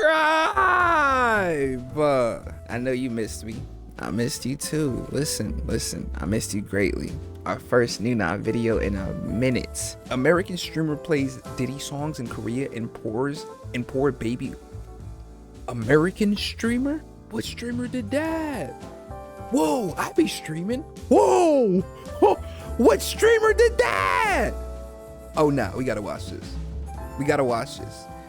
Tribe! I know you missed me. I missed you too. Listen, I missed you greatly. Our first Noona video in a minute. American streamer plays Diddy songs in Korea and pours baby. American streamer? What streamer did that? Whoa, I be streaming. Whoa, what streamer did that? Oh no, we gotta watch this.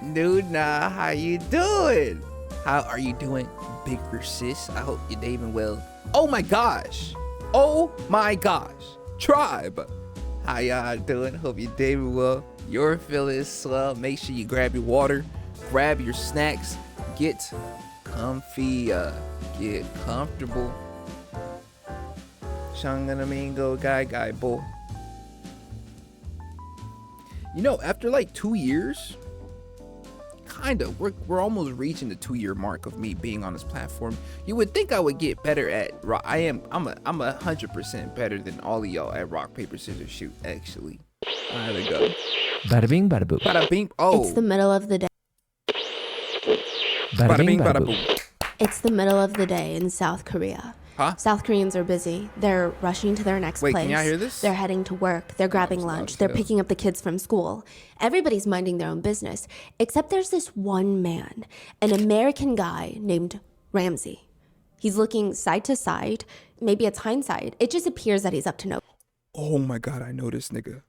Noona, how you doing? How are you doing, bigger sis? I hope you're doing well. Oh my gosh. Tribe, how y'all doing? Hope you're doing well. You're feeling swell. Make sure you grab your water, grab your snacks, get comfy, get comfortable. Shanganamingo guy boy. You know, after like 2 years, we're almost reaching the 2-year mark of me being on this platform. You would think I would get better at rock. I'm 100% better than all of y'all at rock paper scissors shoot. Actually, there we go. Bada bing, bada boom. Bada bing. Oh, it's the middle of the day. Bada bing, bada boom. It's the middle of the day in South Korea. Huh? South Koreans are busy. They're rushing to their next place. Wait, can y'all hear this? They're heading to work. They're grabbing lunch. They're picking up the kids from school. Everybody's minding their own business, except there's this one man, an American guy named Ramsey. He's looking side to side. Maybe it's hindsight. It just appears that he's up to no. Oh my God, I know this nigga.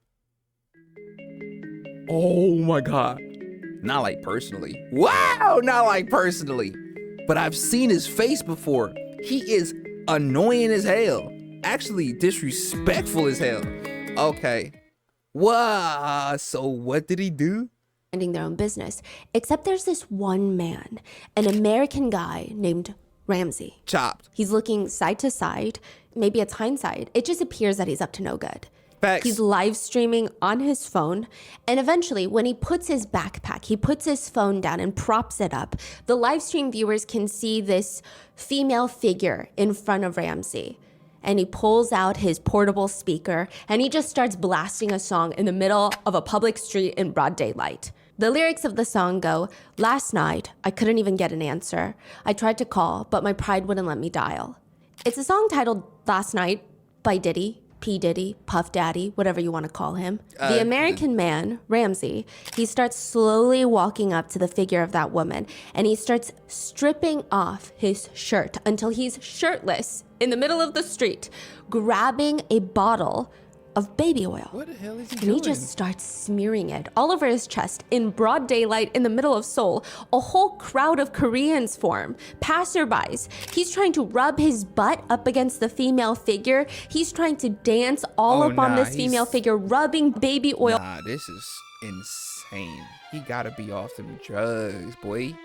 Oh my God. Not like personally. Wow, not like personally. But I've seen his face before. He is annoying as hell. Actually disrespectful as hell. Okay. Wow. So what did he do? Minding their own business, except there's this one man, an American guy named Ramsey. Chopped. He's looking side to side. Maybe it's hindsight. It just appears that he's up to no good. Facts. He's live streaming on his phone. And eventually, when he puts his backpack, he puts his phone down and props it up, the live stream viewers can see this female figure in front of Ramsey. And he pulls out his portable speaker and he just starts blasting a song in the middle of a public street in broad daylight. The lyrics of the song go, "Last night, I couldn't even get an answer. I tried to call, but my pride wouldn't let me dial." It's a song titled Last Night by Diddy, P. Diddy, Puff Daddy, whatever you want to call him. The American man, Ramsey, he starts slowly walking up to the figure of that woman and he starts stripping off his shirt until he's shirtless in the middle of the street, grabbing a bottle of baby oil. What the hell is he And doing? he just starts smearing it all over his chest in broad daylight in the middle of Seoul. A whole crowd of Koreans form, passerbys. He's trying to rub his butt up against the female figure. He's trying to dance all up on this female figure, rubbing baby oil. Nah, this is insane. He gotta be off them drugs, boy.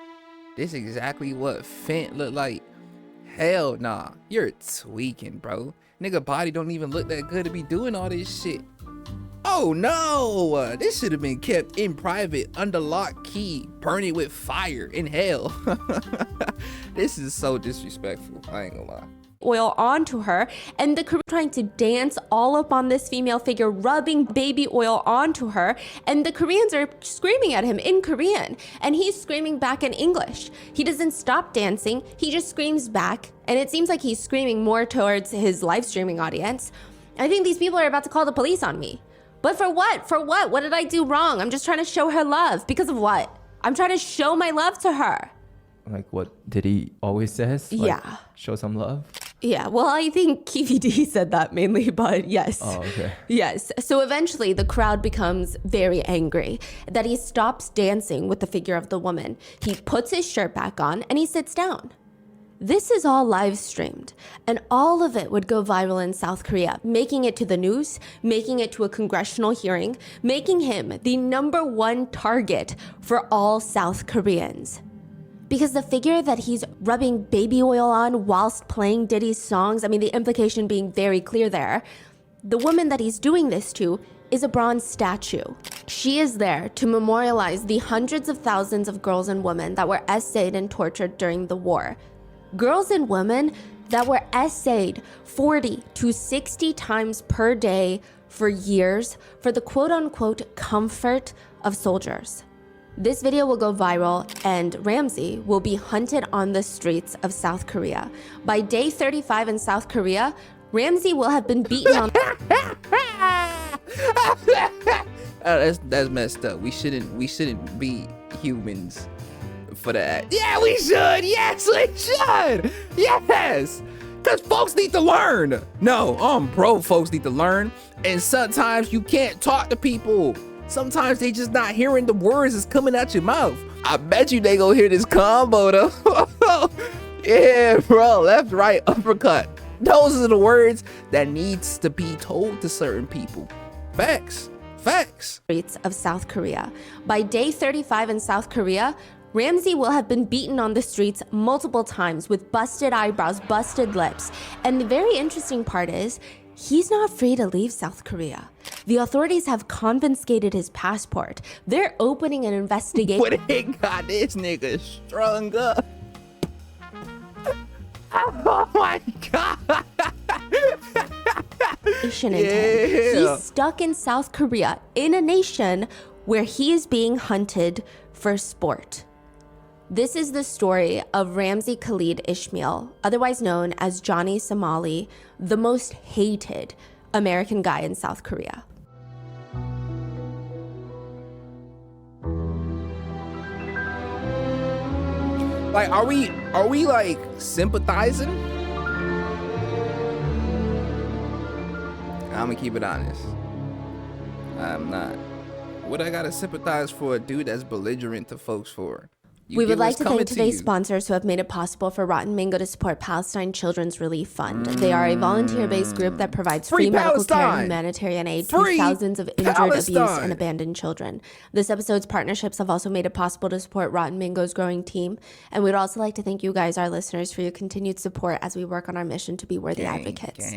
This is exactly what Fent look like. Hell nah, you're tweaking, bro. Nigga body don't even look that good to be doing all this shit. Oh no, this should have been kept in private, under lock key, burn it with fire in hell. This is so disrespectful, I ain't gonna lie. Oil onto her, and the Korean trying to dance all up on this female figure, rubbing baby oil onto her, and the Koreans are screaming at him in Korean, and he's screaming back in English. He doesn't stop dancing, he just screams back, and it seems like he's screaming more towards his live streaming audience. I think these people are about to call the police on me. But for what? For what? What did I do wrong? I'm just trying to show her love. Because of what? I'm trying to show my love to her. Like what Diddy always says? Like, Yeah. Show some love? Yeah, well, I think KVD said that mainly, but yes. Oh, okay. Yes. So eventually the crowd becomes very angry that he stops dancing with the figure of the woman. He puts his shirt back on and he sits down. This is all live streamed, and all of it would go viral in South Korea, making it to the news, making it to a congressional hearing, making him the #1 target for all South Koreans. Because the figure that he's rubbing baby oil on whilst playing Diddy's songs, I mean, the implication being very clear there, the woman that he's doing this to is a bronze statue. She is there to memorialize the hundreds of thousands of girls and women that were essayed and tortured during the war. Girls and women that were essayed 40 to 60 times per day for years for the quote-unquote comfort of soldiers. This video will go viral and Ramsey will be hunted on the streets of South Korea. By day 35 in South Korea, Ramsey will have been beaten on that's messed up. We shouldn't be humans for that. Yeah, we should. Yes, we should. Yes. Because folks need to learn. No, I'm pro folks need to learn. And sometimes you can't talk to people. Sometimes they just not hearing the words that's coming out your mouth. I bet you they gonna hear this combo though. Yeah, bro, left, right, uppercut. Those are the words that needs to be told to certain people. Facts. Streets of South Korea. By day 35 in South Korea, Ramsey will have been beaten on the streets multiple times with busted eyebrows, busted lips. And the very interesting part is, he's not free to leave South Korea. The authorities have confiscated his passport. They're opening an investigation. What they got this nigga strung up? Oh my God. He's stuck in South Korea in a nation where he is being hunted for sport. This is the story of Ramsey Khalid Ismail, otherwise known as Johnny Somali, the most hated American guy in South Korea. Like, are we like sympathizing? I'm gonna keep it honest. I'm not. What I gotta sympathize for a dude that's belligerent to folks for? We would like to thank today's sponsors who have made it possible for Rotten Mango to support Palestine Children's Relief Fund. They are a volunteer-based group that provides free medical care and humanitarian aid to thousands of injured, abused, and abandoned children. This episode's partnerships have also made it possible to support Rotten Mango's growing team. And we'd also like to thank you guys, our listeners, for your continued support as we work on our mission to be worthy advocates.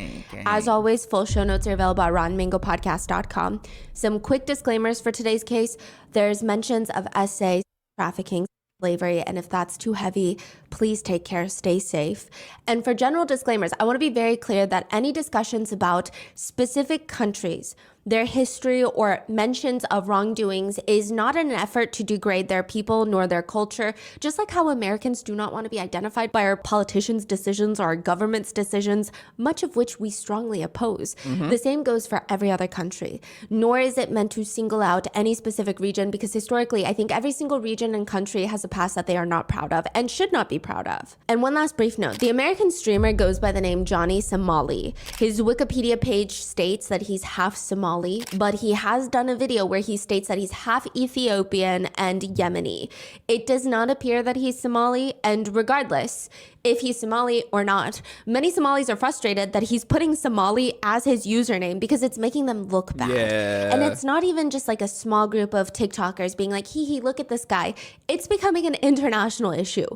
As always, full show notes are available at RottenMangoPodcast.com. Some quick disclaimers for today's case. There's mentions of SA, trafficking, slavery, and if that's too heavy, please take care, stay safe. And for general disclaimers, I want to be very clear that any discussions about specific countries, their history, or mentions of wrongdoings is not an effort to degrade their people nor their culture, just like how Americans do not want to be identified by our politicians' decisions or our government's decisions, much of which we strongly oppose. The same goes for every other country, nor is it meant to single out any specific region, because historically, I think every single region and country has a past that they are not proud of and should not be proud of. And one last brief note, the American streamer goes by the name Johnny Somali. His Wikipedia page states that he's half Somali, but he has done a video where he states that he's half Ethiopian and Yemeni. It does not appear that he's Somali, and regardless if he's Somali or not, many Somalis are frustrated that he's putting Somali as his username because it's making them look bad. And it's not even just like a small group of TikTokers being like, hee, look at this guy. It's becoming an international issue.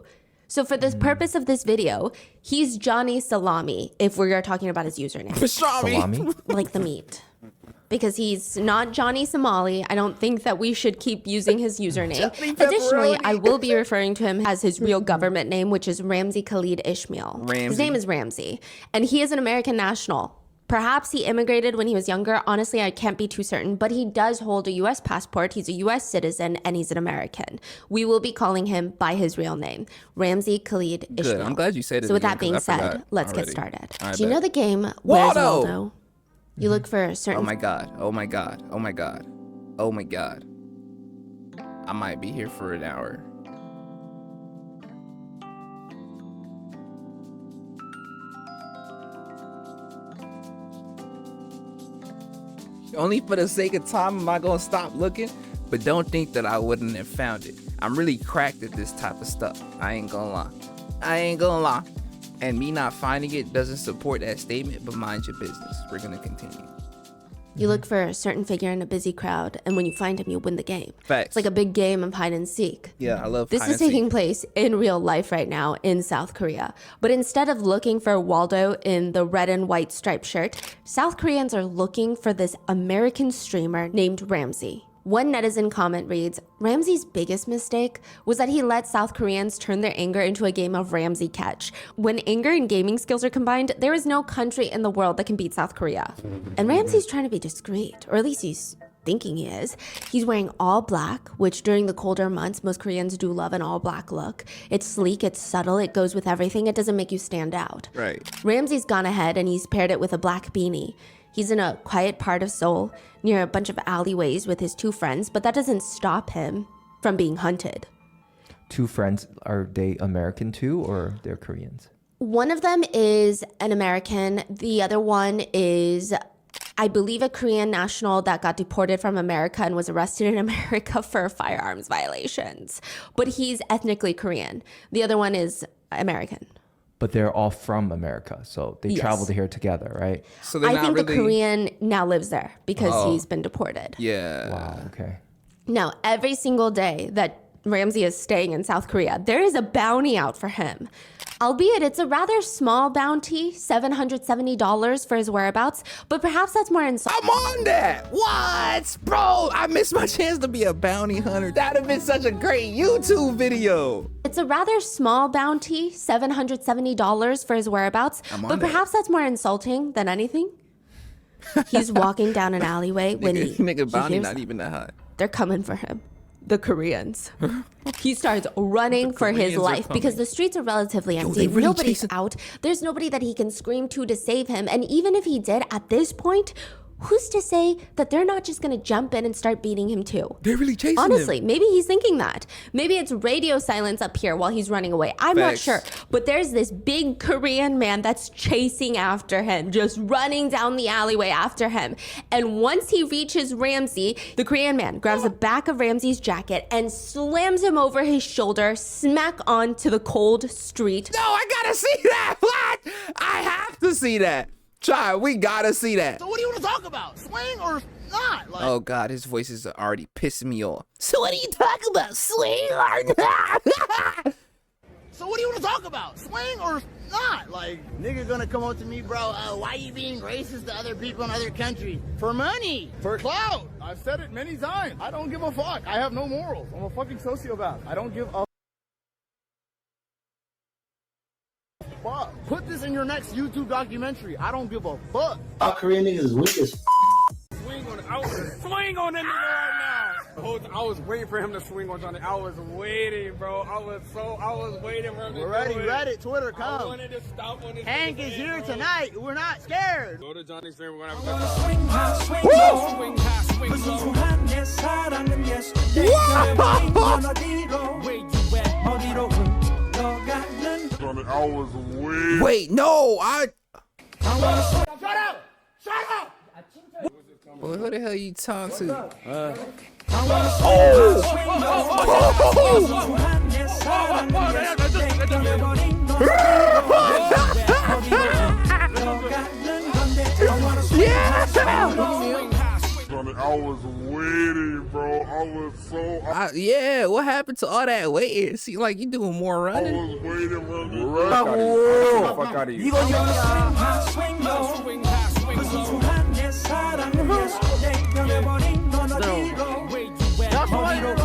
So for the purpose of this video, he's Johnny Salami, if we're talking about his username. Salami? Like the meat. Because he's not Johnny Somali. I don't think that we should keep using his username. Additionally, I will be referring to him as his real government name, which is Ramsey Khalid Ismail. His name is Ramsey, and he is an American national. Perhaps he immigrated when he was younger. Honestly, I can't be too certain, but he does hold a U.S. passport. He's a U.S. citizen, and he's an American. We will be calling him by his real name, Ramsey Khalid Ismail. Good. I'm glad you said it. So with that being said, let's get started. Do you know the game Where's Waldo? You look for a certain... Oh my God. Oh my God. Oh my God. Oh my God. I might be here for an hour. Only for the sake of time am I gonna stop looking, but don't think that I wouldn't have found it. I'm really cracked at this type of stuff. I ain't gonna lie. And me not finding it doesn't support that statement, but mind your business. We're gonna continue. You look for a certain figure in a busy crowd, and when you find him, you win the game. Facts. It's like a big game of hide and seek. Yeah, I love this. This is taking place in real life right now in South Korea. But instead of looking for Waldo in the red and white striped shirt, South Koreans are looking for this American streamer named Ramsey. One netizen comment reads, Ramsey's biggest mistake was that he let South Koreans turn their anger into a game of Ramsey catch. When anger and gaming skills are combined, there is no country in the world that can beat South Korea. And Ramsey's trying to be discreet, or at least he's thinking he is. He's wearing all black, which during the colder months, most Koreans do love an all black look. It's sleek, it's subtle, it goes with everything. It doesn't make you stand out. Right. Ramsey's gone ahead and he's paired it with a black beanie. He's in a quiet part of Seoul near a bunch of alleyways with his 2 friends, but that doesn't stop him from being hunted. 2 friends, are they American too, or they're Koreans? One of them is an American. The other one is, I believe, a Korean national that got deported from America and was arrested in America for firearms violations. But he's ethnically Korean. The other one is American. But they're all from America, so they Yes. traveled here together, right? So they're I not think really... the Korean now lives there because he's been deported. Yeah. Wow, okay. Now, every single day that Ramsey is staying in South Korea, there is a bounty out for him. Albeit it's a rather small bounty, $770 for his whereabouts, but perhaps that's more insulting. I'm on that. What? Bro, I missed my chance to be a bounty hunter. That'd have been such a great YouTube video. It's a rather small bounty, $770 for his whereabouts, but perhaps that's more insulting than anything. He's walking down an alleyway when he Bounty hears not even that high. they're coming for him. The Koreans. He starts running for his Koreans are life because coming. the streets are relatively empty. they really Nobody's chasing- out. There's nobody that he can scream to save him. And even if he did, at this point, who's to say that they're not just going to jump in and start beating him too? They're really chasing Honestly, him. maybe he's thinking that. Maybe it's radio silence up here while he's running away. I'm not Facts. sure. But there's this big Korean man that's chasing after him, just running down the alleyway after him. And once he reaches Ramsey, the Korean man grabs the back of Ramsey's jacket and slams him over his shoulder, smack onto the cold street. No, I gotta see that. What? I have to see that. Try, we gotta see that. So what do you want to talk about? Swing or not? Like, Oh God, his voice is already pissing me off. So what are you talking about? Swing or not? so what do you want to talk about? Swing or not? Like, nigga gonna come up to me, bro, why you being racist to other people in other countries? For money. For clout. I've said it many times. I don't give a fuck. I have no morals. I'm a fucking sociopath. I don't give a fuck. Put this in your next YouTube documentary. I don't give a fuck. Our Korean niggas is weak as swing on. I was swing on that nigga right now. The whole I was waiting for him to swing on Johnny. I was waiting, bro. I was waiting for him to We're do ready, it. Reddit, Twitter, I come. wanted to stop on this. Hank is here tonight. We're not scared. Go to Johnny's stream. We're gonna have a swing high, swing low. Swing high, swing low. Where you at? I was way. Wait, no, Shut up! Shut up! Well, who the hell you talk to? I was waiting, bro. I was so. Yeah, what happened to all that waiting? Seem like you doing more I running. was waiting, bro. Fuck out of you. Swing high, swing low. Swing high, swing low. Where you at?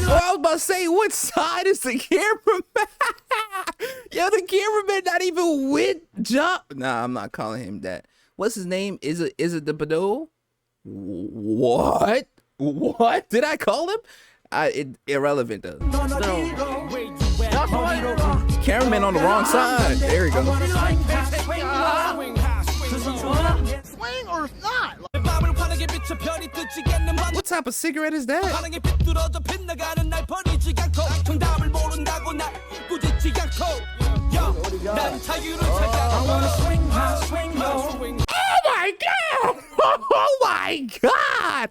Oh, I was about to say, what side is the cameraman? Yo, the cameraman not even with Jump. Nah, I'm not calling him that. What's his name? Is it the Bado? What? What did I call him? Irrelevant though. Where you at? Cameraman on the wrong side. There we go. Swing high, swing low. Swing or not? What type of cigarette is that? Oh my god! Oh my god!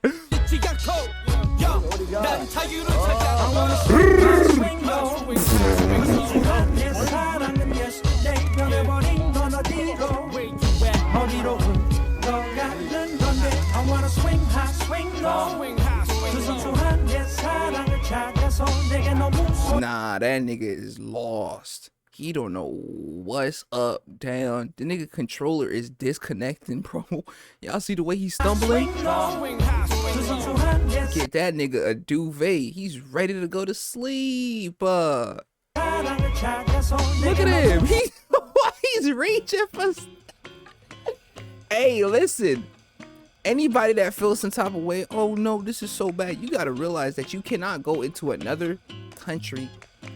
Nah, that nigga is lost. He don't know what's up, down. The nigga controller is disconnecting, bro. Y'all see the way he's stumbling? Get that nigga a duvet. He's ready to go to sleep. Look at him. He's reaching for. Hey, listen. Anybody that feels some type of way, oh no, this is so bad, you gotta realize that you cannot go into another country,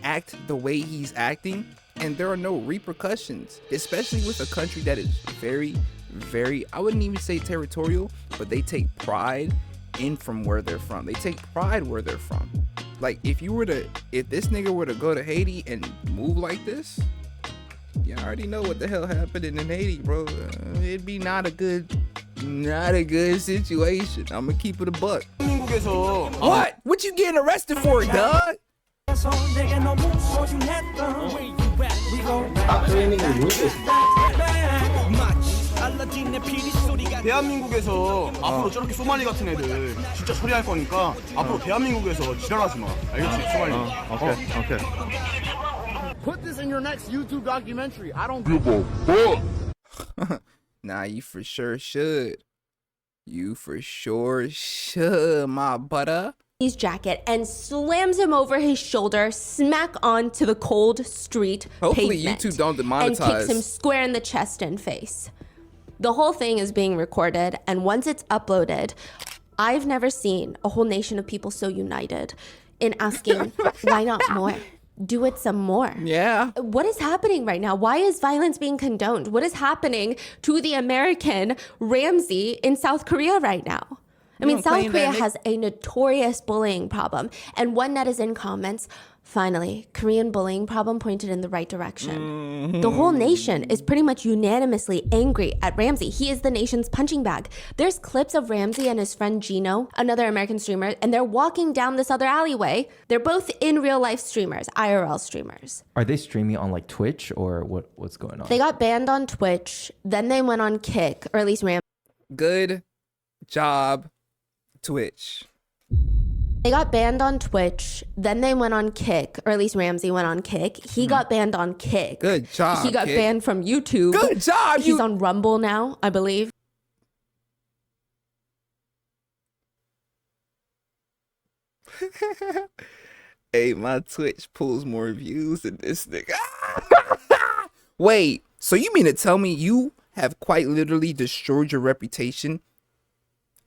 act the way he's acting, and there are no repercussions, especially with a country that is very, I wouldn't even say territorial, but they take pride in from where they're from. They take pride where they're from. Like if this nigga were to go to Haiti and move like this, you already know what the hell happened in Haiti, bro. It'd be not a good situation. I'm gonna keep it a buck. What? What you getting arrested for, dog? Top 3 niggas weak as 대한민국에서 앞으로 저렇게 소말리 같은 애들 진짜 처리할 거니까 앞으로 대한민국에서 지랄하지 마. 알겠지? 소말리. 오케이. Put this in your next YouTube documentary. I don't give a fuck. Nah, you for sure should. You for sure should, my butter. His jacket and slams him over his shoulder, smack onto the cold street Hopefully pavement, YouTube don't demonetize. and kicks him square in the chest and face. The whole thing is being recorded, and once it's uploaded, I've never seen a whole nation of people so united in asking, why not more? Do it some more. Yeah. What is happening right now? Why is violence being condoned? What is happening to the American Ramsey in South Korea right now? I mean, South Korea has a notorious bullying problem. And one netizen comments, finally, Korean bullying problem pointed in the right direction. The whole nation is pretty much unanimously angry at Ramsey. He is the nation's punching bag. There's clips of Ramsey and his friend Gino, another American streamer, and they're walking down this other alleyway. They're both in real life streamers, IRL streamers. Are they streaming on like Twitch or what's going on? They got banned on Twitch, then they went on Kick, or at least Ramsey. Good job, Twitch. They got banned on Twitch, then they went on Kick, or at least Ramsey went on Kick. He got banned on Kick. Good job, He got Kick. banned from YouTube. Good job. He's on Rumble now, I believe. Hey, my Twitch pulls more views than this nigga. Wait, so you mean to tell me you have quite literally destroyed your reputation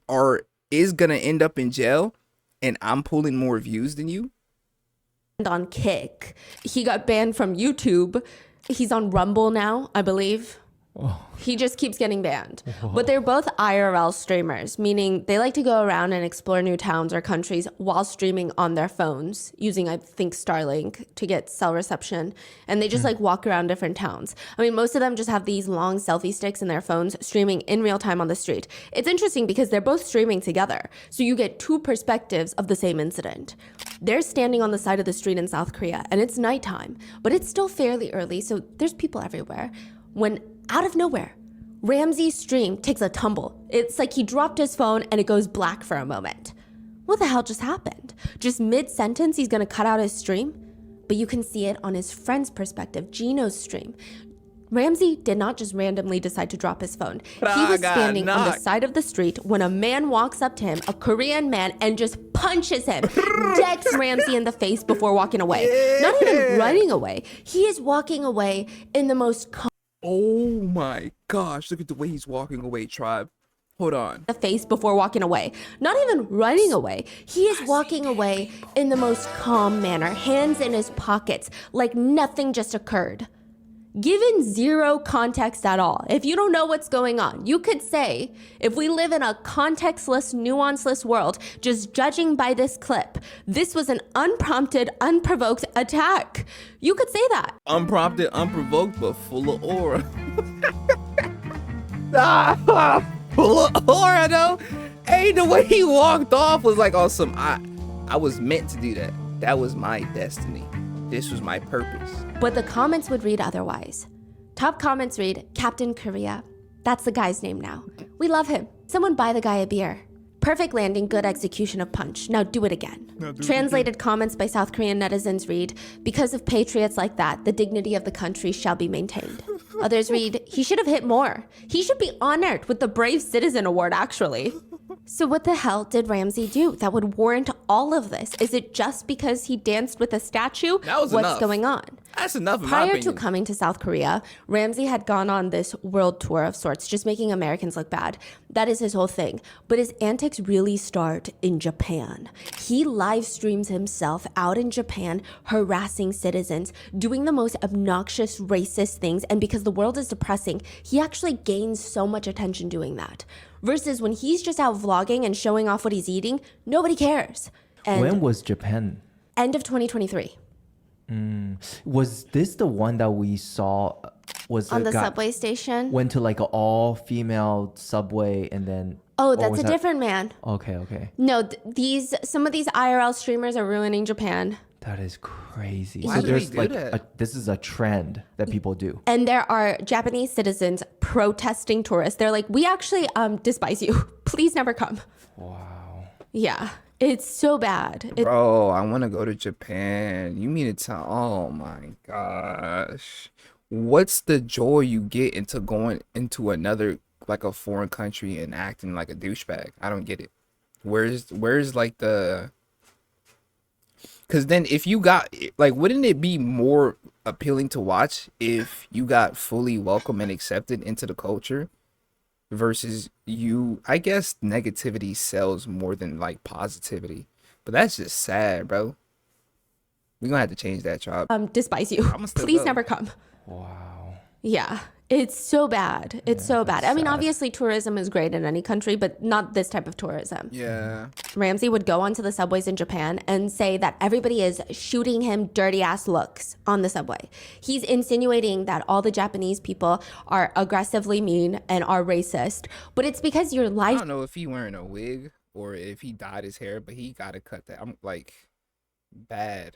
or is gonna end up in jail and I'm pulling more views than you? On Kick. He got banned from YouTube. He's on Rumble now, I believe. He just keeps getting banned. But they're both IRL streamers, meaning they like to go around and explore new towns or countries while streaming on their phones, using, I think, Starlink to get cell reception. And they just like walk around different towns. I mean, most of them just have these long selfie sticks in their phones, streaming in real time on the street. It's interesting because they're both streaming together. So you get two perspectives of the same incident. They're standing on the side of the street in South Korea and it's nighttime, but it's still fairly early. So there's people everywhere. When out of nowhere, Ramsey's stream takes a tumble. It's like he dropped his phone and it goes black for a moment. What the hell just happened? Just mid-sentence, he's gonna cut out his stream? But you can see it on his friend's perspective, Gino's stream. Ramsey did not just randomly decide to drop his phone. He was standing on the side of the street when a man walks up to him, a Korean man, and just punches him, decks Ramsey in the face before walking away. Not even running away. He is walking away in the most Oh my gosh, look at the way he's walking away, tribe. Hold on. The face before walking away. Not even running away. He is walking away in the most calm manner, hands in his pockets, like nothing just occurred. Given zero context at all, if you don't know what's going on, you could say, if we live in a contextless, nuanceless world, just judging by this clip, this was an unprompted, unprovoked attack. You could say that. Unprompted, unprovoked, but full of aura. Full of aura, though. Hey, the way he walked off was like awesome. I was meant to do that. That was my destiny. This was my purpose. But the comments would read otherwise. Top comments read, Captain Korea. That's the guy's name now. We love him. Someone buy the guy a beer. Perfect landing, good execution of punch. Now do it again. Translated comments by South Korean netizens read, because of patriots like that, the dignity of the country shall be maintained. Others read, he should have hit more. He should be honored with the Brave Citizen Award, actually. So what the hell did Ramsey do that would warrant all of this? Is it just because he danced with a statue? That was What's enough. going on? That's enough in my Prior to opinion. coming to South Korea, Ramsey had gone on this world tour of sorts, just making Americans look bad. That is his whole thing. But his antics really start in Japan. He live streams himself out in Japan, harassing citizens, doing the most obnoxious, racist things. And because the world is depressing, he actually gains so much attention doing that. Versus when he's just out vlogging and showing off what he's eating, nobody cares. And When was Japan? end of 2023. Was this the one that we saw? Was On a the guy subway station. went to like an all-female subway and then? Oh, or that's was a that- different man. Okay. No, some of these IRL streamers are ruining Japan. That is crazy. Why So do they there's do like that? this is a trend that people do. And there are Japanese citizens protesting tourists. They're like, we actually despise you. Please never come. Wow. Yeah, it's so bad. Bro, I want to go to Japan. You mean to tell? Oh my gosh. What's the joy you get into going into another, like a foreign country and acting like a douchebag? I don't get it. Where's like the... Because then if you got, like, wouldn't it be more appealing to watch if you got fully welcome and accepted into the culture versus you? I guess negativity sells more than like positivity, but that's just sad, bro. We're gonna have to change that, job. Despise you. I'ma still Please go. never come. Wow. Yeah, it's so bad. It's so bad. I mean, sad. obviously tourism is great in any country, but not this type of tourism. Yeah. Ramsey would go onto the subways in Japan and say that everybody is shooting him dirty ass looks on the subway. He's insinuating that all the Japanese people are aggressively mean and are racist, but it's because your I life don't know if he wearing a wig or if he dyed his hair, but he gotta cut that. I'm like, bad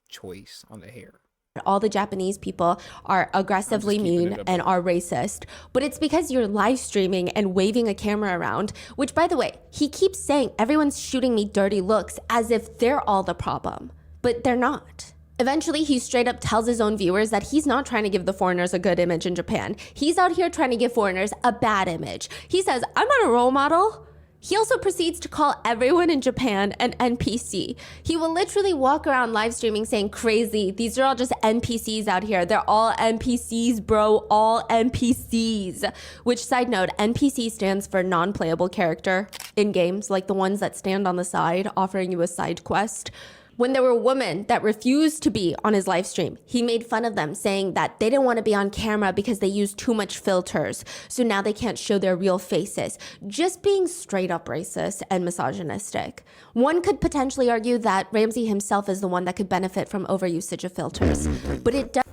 choice on the hair. all the Japanese people are aggressively keeping mean it up. and are racist, but it's because you're live streaming and waving a camera around, which, by the way, he keeps saying everyone's shooting me dirty looks as if they're all the problem, but they're not. Eventually, he straight up tells his own viewers that he's not trying to give the foreigners a good image in Japan. He's out here trying to give foreigners a bad image. He says, I'm not a role model. He also proceeds to call everyone in Japan an NPC. He will literally walk around live streaming saying, crazy, these are all just NPCs out here. They're all NPCs, bro, all NPCs. Which, side note, NPC stands for non-playable character in games, like the ones that stand on the side offering you a side quest. When there were women that refused to be on his live stream, he made fun of them, saying that they didn't want to be on camera because they use too much filters, so now they can't show their real faces. Just being straight up racist and misogynistic. One could potentially argue that Ramsey himself is the one that could benefit from overusage of filters, but it does.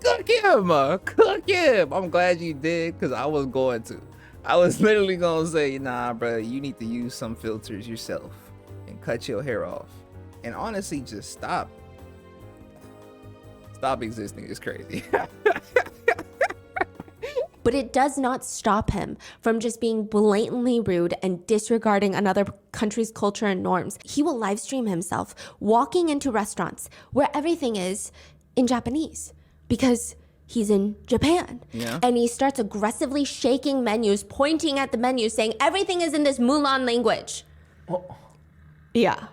Cook him. I'm glad you did, because I was going to. I was literally going to say, nah, bro, you need to use some filters yourself and cut your hair off. And honestly, just stop. Stop existing. It's crazy. But it does not stop him from just being blatantly rude and disregarding another country's culture and norms. He will live stream himself walking into restaurants where everything is in Japanese because he's in Japan. Yeah. And he starts aggressively shaking menus, pointing at the menu, saying everything is in this Mulan language. Oh, Yeah.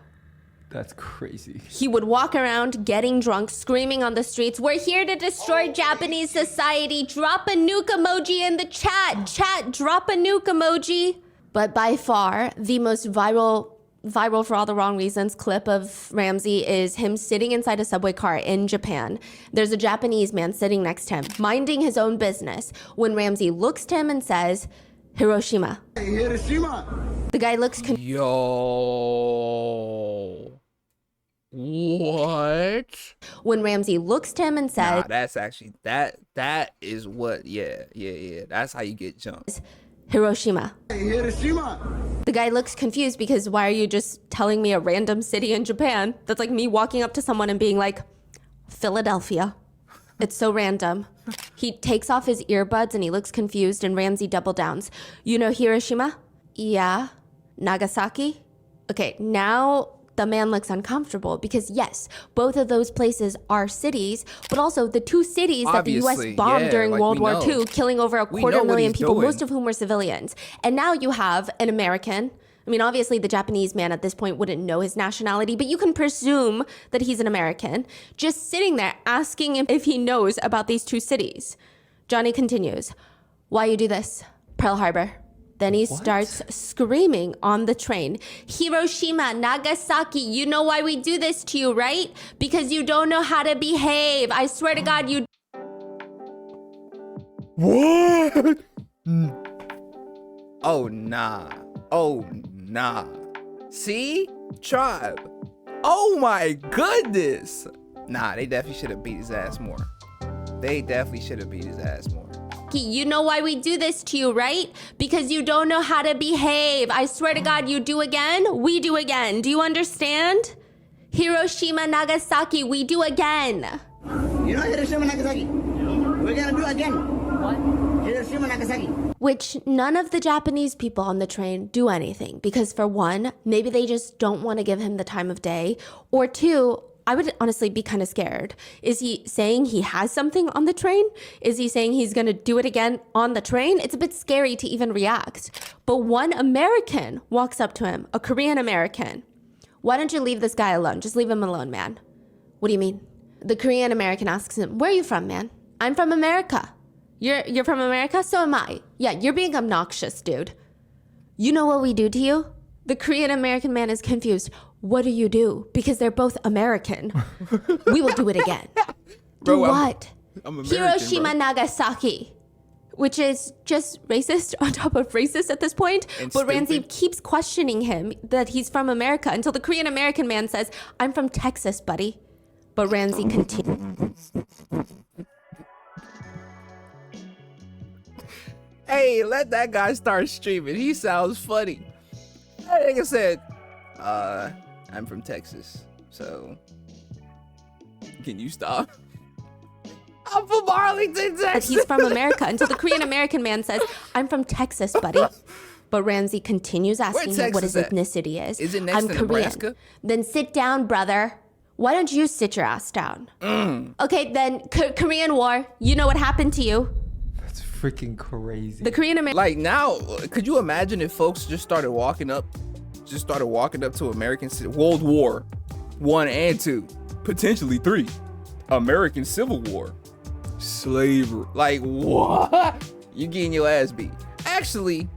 that's crazy. He would walk around getting drunk, screaming on the streets, we're here to destroy Japanese society. Drop a nuke emoji in the chat. Chat, drop a nuke emoji. But by far, the most viral for all the wrong reasons clip of Ramsey is him sitting inside a subway car in Japan. There's a Japanese man sitting next to him, minding his own business, when Ramsey looks to him and says, Hiroshima. Hiroshima. The guy looks Yo. What? when Ramsey looks to him and says, Nah, that's actually, that is what, yeah. That's how you get jumped. Hiroshima. Hiroshima. The guy looks confused because why are you just telling me a random city in Japan? That's like me walking up to someone and being like, Philadelphia. It's so random. He takes off his earbuds and he looks confused, and Ramsey double downs. You know Hiroshima? Yeah. Nagasaki? Okay, now the man looks uncomfortable because yes, both of those places are cities, but also the two cities that the Obviously, US bombed yeah, during like World we War know. II, killing over a We quarter know what million he's people, doing. most of whom were civilians. And now you have an American I mean, obviously, the Japanese man at this point wouldn't know his nationality, but you can presume that he's an American, just sitting there asking him if he knows about these two cities. Johnny continues, why you do this? Pearl Harbor. Then he starts screaming on the train, Hiroshima, Nagasaki, you know why we do this to you, right? Because you don't know how to behave. I swear to God, you... What? Oh, nah. Oh, nah. See? Tribe. Oh my goodness. Nah, they definitely should have beat his ass more. They definitely should have beat his ass more. You know why we do this to you, right? Because you don't know how to behave. I swear to God, you do again, we do again. Do you understand? Hiroshima, Nagasaki, we do again. You know Hiroshima, Nagasaki? We're gonna do again. What? Hiroshima, Nagasaki. Which none of the Japanese people on the train do anything. Because for one, maybe they just don't want to give him the time of day. Or two, I would honestly be kind of scared. Is he saying he has something on the train? Is he saying he's going to do it again on the train? It's a bit scary to even react. But one American walks up to him, a Korean American. Why don't you leave this guy alone? Just leave him alone, man. What do you mean? The Korean American asks him, where are you from, man? I'm from America. You're from America? So am I. Yeah, you're being obnoxious, dude. You know what we do to you? The Korean American man is confused. What do you do? Because they're both American. We will do it again. Bro, do what? I'm American, Hiroshima, bro. Nagasaki. Which is just racist on top of racist at this point. And but Ramsey stupid. keeps questioning him that he's from America until the Korean American man says, I'm from Texas, buddy. But Ramsey continues. Hey, let that guy start streaming. He sounds funny. That nigga said, I'm from Texas, so can you stop? I'm from Arlington, That Texas. he's from America until the Korean American man says, I'm from Texas, buddy. But Ramsey continues asking him what his Texas at? ethnicity is. Is it next I'm to Korean. Nebraska? Then sit down, brother. Why don't you sit your ass down? Okay, then Korean War. You know what happened to you. That's freaking crazy. The Korean American. Like now, could you imagine if folks just started walking up to American World War I and II, potentially III, American Civil War, slavery. Like what? You getting your ass beat. Actually,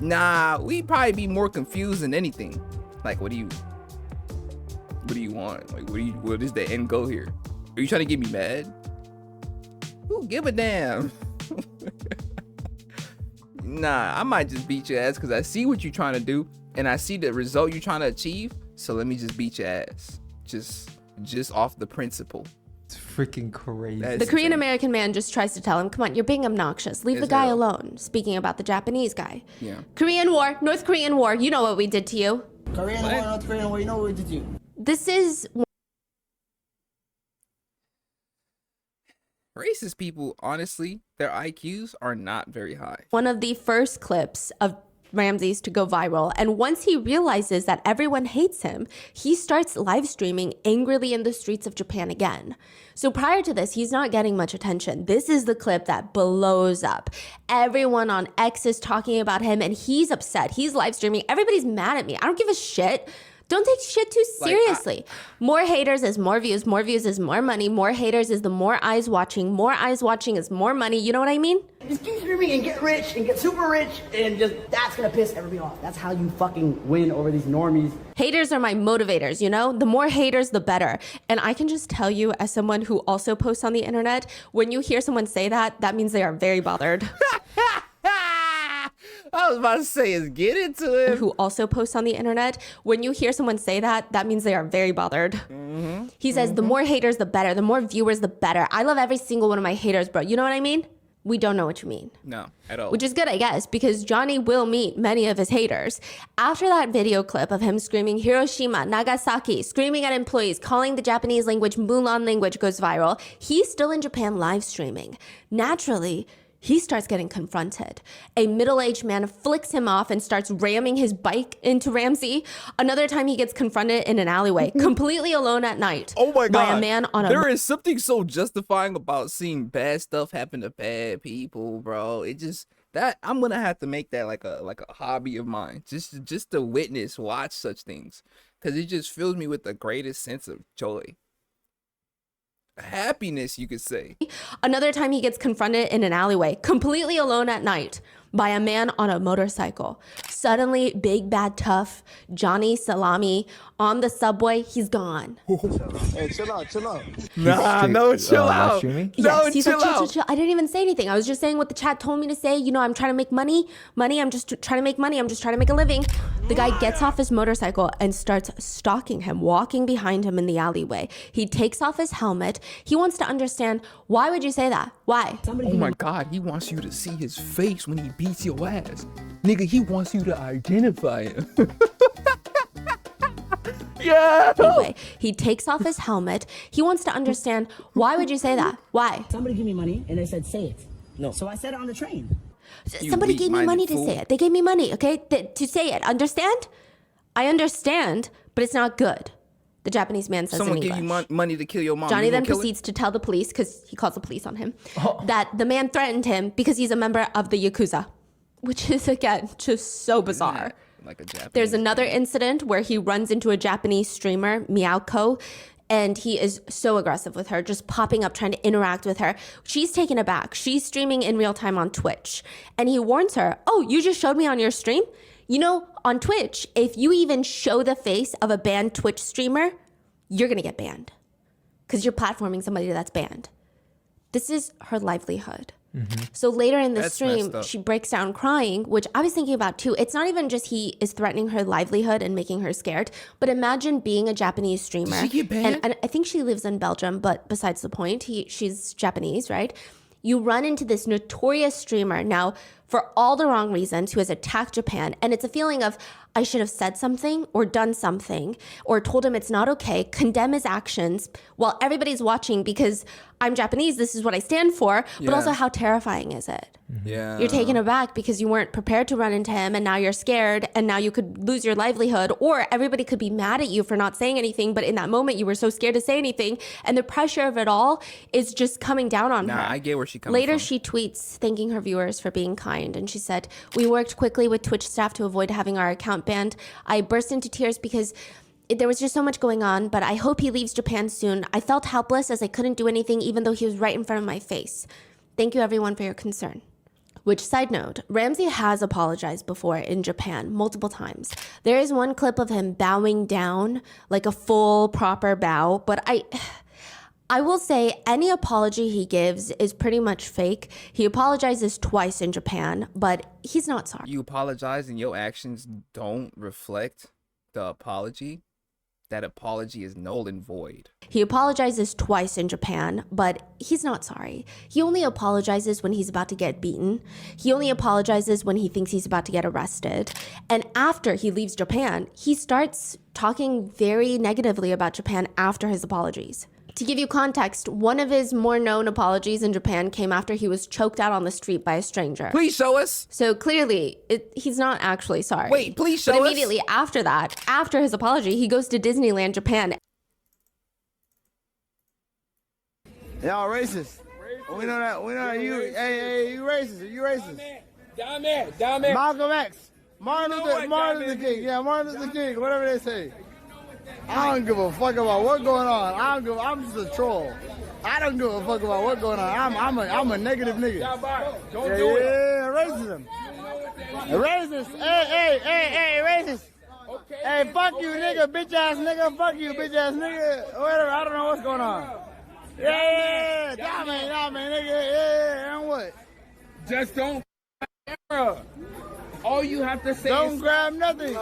nah, we'd probably be more confused than anything. Like, what do you want? Like, what is the end goal here? Are you trying to get me mad? Who give a damn? Nah, I might just beat your ass because I see what you're trying to do and I see the result you're trying to achieve. So let me just beat your ass. Just off the principle. It's freaking crazy. That's The Korean insane. American man just tries to tell him, come on, you're being obnoxious. Leave the As guy hell. alone. Speaking about the Japanese guy. Yeah. Korean War, North Korean War. You know what we did to you. Korean War, North Korean War, you know what we did to you. This is Racist people, honestly, their IQs are not very high. one of the first clips of Ramsey's to go viral. And once he realizes that everyone hates him, he starts live streaming angrily in the streets of Japan again. So prior to this, he's not getting much attention. This is the clip that blows up. Everyone on X is talking about him and he's upset. He's live streaming. Everybody's mad at me. I don't give a shit. Don't take shit too seriously. More haters is more views. More views is more money. More haters is the more eyes watching. More eyes watching is more money. You know what I mean? Just keep streaming and get rich and get super rich and just, that's gonna piss everybody off. That's how you fucking win over these normies. Haters are my motivators, you know? The more haters, the better. And I can just tell you, as someone who also posts on the internet, when you hear someone say that, that means they are very bothered. I was about to say is get into it. Who also posts on the internet, when you hear someone say that, that means they are very bothered. He says, the more haters, the better. The more viewers, the better. I love every single one of my haters, bro. You know what I mean? We don't know what you mean. No, at all. Which is good, I guess, because Johnny will meet many of his haters. After that video clip of him screaming Hiroshima, Nagasaki, screaming at employees, calling the Japanese language Mulan language goes viral, he's still in Japan live streaming. Naturally, he starts getting confronted. A middle-aged man flicks him off and starts ramming his bike into Ramsey. Another time he gets confronted in an alleyway, completely alone at night. Oh my God. By a man on a... There is something so justifying about seeing bad stuff happen to bad people, bro. It just That I'm gonna have to make that like a hobby of mine, just to watch such things, because it just fills me with the greatest sense of joy, happiness, you could say. Another time he gets confronted in an alleyway, completely alone at night, by a man on a motorcycle. Suddenly, big bad tough Johnny Salami on the subway, he's gone. Hey, chill out, chill out. Nah, no, chill live out. streaming? No, Yes, he's chill like, out. chill. I didn't even say anything. I was just saying what the chat told me to say. You know, I'm trying to make money. I'm just trying to make money. I'm just trying to make a living. The guy gets off his motorcycle and starts stalking him, walking behind him in the alleyway. He takes off his helmet. He wants to understand, why would you say that? Why? Oh my God, he wants you to see his face when he beats your ass. Nigga, he wants you to identify him. Yeah. Anyway, he takes off his helmet. He wants to understand, why would you say that? Why? Somebody give me money, and they said, say it. No. So I said it on the train. Somebody gave me money to say it. They gave me money, okay, to say it. Understand? I understand, but it's not good. The Japanese man says Someone in give English. you money to kill your mom. Johnny You then gonna kill her? proceeds to tell the police, because he calls the police on him, that the man threatened him because he's a member of the Yakuza, which is, again, just so bizarre. Like a Japanese. There's another incident where he runs into a Japanese streamer, Miyako, and he is so aggressive with her, just popping up, trying to interact with her. She's taken aback. She's streaming in real time on Twitch. And he warns her, oh, you just showed me on your stream? You know, on Twitch, if you even show the face of a banned Twitch streamer, you're going to get banned because you're platforming somebody that's banned. This is her livelihood. So later in the That's stream, messed up. she breaks down crying, which I was thinking about too. It's not even just he is threatening her livelihood and making her scared, but imagine being a Japanese streamer. Did she get banned? And I think she lives in Belgium, but besides the point, she's Japanese, right? You run into this notorious streamer now for all the wrong reasons who has attacked Japan. And it's a feeling of, I should have said something or done something or told him it's not okay, condemn his actions while everybody's watching because I'm Japanese, this is what I stand for. But Yeah. also, how terrifying is it? Yeah. You're taken aback because you weren't prepared to run into him and now you're scared and now you could lose your livelihood, or everybody could be mad at you for not saying anything, but in that moment you were so scared to say anything, and the pressure of it all is just coming down on her. Nah, I get where she comes Later from. she tweets thanking her viewers for being kind, and she said, we worked quickly with Twitch staff to avoid having our account banned. I burst into tears because there was just so much going on, but I hope he leaves Japan soon. I felt helpless as I couldn't do anything even though he was right in front of my face. Thank you everyone for your concern. Which, side note, Ramsey has apologized before in Japan multiple times. There is one clip of him bowing down, like a full proper bow, but I will say any apology he gives is pretty much fake. He apologizes twice in Japan, but he's not sorry. You apologize and your actions don't reflect the apology. That apology is null and void. He apologizes twice in Japan, but he's not sorry. He only apologizes when he's about to get beaten. He only apologizes when he thinks he's about to get arrested. And after he leaves Japan, he starts talking very negatively about Japan after his apologies. To give you context, one of his more known apologies in Japan came after he was choked out on the street by a stranger. Please show us. So clearly, he's not actually sorry. Wait, please show But us. immediately after that, after his apology, he goes to Disneyland, Japan. Y'all racist. We know that. We know that. Hey, you racist. You racist. Down there. Malcolm X. Martin Luther King. Yeah, Martin Luther King. Whatever they say. I don't give a fuck about what's going on. I'm just a troll. I don't give a fuck about what's going on. I'm a negative nigga. Don't do it. Yeah, racism. Racist. Hey, racist. Okay. Hey, fuck you, nigga, bitch ass nigga. Fuck you, bitch ass nigga. Whatever. I don't know what's going on. Yeah, damn it, nigga. Yeah, and what? Just don't. All you have to say Don't is grab nothing.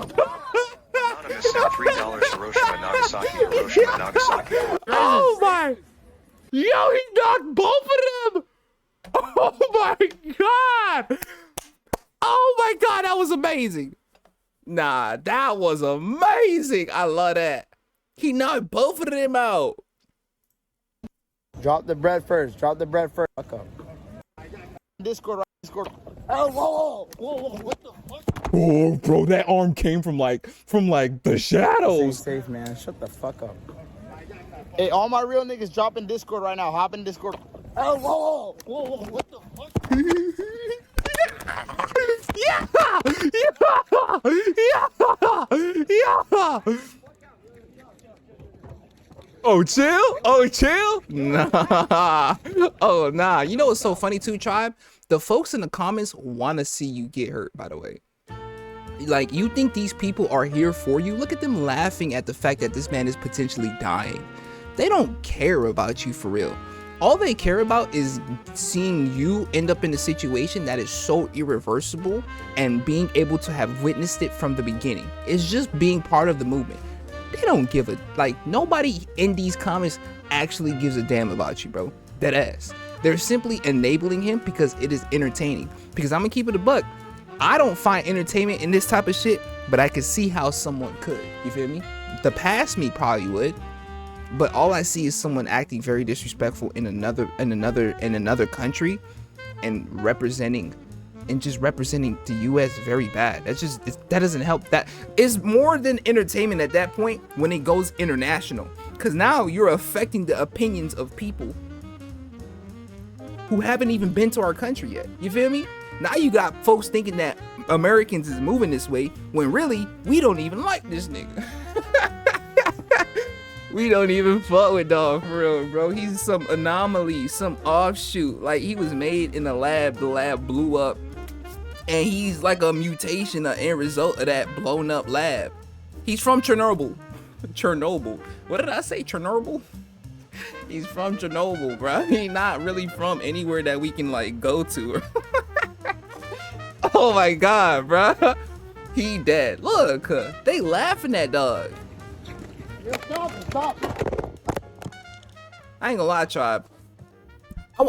Anonymous sent $3 Hiroshima, Nagasaki. Oh my! Yo, he knocked both of them! Oh my god! Oh my god, that was amazing! Nah, that was amazing! I love that. He knocked both of them out. Drop the bread first. Fuck up. Discord. Oh, whoa, what the fuck? Oh, bro, that arm came from like the shadows. Safe, man. Shut the fuck up. Hey, all my real niggas drop in Discord right now. Hop in Discord. Oh, whoa, what the fuck? Yeah! Oh, chill? Oh, chill? Nah. Oh, nah. You know what's so funny too, Tribe? The folks in the comments want to see you get hurt, by the way. Like, you think these people are here for you? Look at them laughing at the fact that this man is potentially dying. They don't care about you for real. All they care about is seeing you end up in a situation that is so irreversible and being able to have witnessed it from the beginning. It's just being part of the movement. They don't give a, like, nobody in these comments actually gives a damn about you, bro. Dead ass. They're simply enabling him because it is entertaining. Because I'm gonna keep it a buck. I don't find entertainment in this type of shit, but I can see how someone could. You feel me? The past me probably would. But all I see is someone acting very disrespectful in another country and representing the US very bad. That doesn't help. That is more than entertainment at that point when it goes international, because now you're affecting the opinions of people who haven't even been to our country yet. You feel me? Now you got folks thinking that Americans is moving this way when really we don't even like this nigga. We don't even fuck with dog for real, bro. He's some anomaly, some offshoot. Like, he was made in a lab, the lab blew up, and he's like a mutation, an end result of that blown up lab. He's from Chernobyl. Chernobyl. What did I say? Chernobyl? He's from Chernobyl, bro. He's not really from anywhere that we can like go to. Oh my god, bro. He dead. Look, they laughing at dog. Stop. I ain't gonna lie, Tribe.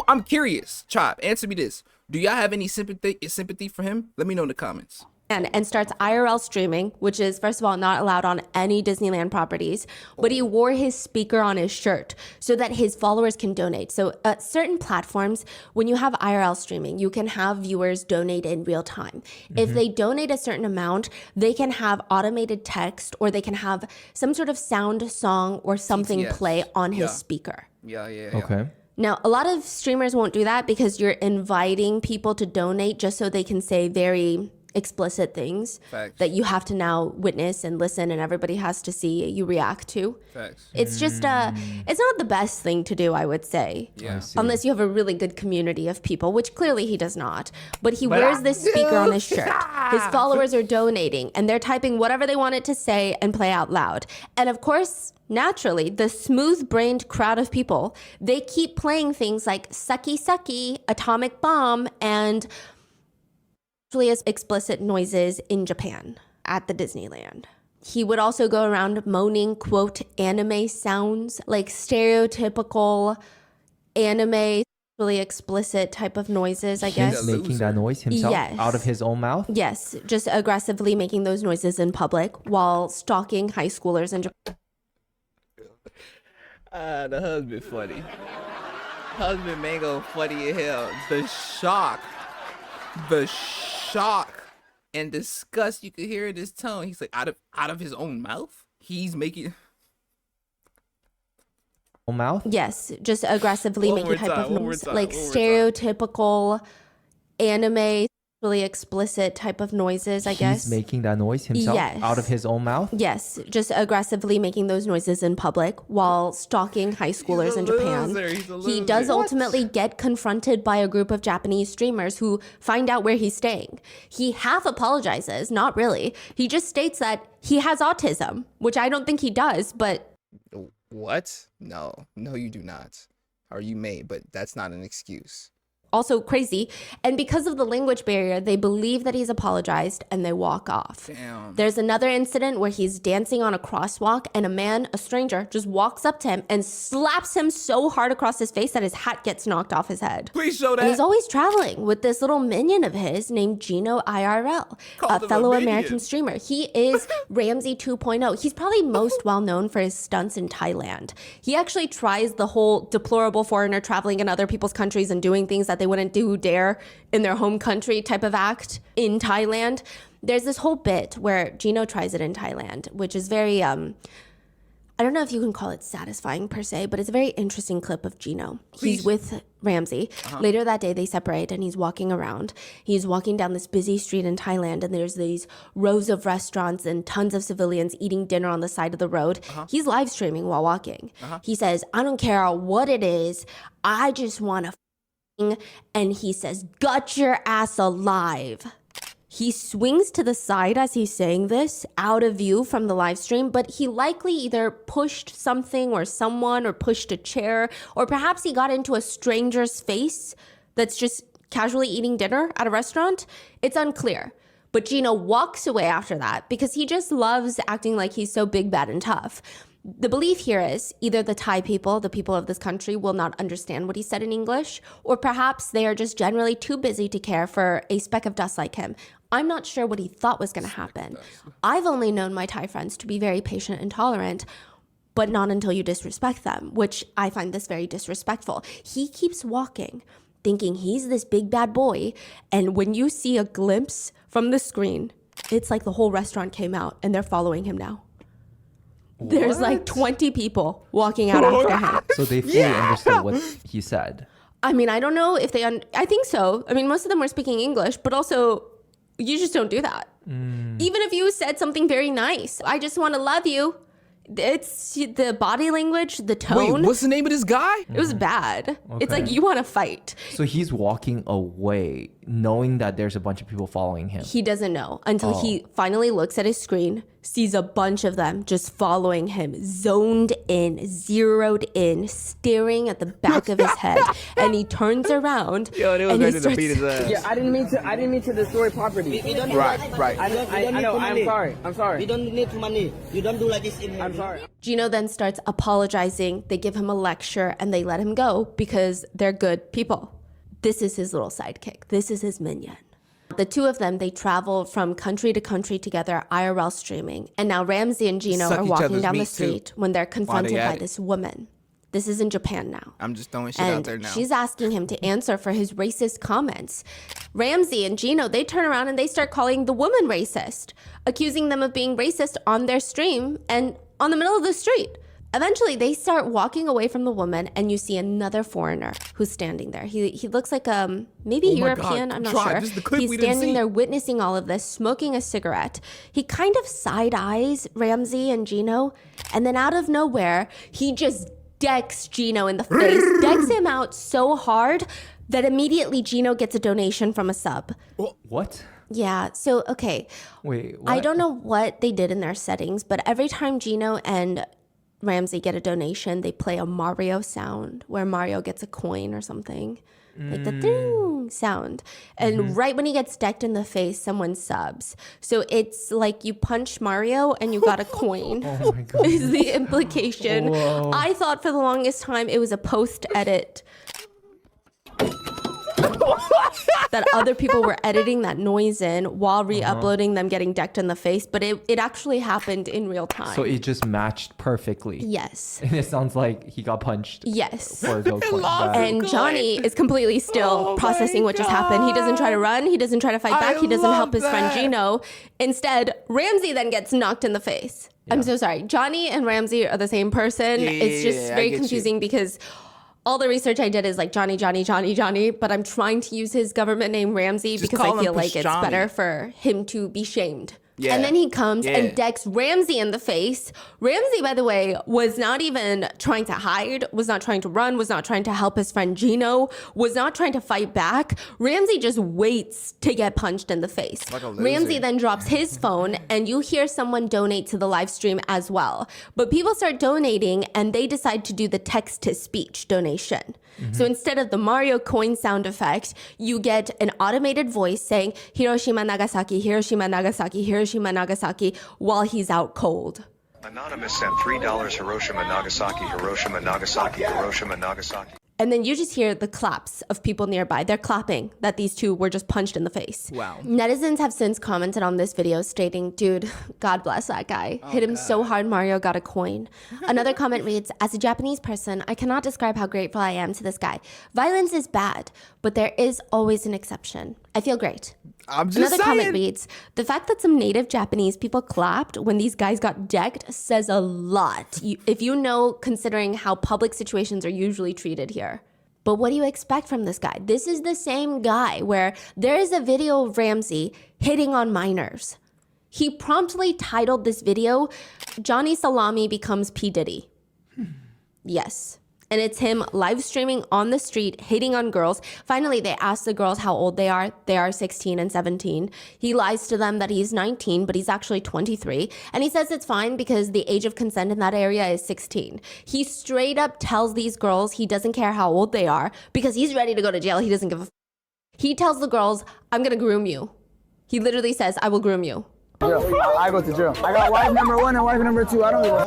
I'm curious. Tribe, answer me this. Do y'all have any sympathy for him? Let me know in the comments. And starts IRL streaming, which is, first of all, not allowed on any Disneyland properties. But he wore his speaker on his shirt so that his followers can donate. So certain platforms, when you have IRL streaming, you can have viewers donate in real time. If they donate a certain amount, they can have automated text, or they can have some sort of sound song or something play on his speaker. Yeah. Okay. Now, a lot of streamers won't do that because you're inviting people to donate just so they can say very explicit things that you have to now witness and listen, and everybody has to see you react to. It's just it's not the best thing to do, I would say. Unless you have a really good community of people, which clearly he does not. But he wears this speaker on his shirt. His followers are donating and they're typing whatever they want it to say and play out loud. And of course, naturally, the smooth-brained crowd of people, they keep playing things like Sucky Sucky, Atomic Bomb, and as explicit noises in Japan at the Disneyland. He would also go around moaning, quote, anime sounds, like stereotypical anime, really explicit type of noises, I guess. He's making that noise himself out of his own mouth? Yes, just aggressively making those noises in public while stalking high schoolers in Japan. The husband funny. Husband Mango funny as hell. The shock and disgust you could hear in his tone. He's like, out of his own mouth? He's making mouth? Yes, just aggressively making type of noise, like stereotypical anime, really explicit type of noises, I guess. He's making that noise himself out of his own mouth? Yes, just aggressively making those noises in public while stalking high schoolers in Japan. He does ultimately get confronted by a group of Japanese streamers who find out where he's staying. He half apologizes, not really. He just states that he has autism, which I don't think he does, but... What? No, you do not. Or you may, but that's not an excuse. Also crazy. And because of the language barrier, they believe that he's apologized and they walk off. Damn. There's another incident where he's dancing on a crosswalk and a stranger, just walks up to him and slaps him so hard across his face that his hat gets knocked off his head. Please show that. And he's always traveling with this little minion of his named Gino IRL, a fellow American streamer. He is Ramsey 2.0. He's probably most well known for his stunts in Thailand. He actually tries the whole deplorable foreigner traveling in other people's countries and doing things that they wouldn't dare in their home country type of act in Thailand. There's this whole bit where Gino tries it in Thailand, which is very, I I don't know if you can call it satisfying per se, but it's a very interesting clip of Gino. He's with Ramsey. Later that day, they separate and he's walking around. He's walking down this busy street in Thailand and there's these rows of restaurants and tons of civilians eating dinner on the side of the road. He's live streaming while walking. He says, I don't care what it is. I just want to and he says, gut your ass alive. He swings to the side as he's saying this, out of view from the live stream, but he likely either pushed something or someone or pushed a chair, or perhaps he got into a stranger's face that's just casually eating dinner at a restaurant. It's unclear. But Gino walks away after that because he just loves acting like he's so big, bad, and tough. The belief here is either the Thai people, the people of this country, will not understand what he said in English, or perhaps they are just generally too busy to care for a speck of dust like him. I'm not sure what he thought was going to happen. I've only known my Thai friends to be very patient and tolerant, but not until you disrespect them, which I find this very disrespectful. He keeps walking, thinking he's this big bad boy, and when you see a glimpse from the screen, it's like the whole restaurant came out and they're following him now. There's like 20 people walking out after him. So they fully understood what he said. I mean, I don't know if they, I think so. I mean, most of them were speaking English, but also you just don't do that. Even if you said something very nice, I just want to love you. It's the body language, the tone. Wait, what's the name of this guy? It was bad. Okay. It's like you want to fight. So he's walking away knowing that there's a bunch of people following him. He doesn't know until he finally looks at his screen, sees a bunch of them just following him, zoned in, zeroed in, staring at the back of his head. And he turns around and he starts... beat his ass. Yeah, I didn't mean to destroy property. We don't Right. I know. I'm sorry. We don't need money. You don't do like this in here. I'm sorry. Gino then starts apologizing. They give him a lecture and they let him go because they're good people. This is his little sidekick. This is his minion. The two of them, they travel from country to country together, IRL streaming. And now Ramsey and Gino Suck are each walking other's down the meat, too, street when they're confronted at by it. this woman. This is in Japan now. I'm just throwing shit out And there now. she's asking him to answer for his racist comments. Ramsey and Gino, they turn around and they start calling the woman racist, accusing them of being racist on their stream and on the middle of the street. Eventually, they start walking away from the woman, and you see another foreigner who's standing there. He looks like maybe Oh my European, God. I'm not Try. sure. This is the clip He's we didn't standing see. there witnessing all of this, smoking a cigarette. He kind of side-eyes Ramsey and Gino, and then out of nowhere, he just decks Gino in the face, decks him out so hard that immediately Gino gets a donation from a sub. What? Yeah, so, okay. Wait, what? I don't know what they did in their settings, but every time Gino and Ramsey get a donation, they play a Mario sound where Mario gets a coin or something. Like the ding sound. And right when he gets decked in the face, someone subs. So it's like you punch Mario and you got a coin. Oh my God. Is the implication. Whoa. I thought for the longest time it was a post-edit. That other people were editing that noise in while re-uploading them getting decked in the face, but it actually happened in real time. So it just matched perfectly. Yes. And it sounds like he got punched. Yes. For a go coin. And Johnny is completely still processing what just happened. He doesn't try to run. He doesn't try to fight back. He doesn't help his friend Gino. Instead, Ramsey then gets knocked in the face. I'm so sorry. Johnny and Ramsey are the same person. It's just I very get confusing because all the research I did is like Johnny, but I'm trying to use his government name Ramsey Just because I call him feel like it's Pashani. better for him to be shamed. Yeah. And then he comes Yeah. and decks Ramsey in the face. Ramsey, by the way, was not even trying to hide, was not trying to run, was not trying to help his friend Gino, was not trying to fight back. Ramsey just waits to get punched in the face. Like a loser. Ramsey then drops his phone and you hear someone donate to the live stream as well. But people start donating and they decide to do the text-to-speech donation. So instead of the Mario coin sound effect, you get an automated voice saying, Hiroshima, Nagasaki, Hiroshima, Nagasaki, Hiroshima, Nagasaki, while he's out cold. Anonymous sent $3 Hiroshima, Nagasaki, Hiroshima, Nagasaki, Hiroshima, Nagasaki. And then you just hear the claps of people nearby. They're clapping that these two were just punched in the face. Wow. Netizens have since commented on this video stating, dude, God bless that guy. Hit him so hard Mario got a coin. Another comment reads, as a Japanese person, I cannot describe how grateful I am to this guy. Violence is bad, but there is always an exception. I feel great. I'm just Another saying. comment reads, the fact that some native Japanese people clapped when these guys got decked says a lot. If you know, considering how public situations are usually treated here. But what do you expect from this guy? This is the same guy where there is a video of Ramsey hitting on minors. He promptly titled this video, Johnny Salami becomes P. Diddy. Yes. And it's him live streaming on the street, hitting on girls. Finally, they ask the girls how old they are. They are 16 and 17. He lies to them that he's 19, but he's actually 23. And he says it's fine because the age of consent in that area is 16. He straight up tells these girls he doesn't care how old they are because he's ready to go to jail. He doesn't give a He tells the girls, I'm going to groom you. He literally says, I will groom you. I go to jail. I got wife number 1 and wife number 2. I don't know.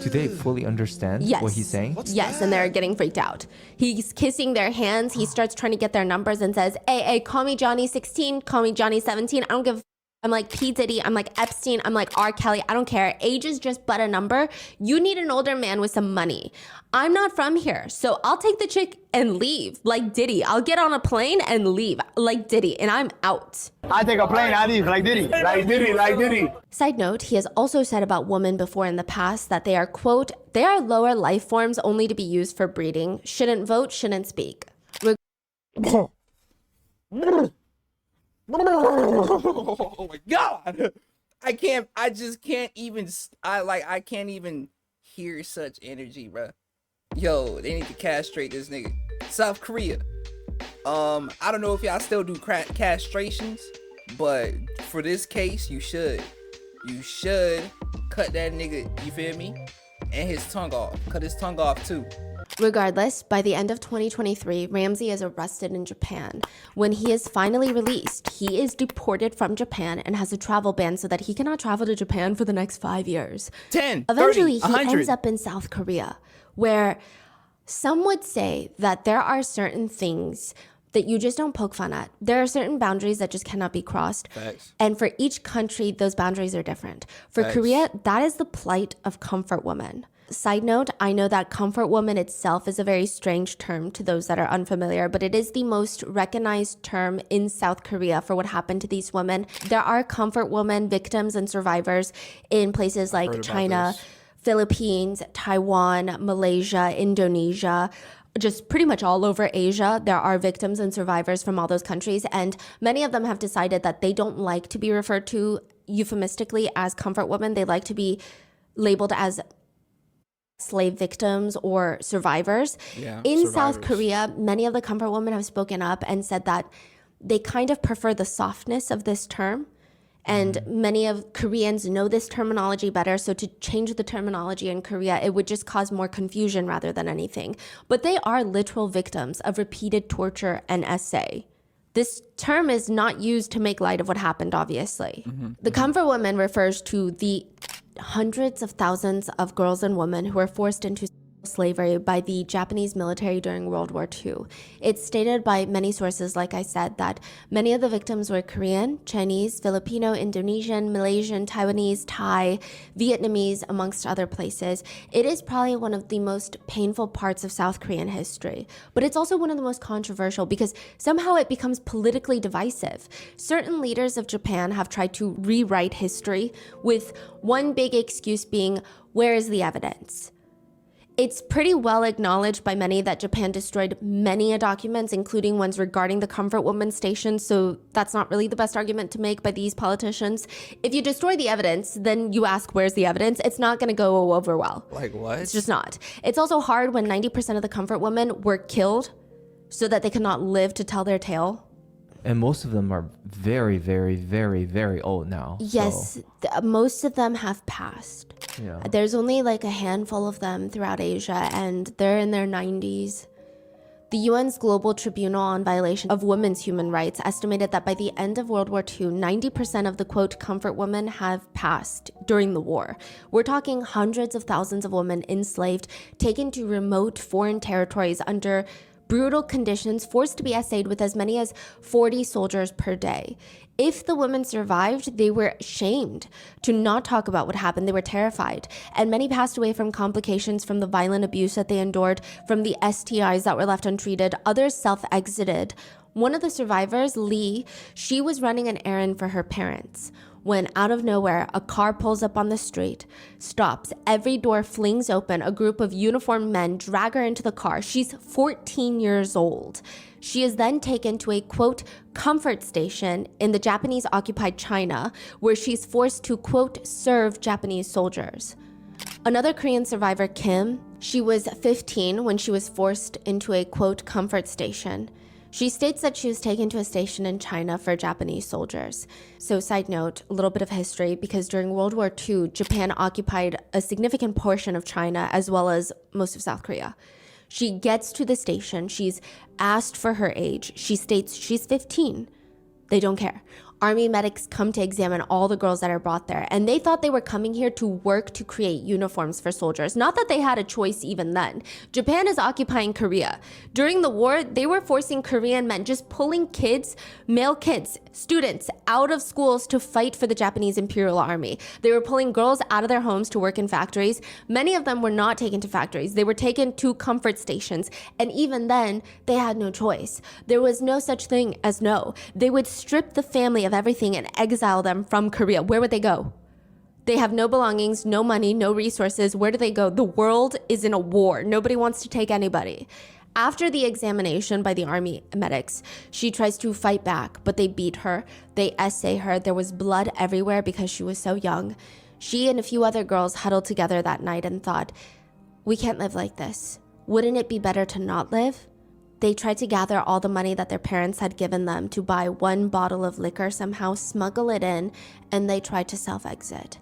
Do they fully understand Yes. what he's saying? Yes, and they're getting freaked out. He's kissing their hands. He starts trying to get their numbers and says, hey, call me Johnny 16, call me Johnny 17. I don't give a I'm like P. Diddy, I'm like Epstein, I'm like R. Kelly. I don't care. Age is just but a number. You need an older man with some money. I'm not from here, so I'll take the chick and leave like Diddy. I'll get on a plane and leave like Diddy, and I'm out. I take a plane, I leave like Diddy. Like Diddy, like Diddy. Side note, he has also said about women before in the past that they are, quote, they are lower life forms only to be used for breeding. Shouldn't vote, shouldn't speak. Oh my God. I just can't even, I can't even hear such energy, bro. Yo, they need to castrate this nigga. South Korea. I don't know if y'all still do castrations, but for this case, you should. You should cut that nigga, you feel me? And his tongue off. Cut his tongue off too. Regardless, by the end of 2023, Ramsey is arrested in Japan. When he is finally released, he is deported from Japan and has a travel ban so that he cannot travel to Japan for the next 5 years. 10, Eventually, 30, 100. he ends up in South Korea, where some would say that there are certain things that you just don't poke fun at. There are certain boundaries that just cannot be crossed. Facts. And for each country, those boundaries are different. For Facts. Korea, that is the plight of comfort woman. Side note, I know that comfort woman itself is a very strange term to those that are unfamiliar, but it is the most recognized term in South Korea for what happened to these women. There are comfort woman victims and survivors in places like China, Philippines, Taiwan, Malaysia, Indonesia, just pretty much all over Asia. There are victims and survivors from all those countries, and many of them have decided that they don't like to be referred to euphemistically as comfort women. They like to be labeled as slave victims or survivors. In South Korea, many of the comfort women have spoken up and said that they kind of prefer the softness of this term. And many of Koreans know this terminology better. So to change the terminology in Korea, it would just cause more confusion rather than anything. But they are literal victims of repeated torture and essay. This term is not used to make light of what happened, obviously. The comfort woman refers to the hundreds of thousands of girls and women who were forced into slavery by the Japanese military during World War II. It's stated by many sources, like I said, that many of the victims were Korean, Chinese, Filipino, Indonesian, Malaysian, Taiwanese, Thai, Vietnamese, amongst other places. It is probably one of the most painful parts of South Korean history, but it's also one of the most controversial because somehow it becomes politically divisive. Certain leaders of Japan have tried to rewrite history with one big excuse being, where is the evidence? It's pretty well acknowledged by many that Japan destroyed many documents, including ones regarding the comfort woman station, so that's not really the best argument to make by these politicians. If you destroy the evidence, then you ask where's the evidence, it's not going to go over well. Like what? It's just not. It's also hard when 90% of the comfort women were killed so that they could not live to tell their tale. And most of them are very, very, very, very old now. Yes, So, most of them have passed. yeah. There's only like a handful of them throughout Asia, and they're in their 90s. The UN's Global Tribunal on Violation of Women's Human Rights estimated that by the end of World War II, 90% of the, quote, comfort women have passed during the war. We're talking hundreds of thousands of women enslaved, taken to remote foreign territories under brutal conditions, forced to be essayed with as many as 40 soldiers per day. If the women survived, they were shamed to not talk about what happened. They were terrified. And many passed away from complications from the violent abuse that they endured, from the STIs that were left untreated. Others self-exited One of the survivors, Lee, she was running an errand for her parents when out of nowhere, a car pulls up on the street, stops, every door flings open, a group of uniformed men drag her into the car. She's 14 years old. She is then taken to a, quote, comfort station in the Japanese-occupied China, where she's forced to, quote, serve Japanese soldiers. Another Korean survivor, Kim, she was 15 when she was forced into a, quote, comfort station. She states that she was taken to a station in China for Japanese soldiers. So side note, a little bit of history, because during World War II, Japan occupied a significant portion of China as well as most of South Korea. She gets to the station. She's asked for her age. She states she's 15. They don't care. Army medics come to examine all the girls that are brought there, and they thought they were coming here to work to create uniforms for soldiers. Not that they had a choice even then. Japan is occupying Korea. During the war, they were forcing Korean men, just pulling kids, male kids, students out of schools to fight for the Japanese Imperial Army. They were pulling girls out of their homes to work in factories. Many of them were not taken to factories. They were taken to comfort stations, and even then, they had no choice. There was no such thing as no. They would strip the family of everything and exile them from Korea. Where would they go? They have no belongings, no money, no resources. Where do they go? The world is in a war. Nobody wants to take anybody. After the examination by the army medics, she tries to fight back, but they beat her. They essay her. There was blood everywhere because she was so young. She and a few other girls huddled together that night and thought, we can't live like this. Wouldn't it be better to not live? They tried to gather all the money that their parents had given them to buy one bottle of liquor, somehow smuggle it in, and they tried to self-exit.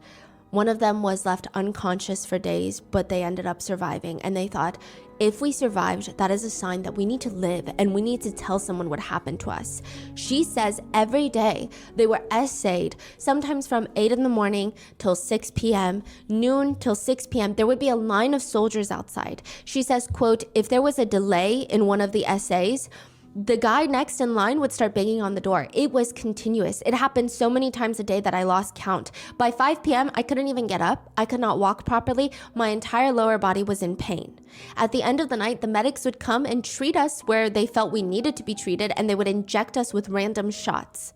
One of them was left unconscious for days, but they ended up surviving, and they thought, if we survived, that is a sign that we need to live and we need to tell someone what happened to us. She says every day they were essayed, sometimes from 8 in the morning till 6 p.m., noon till 6 p.m. There would be a line of soldiers outside. She says, quote, if there was a delay in one of the essays, the guy next in line would start banging on the door. It was continuous. It happened so many times a day that I lost count. By 5 p.m., I couldn't even get up. I could not walk properly. My entire lower body was in pain. At the end of the night, the medics would come and treat us where they felt we needed to be treated, and they would inject us with random shots.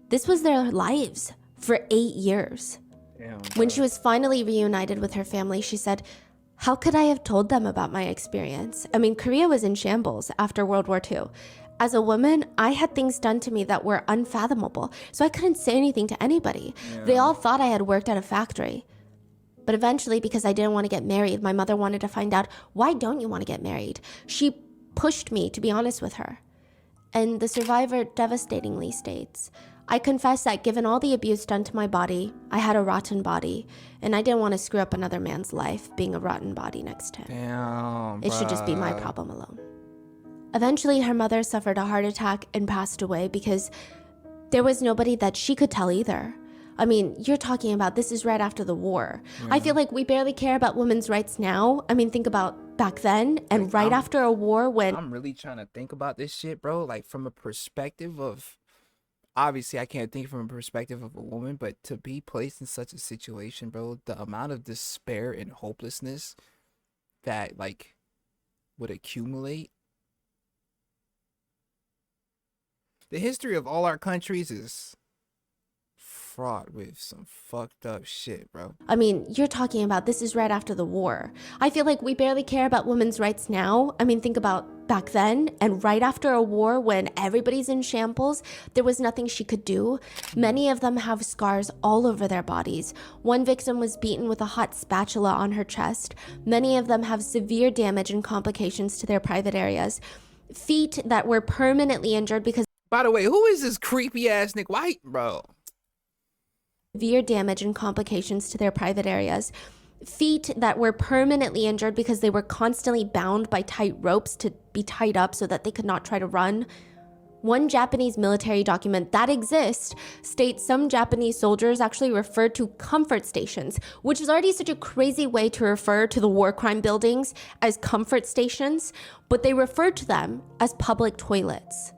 This was their lives for 8 years. Damn, when she was finally reunited with her family, she said, how could I have told them about my experience? I mean, Korea was in shambles after World War II. As a woman, I had things done to me that were unfathomable, so I couldn't say anything to anybody. Yeah. They all thought I had worked at a factory. But eventually, because I didn't want to get married, my mother wanted to find out, why don't you want to get married? She pushed me to be honest with her. And the survivor devastatingly states, I confess that given all the abuse done to my body, I had a rotten body, and I didn't want to screw up another man's life being a rotten body next to him. Damn, it should just be my problem alone. Eventually, her mother suffered a heart attack and passed away because there was nobody that she could tell either. I mean, you're talking about this is right after the war. Yeah. I feel like we barely care about women's rights now. I mean, think about back then and like, right after a war when... I'm really trying to think about this shit, bro. Like from a perspective of... Obviously, I can't think from a perspective of a woman, but to be placed in such a situation, bro, the amount of despair and hopelessness that like would accumulate. The history of all our countries is fraught with some fucked up shit, bro. I mean, you're talking about this is right after the war. I feel like we barely care about women's rights now. I mean, think about back then and right after a war when everybody's in shambles, there was nothing she could do. Many of them have scars all over their bodies. One victim was beaten with a hot spatula on her chest. Many of them have severe damage and complications to their private areas. Feet that were permanently injured because... By the way, who is this creepy ass Nick White, bro? Severe damage and complications to their private areas. Feet that were permanently injured because they were constantly bound by tight ropes to be tied up so that they could not try to run. One Japanese military document that exists states some Japanese soldiers actually referred to comfort stations, which is already such a crazy way to refer to the war crime buildings as comfort stations, but they referred to them as public toilets.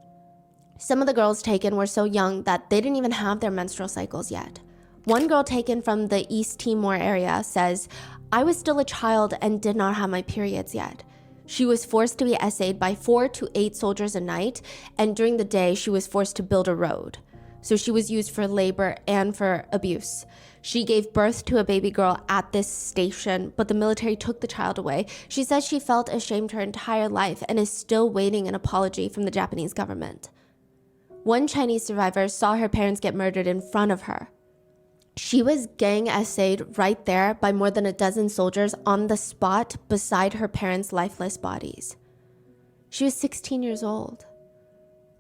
Some of the girls taken were so young that they didn't even have their menstrual cycles yet. One girl taken from the East Timor area says, I was still a child and did not have my periods yet. She was forced to be essayed by 4 to 8 soldiers a night, and during the day, she was forced to build a road. So she was used for labor and for abuse. She gave birth to a baby girl at this station, but the military took the child away. She says she felt ashamed her entire life and is still waiting an apology from the Japanese government. One Chinese survivor saw her parents get murdered in front of her. She was gang essayed right there by more than a dozen soldiers on the spot beside her parents' lifeless bodies. She was 16 years old.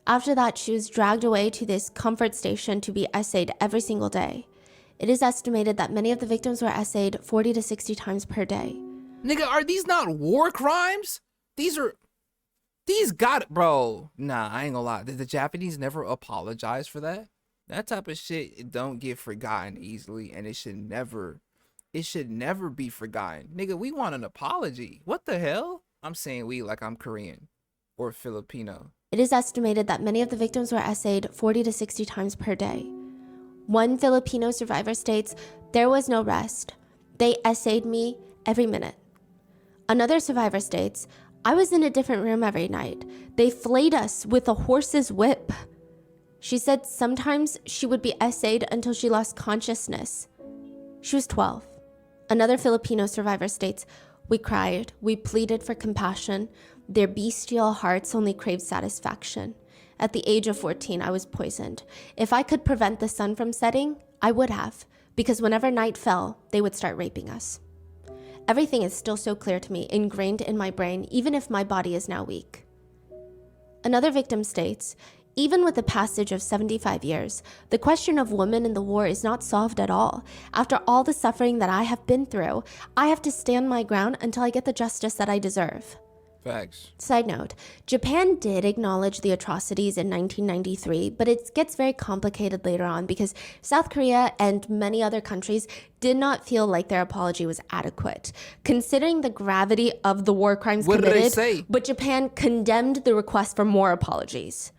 After that, she was dragged away to this comfort station to be essayed every single day. It is estimated that many of the victims were essayed 40 to 60 times per day. Nigga, are these not war crimes? These got it, bro. Nah, I ain't gonna lie. Did the Japanese never apologize for that? That type of shit, it don't get forgotten easily, and it should never be forgotten. Nigga, we want an apology. What the hell? I'm saying we like I'm Korean or Filipino. It is estimated that many of the victims were essayed 40 to 60 times per day. One Filipino survivor states, "There was no rest. They essayed me every minute." Another survivor states, "I was in a different room every night. They flayed us with a horse's whip." She said sometimes she would be essayed until she lost consciousness. She was 12. Another Filipino survivor states, "We cried, we pleaded for compassion. Their bestial hearts only craved satisfaction. At the age of 14, I was poisoned. If I could prevent the sun from setting, I would have, because whenever night fell, they would start raping us." Everything is still so clear to me, ingrained in my brain, even if my body is now weak. Another victim states, "Even with the passage of 75 years, the question of women in the war is not solved at all. After all the suffering that I have been through, I have to stand my ground until I get the justice that I deserve." Facts. Side note, Japan did acknowledge the atrocities in 1993, but it gets very complicated later on because South Korea and many other countries did not feel like their apology was adequate, considering the gravity of the war crimes What committed. did they say? But Japan condemned the request for more apologies.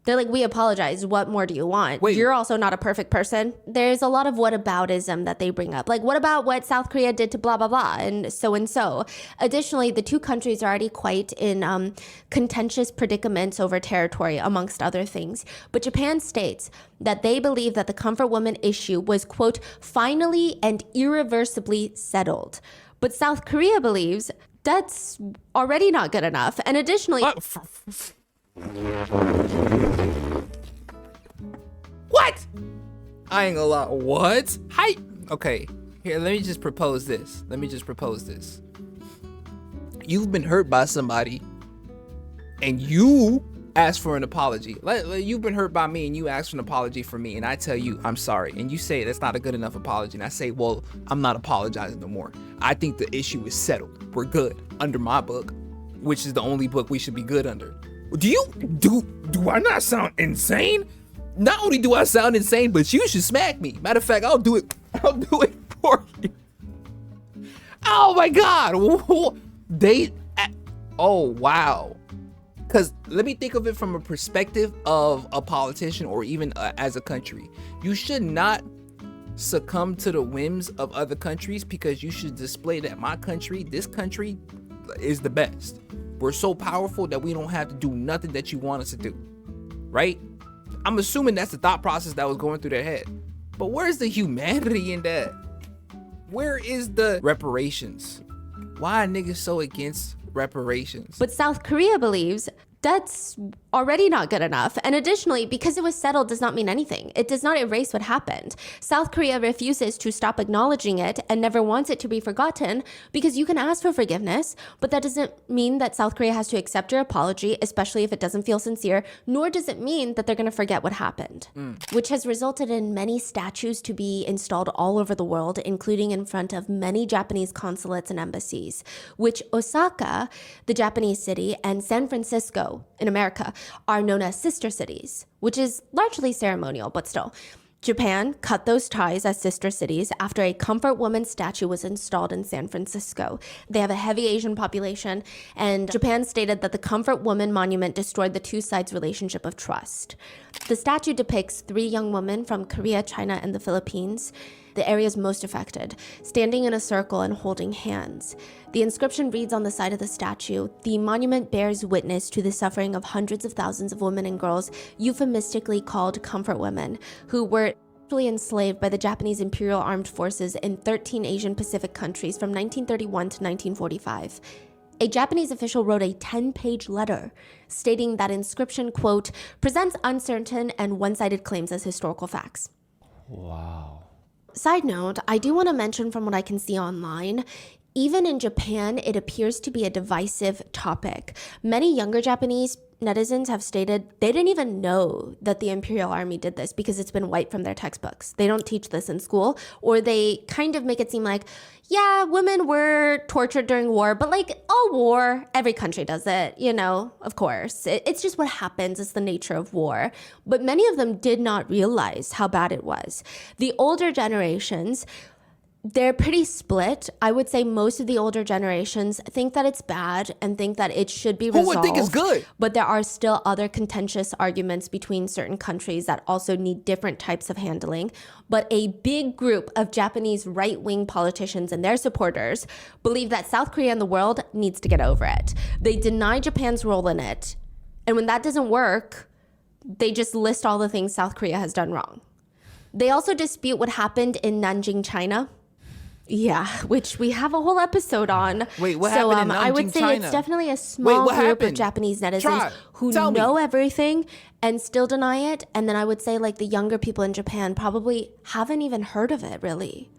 They're like, "We apologize. What more do you want? Wait. You're also not a perfect person." There's a lot of whataboutism that they bring up. Like, what about what South Korea did to blah, blah, blah, and so and so. Additionally, the two countries are already quite in contentious predicaments over territory, amongst other things. But Japan states that they believe that the comfort woman issue was, quote, "finally and irreversibly settled." But South Korea believes that's already not good enough. And additionally... What? I ain't gonna lie. What? Hi. Okay. Here, let me just propose this. You've been hurt by somebody, and you ask for an apology. You've been hurt by me, and you ask for an apology for me, and I tell you I'm sorry, and you say that's not a good enough apology, and I say, well, I'm not apologizing no more. I think the issue is settled. We're good under my book, which is the only book we should be good under. Do I not sound insane? Not only do I sound insane, but you should smack me. Matter of fact, I'll do it for you. Oh my God. Oh wow. Because let me think of it from a perspective of a politician or even as a country. You should not succumb to the whims of other countries, because you should display that this country is the best. We're so powerful that we don't have to do nothing that you want us to do, right? I'm assuming that's the thought process that was going through their head. But where's the humanity in that? Where is the reparations? Why are niggas so against reparations? But South Korea believes that's already not good enough. And additionally, because it was settled does not mean anything. It does not erase what happened. South Korea refuses to stop acknowledging it and never wants it to be forgotten, because you can ask for forgiveness, but that doesn't mean that South Korea has to accept your apology, especially if it doesn't feel sincere, nor does it mean that they're going to forget what happened, which has resulted in many statues to be installed all over the world, including in front of many Japanese consulates and embassies, which Osaka, the Japanese city, and San Francisco in America are known as sister cities, which is largely ceremonial, but still. Japan cut those ties as sister cities after a comfort woman statue was installed in San Francisco. They have a heavy Asian population, and Japan stated that the comfort woman monument destroyed the two sides' relationship of trust. The statue depicts 3 young women from Korea, China, and the Philippines. the areas most affected, standing in a circle and holding hands. The inscription reads on the side of the statue, "The monument bears witness to the suffering of hundreds of thousands of women and girls, euphemistically called comfort women, who were enslaved by the Japanese Imperial Armed Forces in 13 Asian Pacific countries from 1931 to 1945. A Japanese official wrote a 10-page letter stating that inscription, quote, presents uncertain and one-sided claims as historical facts. Wow. Side note, I do want to mention from what I can see online, even in Japan, it appears to be a divisive topic. Many younger Japanese netizens have stated they didn't even know that the Imperial Army did this because it's been wiped from their textbooks. They don't teach this in school, or they kind of make it seem like, yeah, women were tortured during war, but like all war, every country does it, you know, of course. It's just what happens. It's the nature of war. But many of them did not realize how bad it was. The older generations, they're pretty split. I would say most of the older generations think that it's bad and think that it should be resolved. Who would think it's good? But there are still other contentious arguments between certain countries that also need different types of handling. But a big group of Japanese right-wing politicians and their supporters believe that South Korea and the world needs to get over it. They deny Japan's role in it. And when that doesn't work, they just list all the things South Korea has done wrong. They also dispute what happened in Nanjing, China. Yeah, which we have a whole episode on. Wait, what happened in Nanjing, I would say China? it's definitely a small group happened? of Japanese netizens Try. who Tell me. know everything and still deny it. And then I would say like the younger people in Japan probably haven't even heard of it, really.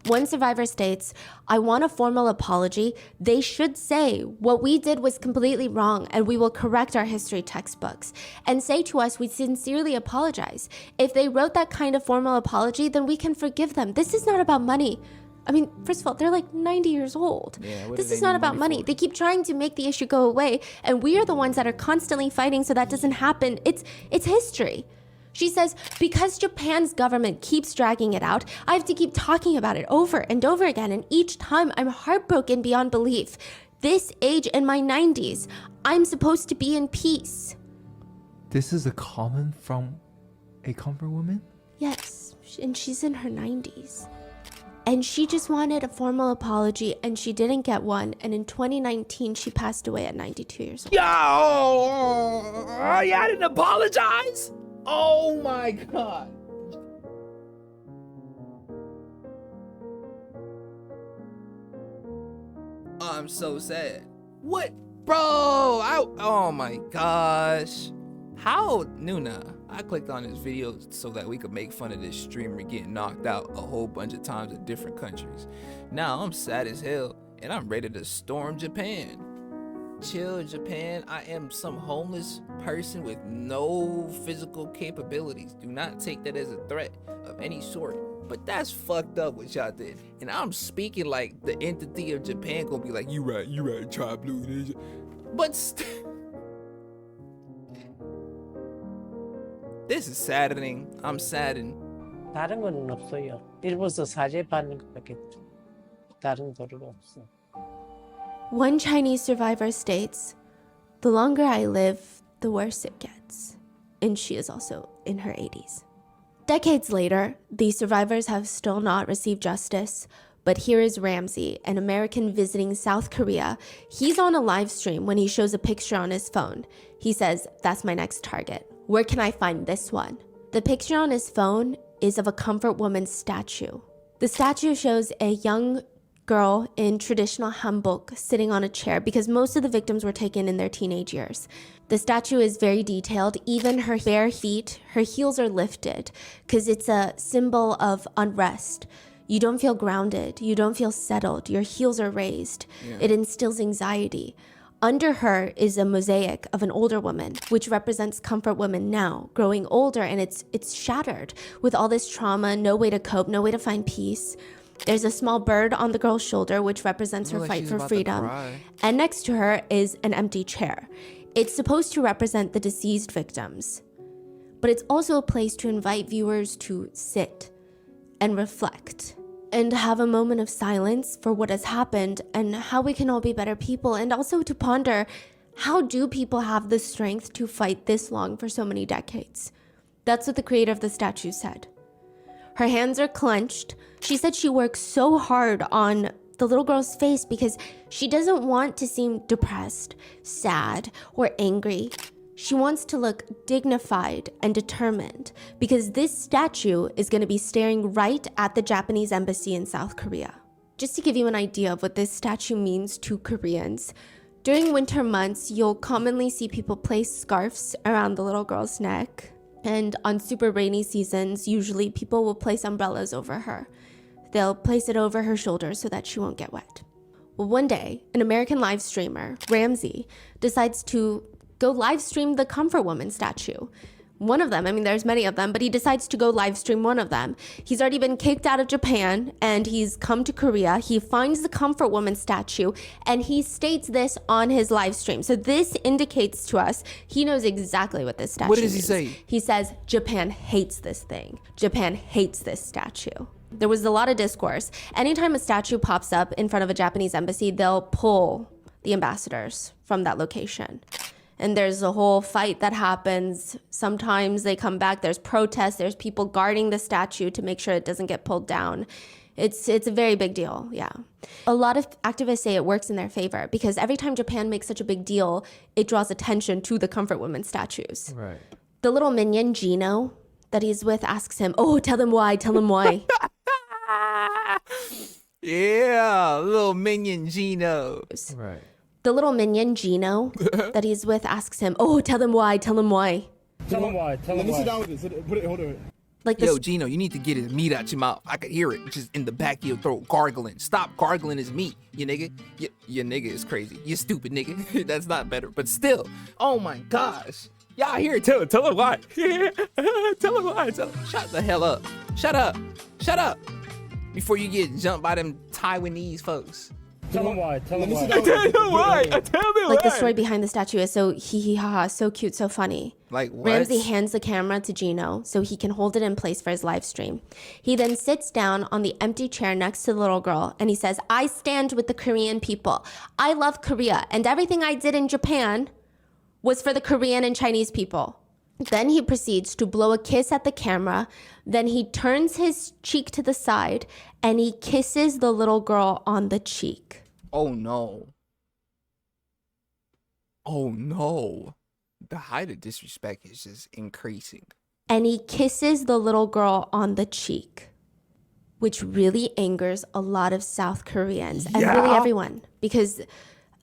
One survivor states, "I want a formal apology. They should say what we did was completely wrong and we will correct our history textbooks and say to us we sincerely apologize. If they wrote that kind of formal apology, then we can forgive them. This is not about money." I mean, first of all, they're like 90 years old. Yeah, what this do is they not need about money money. for? They keep trying to make the issue go away and we are the ones that are constantly fighting so that doesn't happen. It's history. She says, "Because Japan's government keeps dragging it out, I have to keep talking about it over and over again. And each time I'm heartbroken beyond belief. This age in my 90s, I'm supposed to be in peace." This is a comment from a comfort woman? Yes, and she's in her 90s. And she just wanted a formal apology and she didn't get one. And in 2019, she passed away at 92 years old. Yo, I didn't apologize. Oh my God. I'm so sad. What? Bro, oh my gosh. How, Noona, I clicked on this video so that we could make fun of this streamer getting knocked out a whole bunch of times in different countries. Now I'm sad as hell and I'm ready to storm Japan. Chill, Japan. I am some homeless person with no physical capabilities. Do not take that as a threat of any sort. But that's fucked up what y'all did. And I'm speaking like the entity of Japan gonna be like, you right, try blue. But this is saddening. I'm saddened. 다른 건 없어요. 일부서 사죄 받는 것밖에 다른 도리가 없어. One Chinese survivor states, "The longer I live, the worse it gets." And she is also in her 80s. Decades later, the survivors have still not received justice. But here is Ramsey, an American visiting South Korea. He's on a live stream when he shows a picture on his phone. He says, "That's my next target. Where can I find this one?" The picture on his phone is of a comfort woman's statue. The statue shows a young girl in traditional hanbok sitting on a chair because most of the victims were taken in their teenage years. The statue is very detailed. Even her bare feet, her heels are lifted because it's a symbol of unrest. You don't feel grounded. You don't feel settled. Your heels are raised. Yeah. It instills anxiety. Under her is a mosaic of an older woman, which represents comfort women now, growing older, and it's shattered with all this trauma, no way to cope, no way to find peace. There's a small bird on the girl's shoulder, which represents her Like fight she's for about to freedom. cry. And next to her is an empty chair. It's supposed to represent the deceased victims, but it's also a place to invite viewers to sit and reflect and have a moment of silence for what has happened and how we can all be better people, and also to ponder, how do people have the strength to fight this long for so many decades? That's what the creator of the statue said. Her hands are clenched. She said she works so hard on the little girl's face because she doesn't want to seem depressed, sad, or angry. She wants to look dignified and determined because this statue is going to be staring right at the Japanese embassy in South Korea. Just to give you an idea of what this statue means to Koreans, during winter months, you'll commonly see people place scarves around the little girl's neck. And on super rainy seasons, usually people will place umbrellas over her. They'll place it over her shoulders so that she won't get wet. Well, one day, an American live streamer, Ramsey, decides to go live stream the Comfort Woman statue. One of them, I mean, there's many of them, but he decides to go live stream one of them. He's already been kicked out of Japan and he's come to Korea. He finds the Comfort Woman statue and he states this on his live stream. So this indicates to us he knows exactly what this statue means. What does he say? He says, Japan hates this thing. Japan hates this statue. There was a lot of discourse. Anytime a statue pops up in front of a Japanese embassy, they'll pull the ambassadors from that location. And there's a whole fight that happens. Sometimes they come back, there's protests, there's people guarding the statue to make sure it doesn't get pulled down. It's a very big deal, yeah. A lot of activists say it works in their favor because every time Japan makes such a big deal, it draws attention to the Comfort Woman statues. Right. The little minion, Gino, that he's with asks him, oh, tell them why, tell them why. Yeah, little minion Gino. Right. The little minion, Gino, that he's with asks him, oh, tell them why, tell them why. Tell him why. Tell him why. Let me sit down with this. Put it, hold it. Like Yo, Gino, you need to get his meat out your mouth. I could hear it just in the back of your throat, gargling. Stop gargling his meat, you nigga. Your nigga is crazy. You stupid nigga. That's not better. But still, oh my gosh. Y'all hear it. Tell him why. Tell him why. Shut the hell up. Shut up. Shut up. Before you get jumped by them Taiwanese folks. Tell him why. Tell him why. I tell you why. I tell me why. Like the story behind the statue is so hee ha ha, so cute, so funny. Like what? Ramsey hands the camera to Gino so he can hold it in place for his live stream. He then sits down on the empty chair next to the little girl and he says, I stand with the Korean people. I love Korea and everything I did in Japan was for the Korean and Chinese people. Then he proceeds to blow a kiss at the camera. Then he turns his cheek to the side and he kisses the little girl on the cheek. Oh no. Oh no. The height of disrespect is just increasing. And he kisses the little girl on the cheek, which really angers a lot of South Koreans and really everyone. Because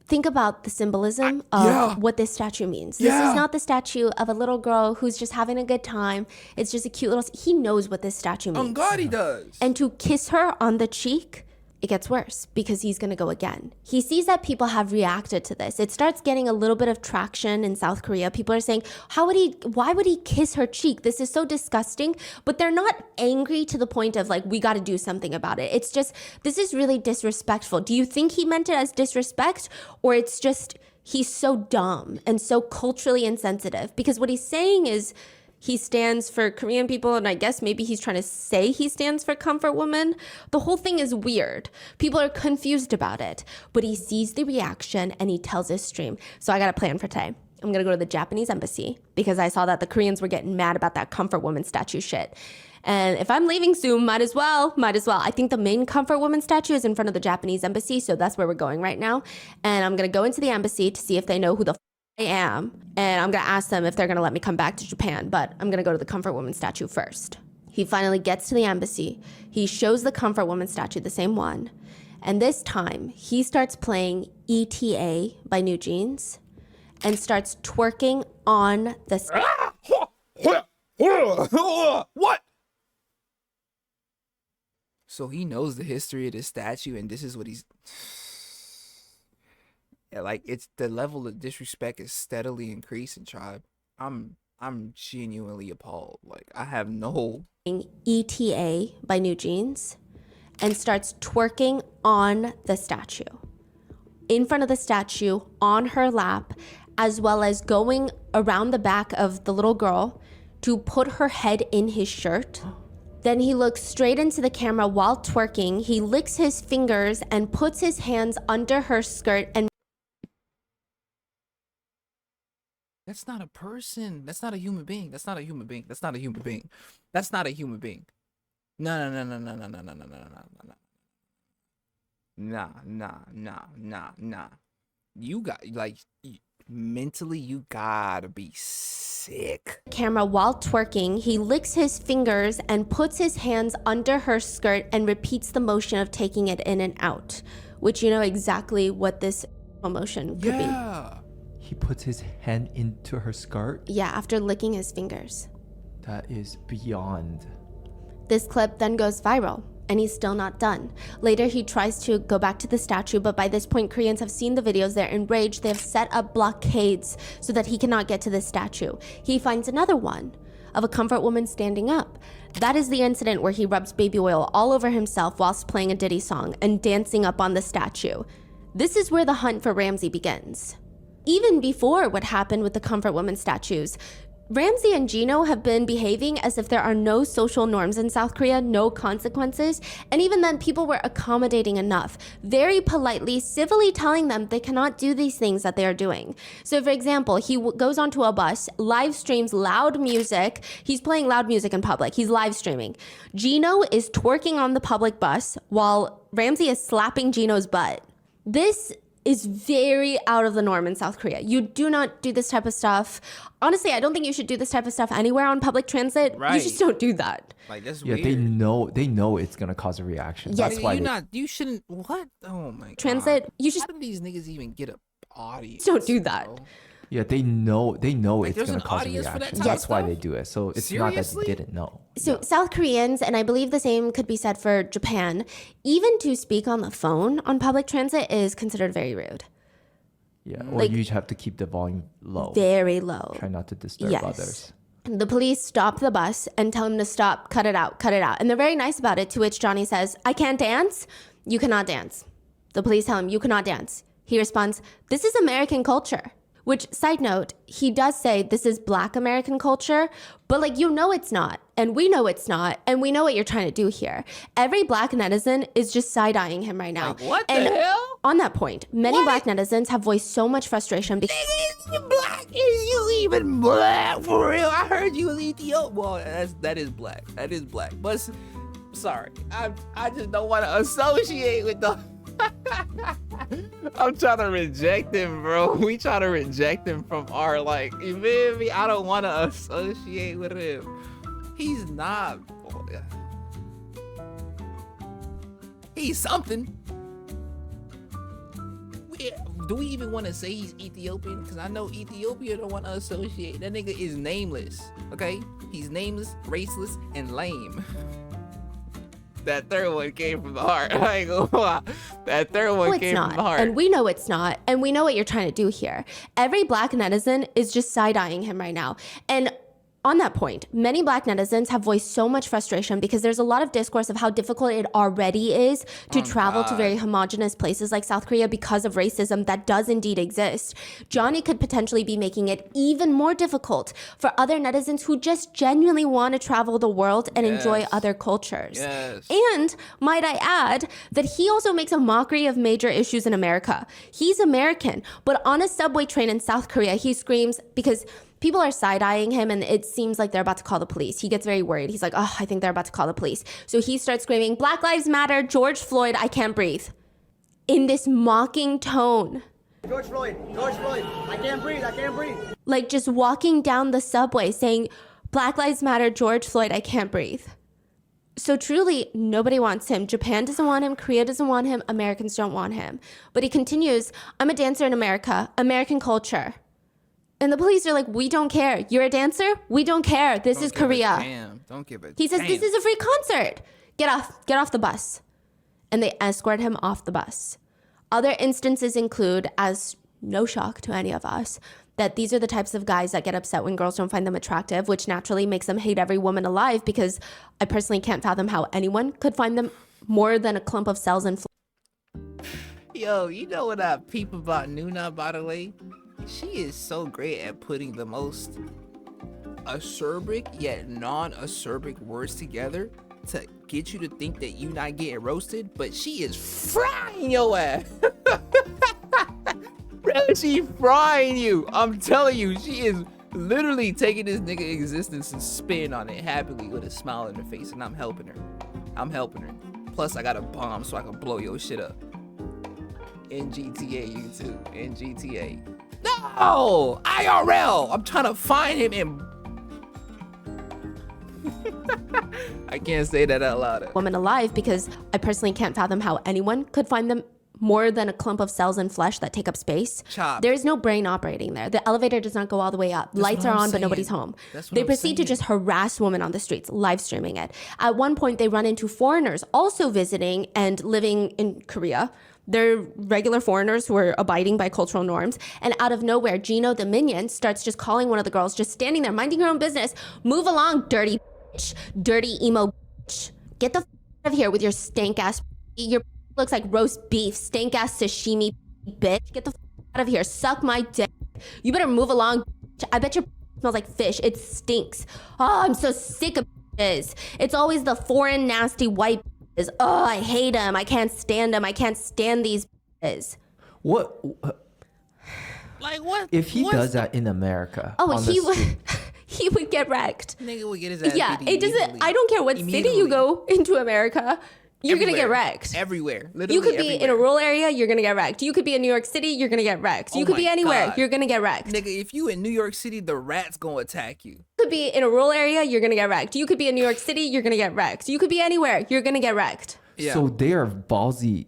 think about the symbolism of what this statue means. This is not the statue of a little girl who's just having a good time. It's just a cute little... He knows what this statue means. On God, he does. And to kiss her on the cheek, it gets worse because he's going to go again. He sees that people have reacted to this. It starts getting a little bit of traction in South Korea. People are saying, why would he kiss her cheek? This is so disgusting. But they're not angry to the point of like, we got to do something about it. It's just, this is really disrespectful. Do you think he meant it as disrespect? Or it's just, he's so dumb and so culturally insensitive? Because what he's saying is, he stands for Korean people, and I guess maybe he's trying to say he stands for Comfort Woman. The whole thing is weird. People are confused about it. But he sees the reaction, and he tells his stream. So I got a plan for today. I'm going to go to the Japanese embassy because I saw that the Koreans were getting mad about that Comfort Woman statue shit. And if I'm leaving soon, might as well. I think the main Comfort Woman statue is in front of the Japanese embassy, so that's where we're going right now. And I'm going to go into the embassy to see if they know who the I am, and I'm gonna ask them if they're gonna let me come back to Japan, but I'm gonna go to the Comfort Woman statue first. He finally gets to the embassy. He shows the Comfort Woman statue, the same one, and this time he starts playing ETA by New Jeans and starts twerking on the What? So he knows the history of this statue, and this is what he's... Like, it's the level of disrespect is steadily increasing, tribe. I'm genuinely appalled. Like, I have no... ETA by New Jeans and starts twerking on the statue. In front of the statue, on her lap, as well as going around the back of the little girl to put her head in his shirt. Then he looks straight into the camera while twerking. He licks his fingers and puts his hands under her skirt and... That's not a person. That's not a human being. That's not a human being. That's not a human being. That's not a human being. No, no, no, no, no, no, no, no, no, no, no, nah. You got like mentally, you gotta be sick. Camera while twerking, he licks his fingers and puts his hands under her skirt and repeats the motion of taking it in and out, which you know exactly what this motion could be. He puts his hand into her skirt? Yeah, after licking his fingers. That is beyond. This clip then goes viral, and he's still not done. Later, he tries to go back to the statue, but by this point, Koreans have seen the videos. They're enraged. They have set up blockades so that he cannot get to the statue. He finds another one of a comfort woman standing up. That is the incident where he rubs baby oil all over himself whilst playing a Diddy song and dancing up on the statue. This is where the hunt for Ramsey begins. Even before what happened with the comfort woman statues, Ramsey and Gino have been behaving as if there are no social norms in South Korea, no consequences, and even then people were accommodating enough, very politely, civilly telling them they cannot do these things that they are doing. So for example, he goes onto a bus, live streams loud music, he's playing loud music in public, he's live streaming. Gino is twerking on the public bus while Ramsey is slapping Gino's butt. This is very out of the norm in South Korea. You do not do this type of stuff. Honestly, I don't think you should do this type of stuff anywhere on public transit. Right. You just don't do that. Like, that's Yeah, weird. they know it's gonna cause a reaction. Yes. That's why You shouldn't, what? Oh my God. Transit, you just How do these niggas even get an audience? don't do that. Bro? Yeah, they know it's there's gonna an cause a audience for that reaction. type of That's why stuff? they do it. So it's not that Seriously? they didn't know. So South Koreans, and I believe the same could be said for Japan, even to speak on the phone on public transit is considered very rude. Yeah, or Like, you have to keep the volume low. Very low. Try not to disturb Yes. others. The police stop the bus and tell him to stop, cut it out, cut it out. And they're very nice about it, to which Johnny says, I can't dance. You cannot dance. The police tell him, you cannot dance. He responds, this is American culture. Which, side note, he does say this is Black American culture, but like, you know it's not, and we know it's not, and we know what you're trying to do here. Every Black netizen is just side-eyeing him right now. Like, what and the hell? On that point, many Black netizens have voiced so much frustration because Black? Is you even black for real? I heard you was Ethiopian. Well, that is black. That is black. But sorry, I just don't want to associate with the. I'm trying to reject him, bro. We try to reject him from our, like, you feel me? I don't want to associate with him. He's not. He's something. Do we even want to say he's Ethiopian? Because I know Ethiopia don't want to associate. That nigga is nameless, okay? He's nameless, raceless, and lame. That third one came from the heart. I ain't gonna lie. That third one came from the heart. And we know it's not. And we know what you're trying to do here. Every Black netizen is just side-eyeing him right now. And on that point, many Black netizens have voiced so much frustration because there's a lot of discourse of how difficult it already is to travel to very homogenous places like South Korea because of racism that does indeed exist. Johnny could potentially be making it even more difficult for other netizens who just genuinely want to travel the world and enjoy other cultures. Yes. And might I add that he also makes a mockery of major issues in America. He's American, but on a subway train in South Korea, he screams because people are side-eyeing him and it seems like they're about to call the police. He gets very worried. He's like, oh, I think they're about to call the police. So he starts screaming, Black Lives Matter, George Floyd, I can't breathe. In this mocking tone. George Floyd, I can't breathe, I can't breathe. Like just walking down the subway saying, Black Lives Matter, George Floyd, I can't breathe. So truly, nobody wants him. Japan doesn't want him. Korea doesn't want him. Americans don't want him. But he continues, I'm a dancer in America, American culture. And the police are like, we don't care. You're a dancer? We don't care. This is Korea. Damn, don't give a He says, this is a free concert. Get off the bus. And they escort him off the bus. Other instances include, as no shock to any of us, that these are the types of guys that get upset when girls don't find them attractive, which naturally makes them hate every woman alive because I personally can't fathom how anyone could find them more than a clump of cells and Yo, you know what I peep about Noona, by the way? She is so great at putting the most acerbic yet non-acerbic words together to get you to think that you not getting roasted, but she is frying your ass. Bro, she frying you. I'm telling you, she is literally taking this nigga existence and spin on it happily with a smile on her face, and I'm helping her. I'm helping her. Plus, I got a bomb so I can blow your shit up. In GTA, you too. In GTA. No! IRL! I'm trying to find him and... I can't say that out loud. Woman alive, because I personally can't fathom how anyone could find them more than a clump of cells and flesh that take up space. Chop. There is no brain operating there. The elevator does not go all the way up. Lights are on, but nobody's home. They proceed to just harass women on the streets, live streaming it. At one point, they run into foreigners also visiting and living in Korea. They're regular foreigners who are abiding by cultural norms. And out of nowhere, Gino, the minion, starts just calling one of the girls, just standing there, minding her own business. Move along, dirty bitch. Dirty emo bitch. Get the out of here with your stank ass. Your looks like roast beef, stank ass sashimi bitch. Get the out of here. Suck my dick. You better move along. I bet your smells like fish. It stinks. Oh, I'm so sick of bitches. It's always the foreign nasty white bitches. Oh, I hate them. I can't stand them. I can't stand these bitches. What? Like what? If he does that in America? Oh, he would. He would get wrecked. Nigga would get his ass Yeah, beat it doesn't. immediately. I don't care what city you go into America. You're gonna get wrecked. Everywhere. Literally You could be everywhere. in a rural area, you're gonna get wrecked. You could be in New York City, you're gonna get wrecked. You Oh could be my anywhere, God. you're gonna get wrecked. Nigga, if you in New York City, the rats gonna attack you. You could be in a rural area, you're gonna get wrecked. You could be in New York City, you're gonna get wrecked. You could be anywhere, you're gonna get wrecked. Yeah. So they are ballsy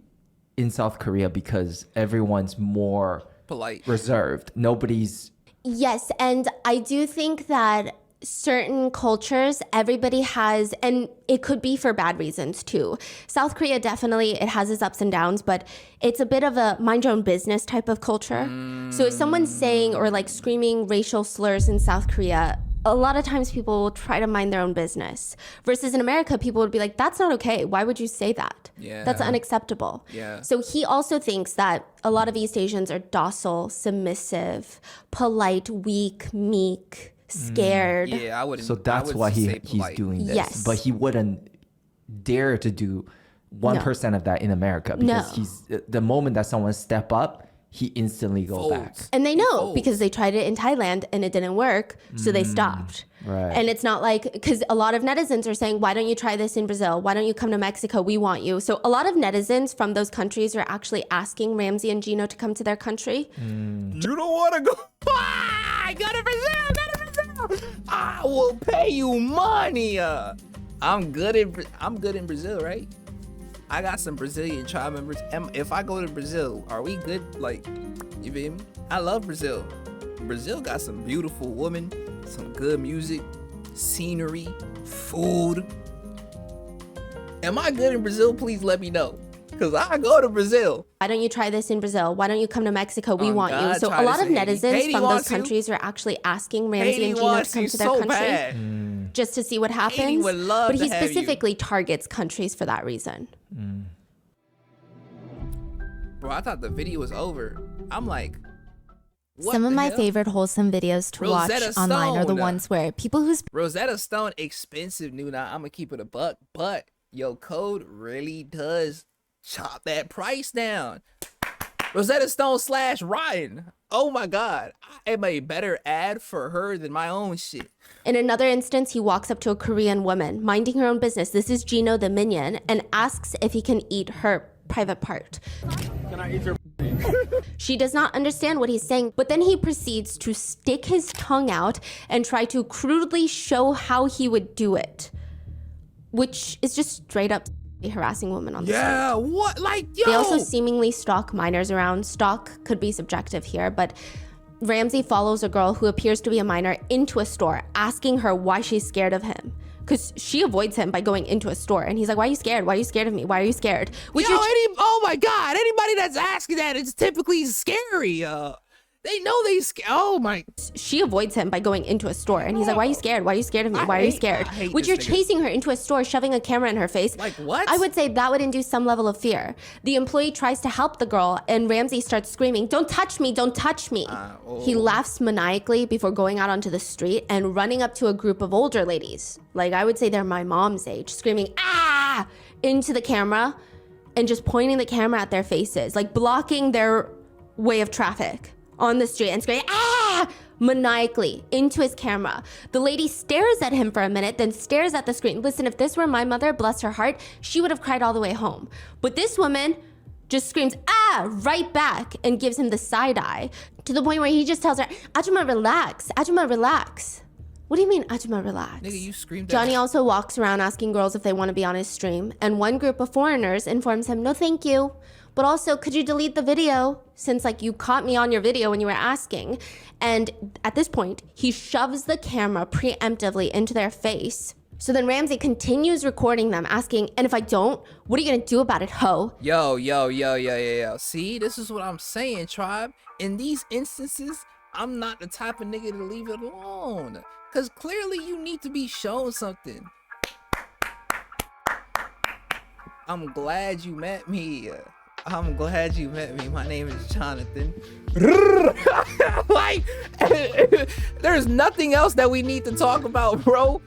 in South Korea because everyone's more Polite. reserved. Nobody's... Yes, and I do think that certain cultures, everybody has, and it could be for bad reasons too. South Korea definitely, it has its ups and downs, but it's a bit of a mind your own business type of culture. So if someone's saying or like screaming racial slurs in South Korea, a lot of times people will try to mind their own business. Versus in America, people would be like, that's not okay. Why would you say that? Yeah. That's unacceptable. Yeah. So he also thinks that a lot of East Asians are docile, submissive, polite, weak, meek, scared. Yeah, I wouldn't. So that's why he's doing this. Yes. But he wouldn't dare to do 1% of that in America because he's the moment that someone step up, he instantly go back. And they know because they tried it in Thailand and it didn't work, so they stopped. Right. And it's not like, because a lot of netizens are saying, why don't you try this in Brazil? Why don't you come to Mexico? We want you. So a lot of netizens from those countries are actually asking Ramsey and Gino to come to their country. You don't want to go. Ah, go to Brazil. Go to Brazil. I will pay you money. I'm good in Brazil, right? I got some Brazilian tribe members. If I go to Brazil, are we good? Like, you feel me? I love Brazil. Brazil got some beautiful women, some good music, scenery, food. Am I good in Brazil? Please let me know. Because I go to Brazil. Why don't you try this in Brazil? Why don't you come to Mexico? We want you. God, So try a lot this of in Haiti. netizens Haiti from those wants you. countries are actually asking Ramsey Haiti and Gino to wants come you to their so country bad. just to see what happens. Haiti would love But he to have you. specifically targets countries for that reason. Bro, I thought the video was over. I'm like, what Some of the my hell? favorite wholesome videos to Rosetta watch online are the Stone. ones where people who's Rosetta Stone expensive, Noona. I'm gonna keep it a buck, but your code really does chop that price down. Rosetta Stone / Ryan. Oh my God, I am a better ad for her than my own shit. In another instance, he walks up to a Korean woman, minding her own business. This is Gino the minion, and asks if he can eat her private part. Can I eat your? She does not understand what he's saying, but then he proceeds to stick his tongue out and try to crudely show how he would do it, which is just straight up harassing women on the street. Yeah, what? Like, yo. They also seemingly stalk minors around. Stalk could be subjective here, but Ramsey follows a girl who appears to be a minor into a store, asking her why she's scared of him. Because she avoids him by going into a store. And he's like, why are you scared? Why are you scared of me? Why are you scared? Oh my God, anybody that's asking that is typically scary. They know they scared. Oh my. She avoids him by going into a store. And he's like, why are you scared? Why are you scared of me? Why are you scared? Which you're chasing her into a store, shoving a camera in her face. Like what? I would say that would induce some level of fear. The employee tries to help the girl and Ramsey starts screaming, don't touch me, don't touch me. He laughs maniacally before going out onto the street and running up to a group of older ladies. Like I would say they're my mom's age, screaming, ah, into the camera and just pointing the camera at their faces, like blocking their way of traffic on the street and screaming, ah, maniacally into his camera. The lady stares at him for a minute, then stares at the screen. Listen, if this were my mother, bless her heart, she would have cried all the way home. But this woman just screams, ah, right back and gives him the side eye to the point where he just tells her, Ajuma, relax. Ajuma, relax. What do you mean, Ajuma, relax? Nigga, you screamed. Johnny also walks around asking girls if they want to be on his stream, and one group of foreigners informs him, no thank you, but also could you delete the video since like you caught me on your video when you were asking. And at this point, he shoves the camera preemptively into their face. So then Ramsey continues recording them asking, and if I don't, what are you gonna do about it, ho? Yo. See, this is what I'm saying, tribe. In these instances, I'm not the type of nigga to leave it alone. Cause clearly you need to be shown something. I'm glad you met me. My name is Jonathan. Like, there's nothing else that we need to talk about, bro.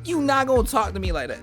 You not gonna talk to me like that.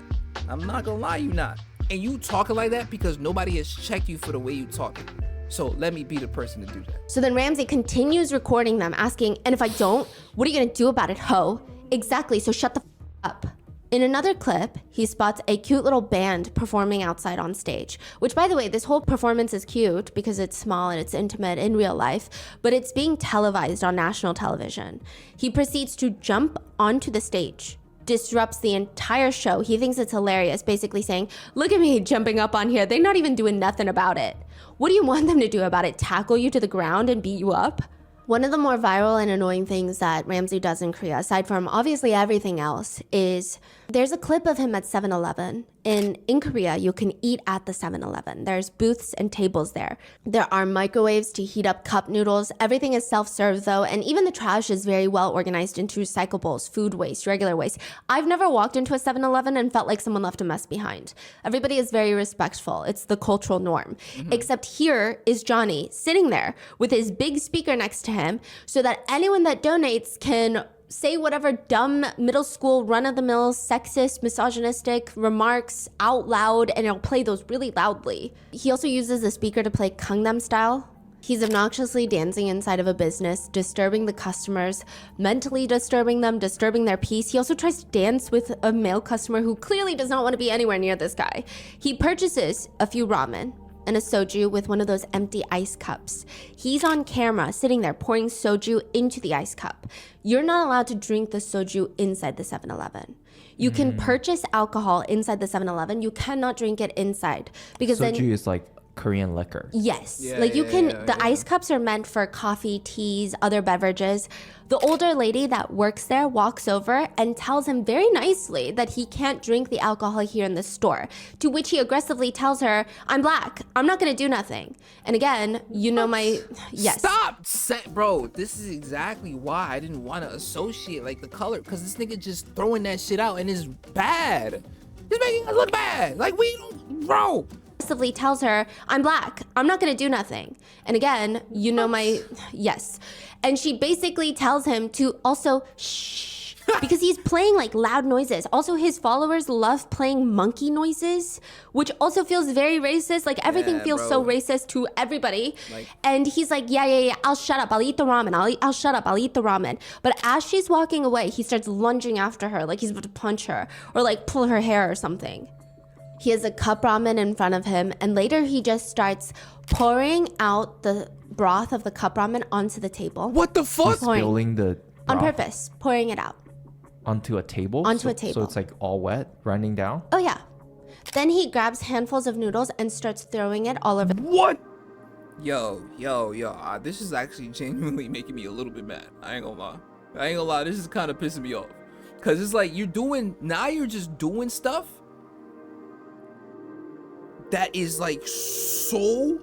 I'm not gonna lie, you not. And you talking like that because nobody has checked you for the way you talking. So let me be the person to do that. So then Ramsey continues recording them asking, and if I don't, what are you gonna do about it, ho? Exactly, so shut the up. In another clip, he spots a cute little band performing outside on stage, which by the way, this whole performance is cute because it's small and it's intimate in real life, but it's being televised on national television. He proceeds to jump onto the stage, disrupts the entire show. He thinks it's hilarious, basically saying, look at me jumping up on here. They're not even doing nothing about it. What do you want them to do about it? Tackle you to the ground and beat you up? One of the more viral and annoying things that Ramsey does in Korea, aside from obviously everything else, is there's a clip of him at 7-Eleven. In Korea, you can eat at the 7-Eleven. There's booths and tables there. There are microwaves to heat up cup noodles. Everything is self-serve though, and even the trash is very well organized into recyclables, food waste, regular waste. I've never walked into a 7-Eleven and felt like someone left a mess behind. Everybody is very respectful. It's the cultural norm. Except here is Johnny sitting there with his big speaker next to him so that anyone that donates can say whatever dumb middle school run-of-the-mill sexist misogynistic remarks out loud, and it'll play those really loudly. He also uses the speaker to play Gangnam Style. He's obnoxiously dancing inside of a business, disturbing the customers, mentally disturbing them, disturbing their peace. He also tries to dance with a male customer who clearly does not want to be anywhere near this guy. He purchases a few ramen and a soju with one of those empty ice cups. He's on camera sitting there pouring soju into the ice cup. You're not allowed to drink the soju inside the 7-Eleven. You can purchase alcohol inside the 7-Eleven. You cannot drink it inside because soju is like Korean liquor. Yes. The ice cups are meant for coffee, teas, other beverages. The older lady that works there walks over and tells him very nicely that he can't drink the alcohol here in the store, to which he aggressively tells her, I'm black. I'm not going to do nothing. And again, you know my... Yes. Stop! Bro, this is exactly why I didn't want to associate like the color, because this nigga just throwing that shit out and it's bad. It's making us look bad. Like, we don't... Bro! Aggressively tells her, I'm black. I'm not going to do nothing. And again, you know my... Yes. And she basically tells him to also shh, because he's playing like loud noises. Also, his followers love playing monkey noises, which also feels very racist. Like everything feels so racist to everybody. And he's like, yeah, I'll shut up. I'll eat the ramen. I'll shut up. I'll eat the ramen. But as she's walking away, he starts lunging after her like he's about to punch her or like pull her hair or something. He has a cup ramen in front of him, and later he just starts pouring out the broth of the cup ramen onto the table. What the fuck? Spilling the broth on purpose, pouring it out. Onto a table? Onto a table. So it's like all wet, running down? Oh yeah. Then he grabs handfuls of noodles and starts throwing it all over. What? Yo, this is actually genuinely making me a little bit mad. I ain't gonna lie, this is kind of pissing me off. Cause it's like you're just doing stuff that is like so...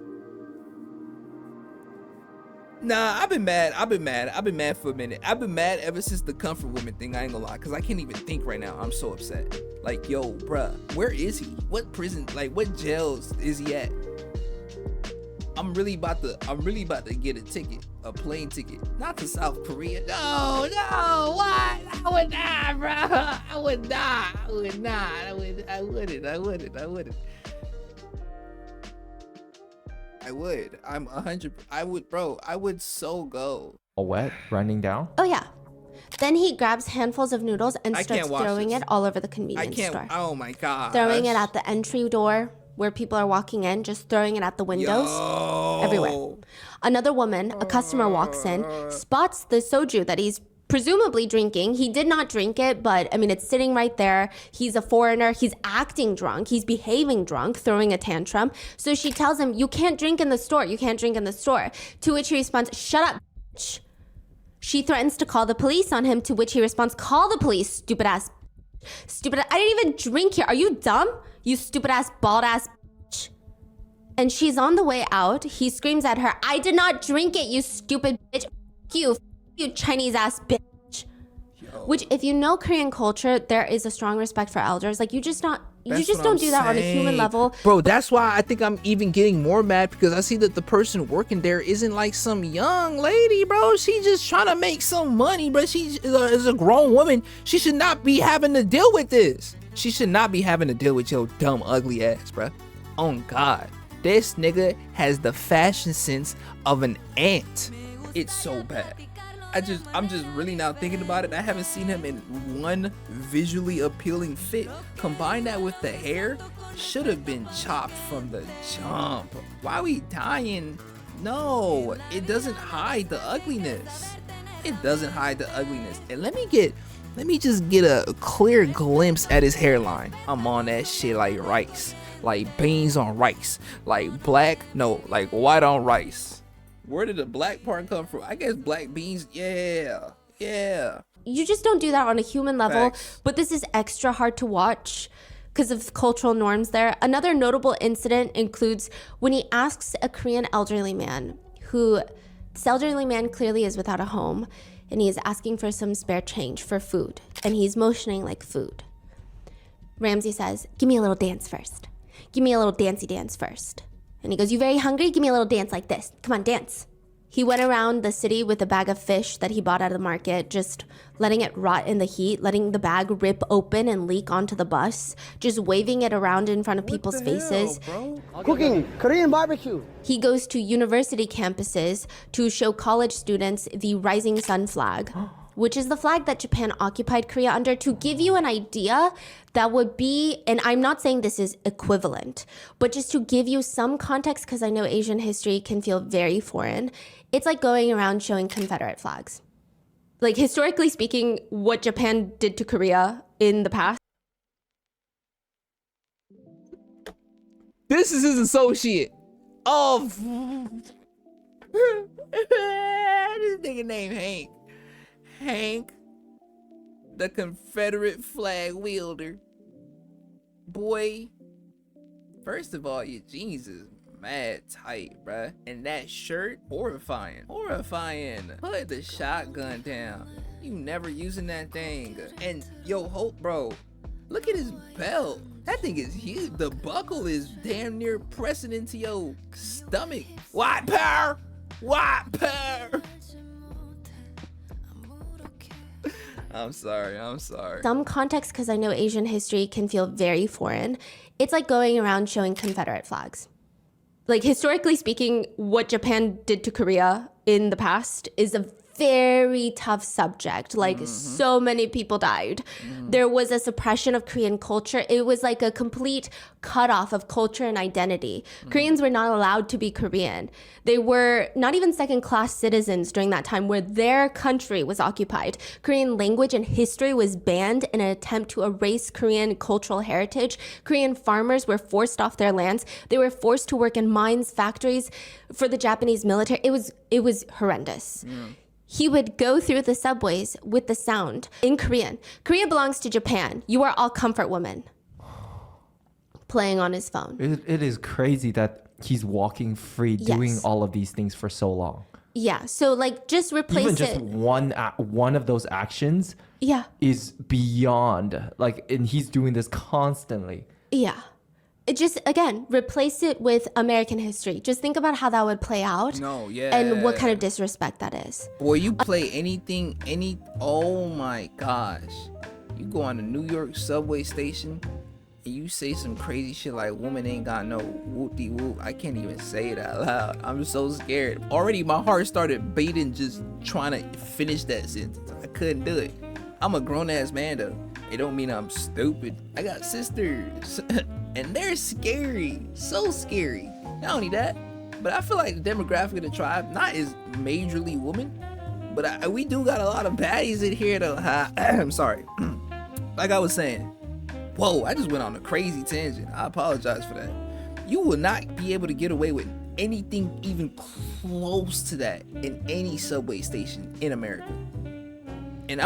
Nah, I've been mad for a minute. I've been mad ever since the comfort women thing, I ain't gonna lie, because I can't even think right now. I'm so upset. Like, yo, bruh, where is he? What prison, like, what jails is he at? I'm really about to get a plane ticket. Not to South Korea. No, what? I would not, bro. I would not. I wouldn't. I would. I'm 100. I would, bro. I would so go. All wet, running down. Oh yeah. Then he grabs handfuls of noodles and I starts can't watch throwing this. it all over the I convenience can't. store. Oh my god. Throwing it at the entry door where people are walking in, just throwing it at the windows. Everywhere. Another woman, a customer walks in, spots the soju that he's presumably drinking. He did not drink it, but I mean, it's sitting right there. He's a foreigner. He's acting drunk. He's behaving drunk, throwing a tantrum. So she tells him, you can't drink in the store. You can't drink in the store. To which he responds, shut up, bitch. She threatens to call the police on him, to which he responds, call the police, stupid ass. Stupid. I didn't even drink here. Are you dumb? You stupid ass, bald ass bitch. And she's on the way out. He screams at her, I did not drink it, you stupid bitch. You Chinese ass bitch. Which, if you know Korean culture, there is a strong respect for elders. Like, you just don't do that on a human level. Bro, that's why I think I'm even getting more mad, because I see that the person working there isn't like some young lady, bro. She's just trying to make some money, bro. She is a grown woman. She should not be having to deal with this. She should not be having to deal with your dumb, ugly ass, bro. Oh God, this nigga has the fashion sense of an ant. It's so bad. I'm just really now thinking about it. I haven't seen him in one visually appealing fit. Combine that with the hair, should have been chopped from the jump. Why are we dying? No, it doesn't hide the ugliness. It doesn't hide the ugliness. And let me just get a clear glimpse at his hairline. I'm on that shit like rice, like beans on rice, like like white on rice. Where did the black part come from? I guess black beans. Yeah. You just don't do that on a human level. Facts. But this is extra hard to watch because of cultural norms there. Another notable incident includes when he asks a Korean elderly man this elderly man clearly is without a home, and he is asking for some spare change for food, and he's motioning like food. Ramsey says, give me a little dance first. Give me a little dancey dance first. And he goes, you very hungry? Give me a little dance like this. Come on, dance. He went around the city with a bag of fish that he bought out of the market, just letting it rot in the heat, letting the bag rip open and leak onto the bus, just waving it around in front of people's faces. Cooking Korean barbecue. He goes to university campuses to show college students the Rising Sun flag, which is the flag that Japan occupied Korea under. To give you an idea, that would be, and I'm not saying this is equivalent, but just to give you some context, because I know Asian history can feel very foreign, it's like going around showing Confederate flags. Like, historically speaking, what Japan did to Korea in the past. This is his associate. Oh, this nigga named Hank, the Confederate flag wielder. Boy, first of all, your jeans is mad tight, bruh. And that shirt, horrifying. Put the shotgun down. You never using that thing. And yo, Hope, bro, look at his belt. That thing is huge. The buckle is damn near pressing into your stomach. White power. I'm sorry. Some context, because I know Asian history can feel very foreign. It's like going around showing Confederate flags. Like, historically speaking, what Japan did to Korea in the past is a very tough subject. Like, so many people died. There was a suppression of Korean culture. It was like a complete cutoff of culture and identity. Koreans were not allowed to be Korean. They were not even second-class citizens during that time where their country was occupied. Korean language and history was banned in an attempt to erase Korean cultural heritage. Korean farmers were forced off their lands. They were forced to work in mines, factories for the Japanese military. It was horrendous. He would go through the subways with the sound in Korean. Korea belongs to Japan. You are all comfort women. Playing on his phone. It is crazy that he's walking free, doing all of these things for so long. Yeah, so like just replace Even just one of those actions is beyond, like, and he's doing this constantly. Yeah. It just, again, replace it with American history. Just think about how that would play out. No, yeah. And what kind of disrespect that is. Boy, you play oh my gosh. You go on a New York subway station and you say some crazy shit like woman ain't got no whoop-de-whoop, I can't even say it out loud. I'm so scared. Already my heart started beating just trying to finish that sentence. I couldn't do it. I'm a grown-ass man though. It don't mean I'm stupid. I got sisters and they're scary, so scary. Not only that, but I feel like the demographic of the tribe not is majorly women, but we do got a lot of baddies in here though. I'm sorry. Like I was saying, whoa, I just went on a crazy tangent. I apologize for that. You will not be able to get away with anything even close to that in any subway station in America. And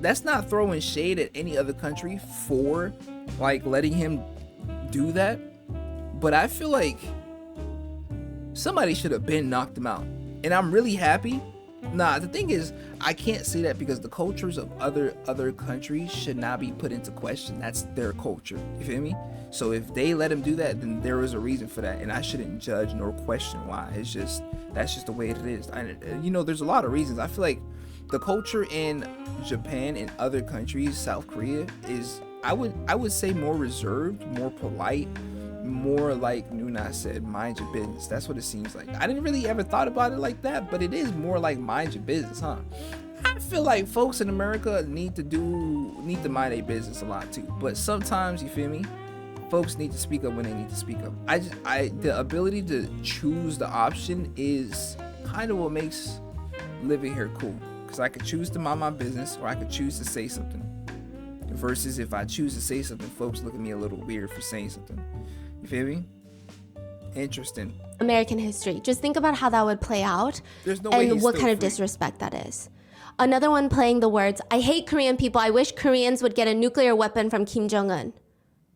that's not throwing shade at any other country for like letting him do that. But I feel like somebody should have been knocked him out. And I'm really happy. Nah, the thing is, I can't say that because the cultures of other countries should not be put into question. That's their culture. You feel me? So if they let him do that, then there was a reason for that, and I shouldn't judge nor question why. That's just the way it is. There's a lot of reasons. I feel like the culture in Japan and other countries, South Korea, is I would say more reserved, more polite, more like Noona said, mind your business. That's what it seems like. I didn't really ever thought about it like that, but it is more like mind your business, huh? I feel like folks in America need to mind their business a lot too. But sometimes, you feel me, folks need to speak up when they need to speak up. The ability to choose the option is kind of what makes living here cool. Because I could choose to mind my business, or I could choose to say something. Versus if I choose to say something, folks look at me a little weird for saying something. You feel me? Interesting. American history. Just think about how that would play out. There's no way and he's what still kind of free. disrespect that is. Another one playing the words, I hate Korean people. I wish Koreans would get a nuclear weapon from Kim Jong-un.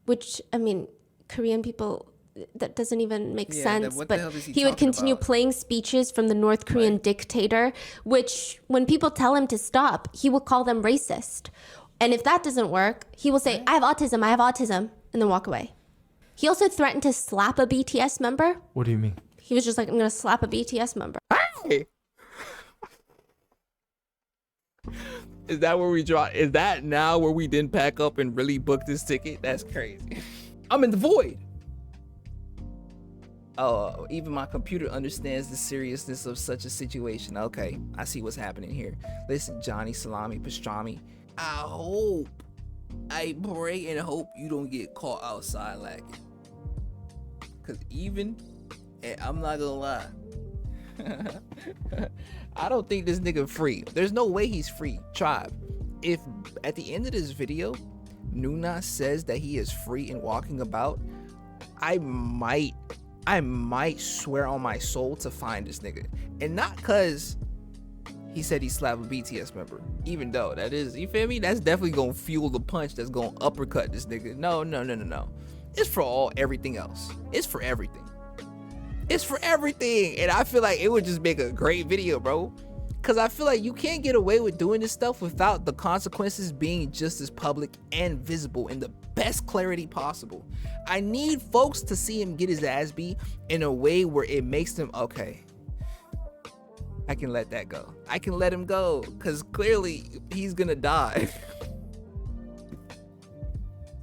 Which, I mean, Korean people, that doesn't even make sense. What the but hell is he would continue about? playing speeches from the North Korean dictator, which when people tell him to stop, he will call them racist. And if that doesn't work, he will say, I have autism, and then walk away. He also threatened to slap a BTS member. What do you mean? He was just like, I'm going to slap a BTS member. Hey! Is that where we draw? Is that now where we didn't pack up and really book this ticket? That's crazy. I'm in the void. Oh, even my computer understands the seriousness of such a situation. Okay, I see what's happening here. Listen, Johnny Salami Pastrami, I pray and hope you don't get caught outside lacking. Cause I'm not gonna lie, I don't think this nigga free. There's no way he's free. Tribe, if at the end of this video, Noona says that he is free and walking about, I might swear on my soul to find this nigga. And not cause he said he slapped a BTS member, even though that is, you feel me? That's definitely gonna fuel the punch that's gonna uppercut this nigga. No. It's for everything else. It's for everything. And I feel like it would just make a great video, bro. Cause I feel like you can't get away with doing this stuff without the consequences being just as public and visible in the best clarity possible. I need folks to see him get his ass beat in a way where it makes them, okay, I can let that go. I can let him go, cause clearly he's gonna die.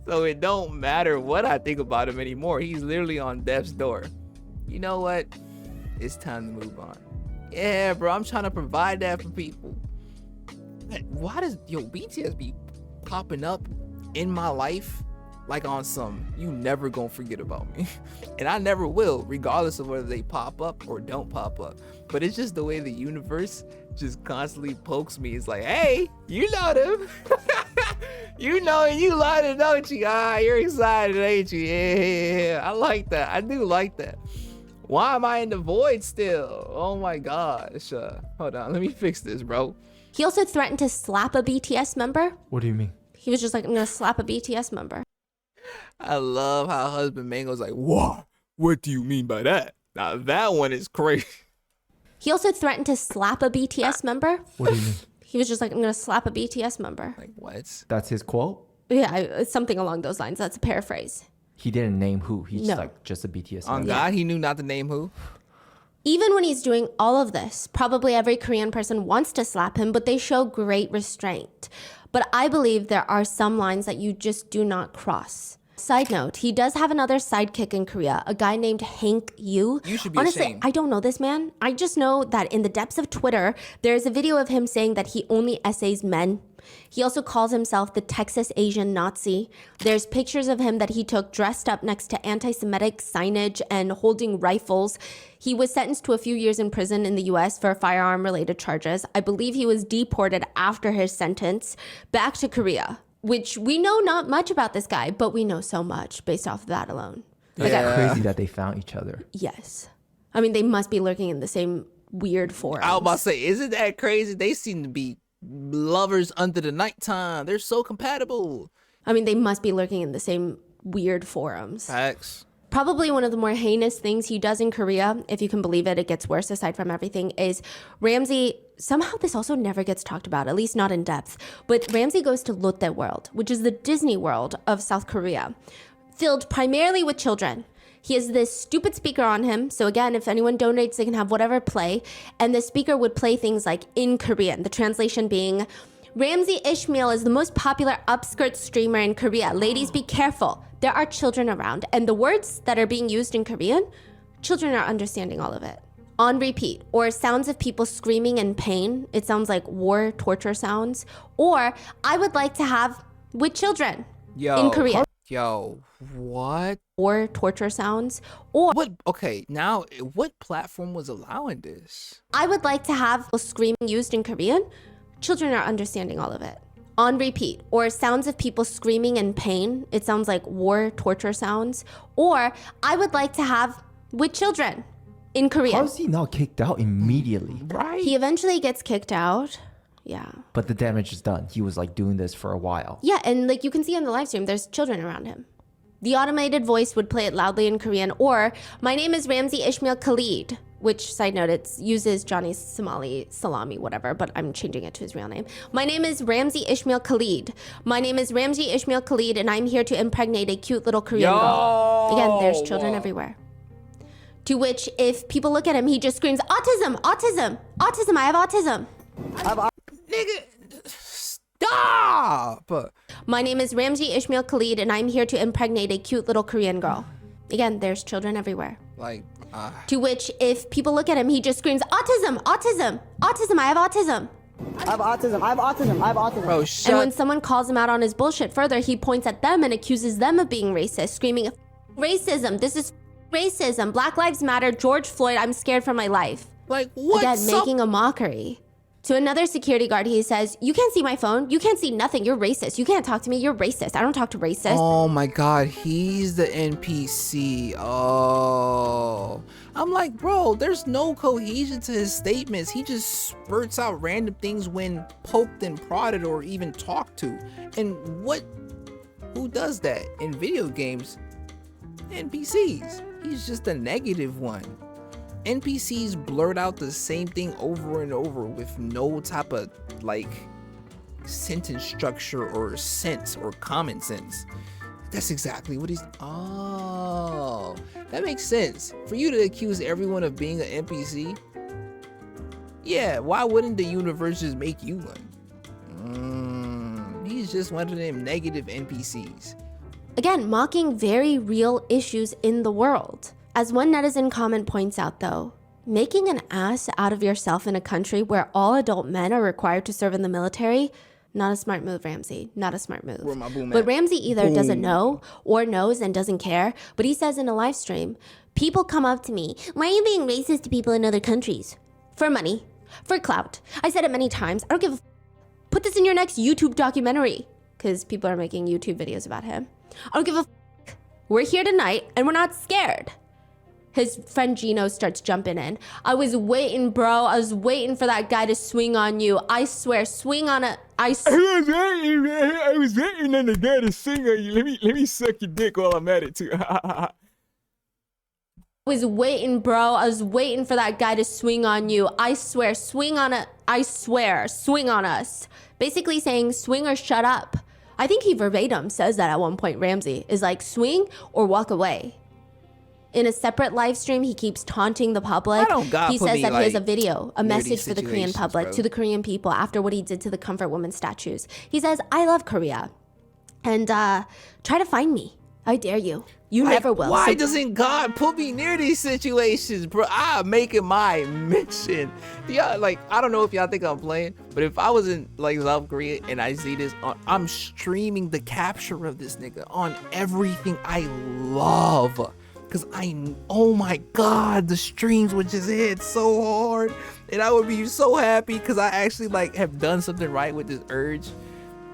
So it don't matter what I think about him anymore. He's literally on death's door. You know what? It's time to move on. Yeah, bro, I'm trying to provide that for people. Why does BTS be popping up in my life like on some, you never gonna forget about me? And I never will, regardless of whether they pop up or don't pop up. But it's just the way the universe just constantly pokes me. It's like, hey, you know them. You know it, you love it, don't you? You're excited, ain't you? Yeah. I like that. I do like that. Why am I in the void still? Oh my gosh. Hold on, let me fix this, bro. He also threatened to slap a BTS member. What do you mean? He was just like, I'm going to slap a BTS member. I love how husband Mango's like, what? What do you mean by that? Now that one is crazy. He also threatened to slap a BTS member. What do you mean? He was just like, I'm going to slap a BTS member. Like, what? That's his quote? Yeah, it's something along those lines. That's a paraphrase. He didn't name who. He's No. like just a BTS On member. God, he knew not to name who? Even when he's doing all of this, probably every Korean person wants to slap him, but they show great restraint. But I believe there are some lines that you just do not cross. Side note, he does have another sidekick in Korea, a guy named Hank Yu. You should be Honestly, ashamed. I don't know this man. I just know that in the depths of Twitter, there's a video of him saying that he only essays men. He also calls himself the Texas Asian Nazi. There's pictures of him that he took dressed up next to anti-Semitic signage and holding rifles. He was sentenced to a few years in prison in the US for firearm-related charges. I believe he was deported after his sentence back to Korea, which we know not much about this guy, but we know so much based off of that alone. It's crazy that they found each other. Yes. I mean, they must be lurking in the same weird forums. I was about to say, isn't that crazy? They seem to be lovers under the nighttime. They're so compatible. I mean, they must be lurking in the same weird forums. Facts. Probably one of the more heinous things he does in Korea, if you can believe it, it gets worse aside from everything, is Ramsey, somehow this also never gets talked about, at least not in depth, but Ramsey goes to Lotte World, which is the Disney World of South Korea, filled primarily with children. He has this stupid speaker on him. So again, if anyone donates, they can have whatever play. And the speaker would play things like in Korean, the translation being, Ramsey Ishmael is the most popular upskirt streamer in Korea. Ladies, be careful. There are children around. And the words that are being used in Korean, children are understanding all of it. On repeat, or sounds of people screaming in pain. It sounds like war torture sounds. Or I would like to have with children in Korean. Yo, what? Or torture sounds. Or what? Okay, now what platform was allowing this? I would like to have screaming used in Korean. Children are understanding all of it. On repeat, or sounds of people screaming in pain. It sounds like war torture sounds. Or I would like to have with children in Korean. How is he not kicked out immediately? Right. He eventually gets kicked out. Yeah. But the damage is done. He was like doing this for a while. Yeah, and like you can see on the live stream, there's children around him. The automated voice would play it loudly in Korean, or my name is Ramsey Ishmael Khalid, which, side note, it uses Johnny's Somali salami, whatever, but I'm changing it to his real name. My name is Ramsey Ishmael Khalid. My name is Ramsey Ishmael Khalid, and I'm here to impregnate a cute little Korean girl. Again, there's children everywhere. To which, if people look at him, he just screams, autism, autism, autism, I have autism. Nigga, stop! My name is Ramsey Ishmael Khalid, and I'm here to impregnate a cute little Korean girl. Again, there's children everywhere. To which, if people look at him, he just screams, autism, autism, autism, I have autism. I have autism, I have autism, I have autism. Bro, and when someone calls him out on his bullshit further, he points at them and accuses them of being racist, screaming, racism, this is racism, Black Lives Matter, George Floyd, I'm scared for my life. Like, what? Again, making a mockery. To another security guard, he says, you can't see my phone. You can't see nothing. You're racist. You can't talk to me. You're racist. I don't talk to racists. Oh my God, he's the NPC. Oh. I'm like, bro, there's no cohesion to his statements. He just spurts out random things when poked and prodded or even talked to. And who does that in video games? NPCs. He's just a negative one. NPCs blurt out the same thing over and over with no type of like sentence structure or sense or common sense. That's exactly what he's. Oh, that makes sense. For you to accuse everyone of being an NPC, yeah, why wouldn't the universe just make you one? He's just one of them negative NPCs. Again, mocking very real issues in the world. As one netizen comment points out though, making an ass out of yourself in a country where all adult men are required to serve in the military, not a smart move, Ramsey. Not a smart move. But Ramsey either doesn't know or knows and doesn't care, but he says in a live stream, people come up to me, why are you being racist to people in other countries? For money, for clout. I said it many times, I don't give a put this in your next YouTube documentary, because people are making YouTube videos about him. I don't give a we're here tonight and we're not scared. His friend Gino starts jumping in. I was waiting, bro. I was waiting for that guy to swing on you. I swear, swing on a. I was waiting on the guy to swing on you. Let me suck your dick while I'm at it too. I was waiting, bro. I was waiting for that guy to swing on you. I swear, swing on a. I swear, swing on us. Basically saying, swing or shut up. I think he verbatim says that at one point. Ramsey is like, swing or walk away. In a separate live stream, he keeps taunting the public. He says that he has a video, a message for the Korean public, to the Korean people after what he did to the Comfort Women statues. He says, I love Korea. And try to find me. I dare you. You never will. Why So doesn't God put me near these situations, bro? I'm making my mission. Yeah, like, I don't know if y'all think I'm playing, but if I was in like South Korea and I see this, I'm streaming the capture of this nigga on everything I love. Cause oh my God, the streams would just hit so hard, and I would be so happy because I actually like have done something right with this urge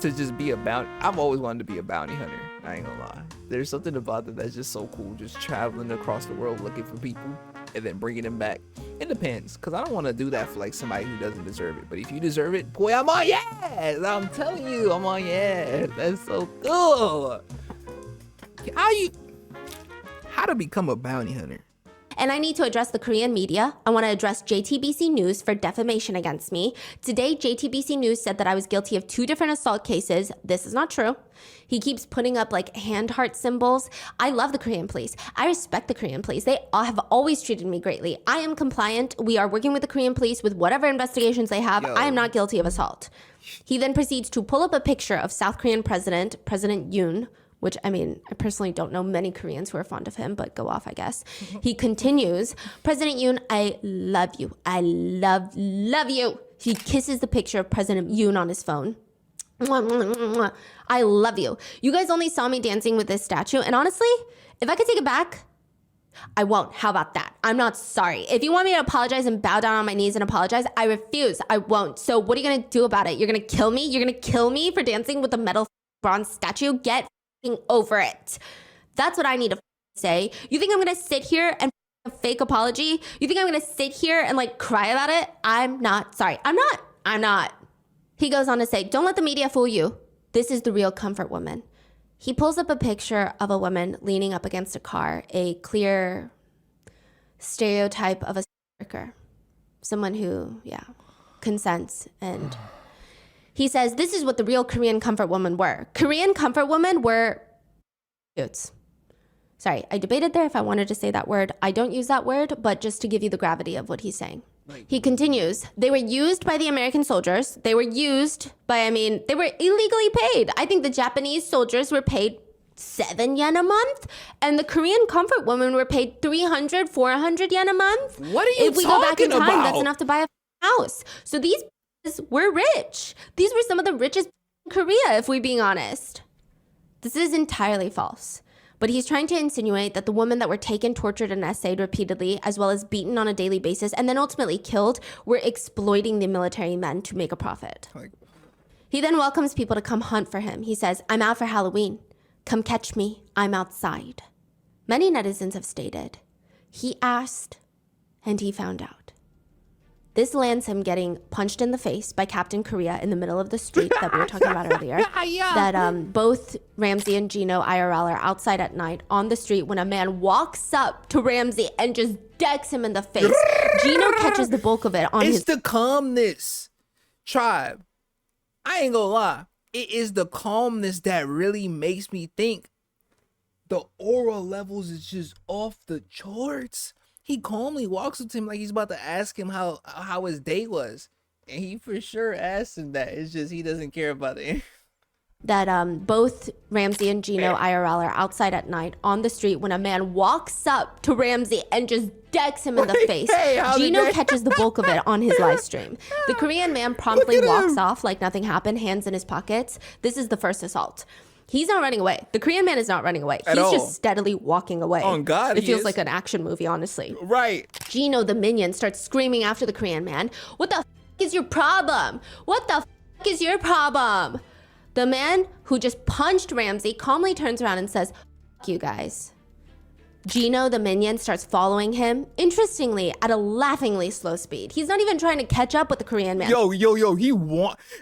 to just be a bounty. I've always wanted to be a bounty hunter. I ain't gonna lie. There's something about that that's just so cool. Just traveling across the world looking for people and then bringing them back. It depends, cause I don't want to do that for like somebody who doesn't deserve it. But if you deserve it, boy, I'm on yes. I'm telling you, I'm on yes. That's so cool. How to become a bounty hunter? And I need to address the Korean media. I want to address JTBC News for defamation against me. Today, JTBC News said that I was guilty of 2 different assault cases. This is not true. He keeps putting up like hand heart symbols. I love the Korean police. I respect the Korean police. They have always treated me greatly. I am compliant. We are working with the Korean police with whatever investigations they have. I am not guilty of assault. He then proceeds to pull up a picture of South Korean President Yoon, which, I mean, I personally don't know many Koreans who are fond of him, but go off, I guess. He continues, President Yoon, I love you. I love you. He kisses the picture of President Yoon on his phone. I love you. You guys only saw me dancing with this statue, and honestly, if I could take it back, I won't. How about that? I'm not sorry. If you want me to apologize and bow down on my knees and apologize, I refuse. I won't. So what are you gonna do about it? You're gonna kill me? You're gonna kill me for dancing with a metal bronze statue? Get over it. That's what I need to say. You think I'm gonna sit here and a fake apology? You think I'm gonna sit here and like cry about it? I'm not sorry. I'm not. He goes on to say, don't let the media fool you. This is the real comfort woman. He pulls up a picture of a woman leaning up against a car, a clear stereotype of a worker, someone who, consents. And he says, this is what the real Korean comfort women were. Korean comfort women were dudes. Sorry, I debated there if I wanted to say that word. I don't use that word, but just to give you the gravity of what he's saying. He continues, they were used by the American soldiers. They were used by, they were illegally paid. I think the Japanese soldiers were paid 7 yen a month, and the Korean comfort women were paid 300, 400 yen a month. What are you If we go back in talking time, about? that's enough to buy a house. So these were rich. These were some of the richest in Korea, if we're being honest. This is entirely false. But he's trying to insinuate that the women that were taken, tortured, and essayed repeatedly, as well as beaten on a daily basis, and then ultimately killed, were exploiting the military men to make a profit. He then welcomes people to come hunt for him. He says, I'm out for Halloween. Come catch me. I'm outside. Many netizens have stated, he asked and he found out. This lands him getting punched in the face by Captain Korea in the middle of the street that we were talking about earlier. That both Ramsey and Gino IRL are outside at night on the street when a man walks up to Ramsey and just decks him in the face. Gino catches the bulk of it on It's the calmness, tribe. I ain't gonna lie. It is the calmness that really makes me think the aura levels is just off the charts. He calmly walks up to him like he's about to ask him how his day was. And he for sure asked him that. It's just he doesn't care about it. That both Ramsey and Gino IRL are outside at night on the street when a man walks up to Ramsey and just decks him in the face. Gino catches the bulk of it on his live stream. The Korean man promptly walks off like nothing happened, hands in his pockets. This is the first assault. He's not running away. The Korean man is not running away. He's just steadily walking away. On God, it feels like an action movie, honestly. Right. Gino, the minion, starts screaming after the Korean man. What the f*** is your problem? What the f*** is your problem? The man who just punched Ramsey calmly turns around and says, F*** you guys. Gino, the minion, starts following him, interestingly, at a laughingly slow speed. He's not even trying to catch up with the Korean man. Yo,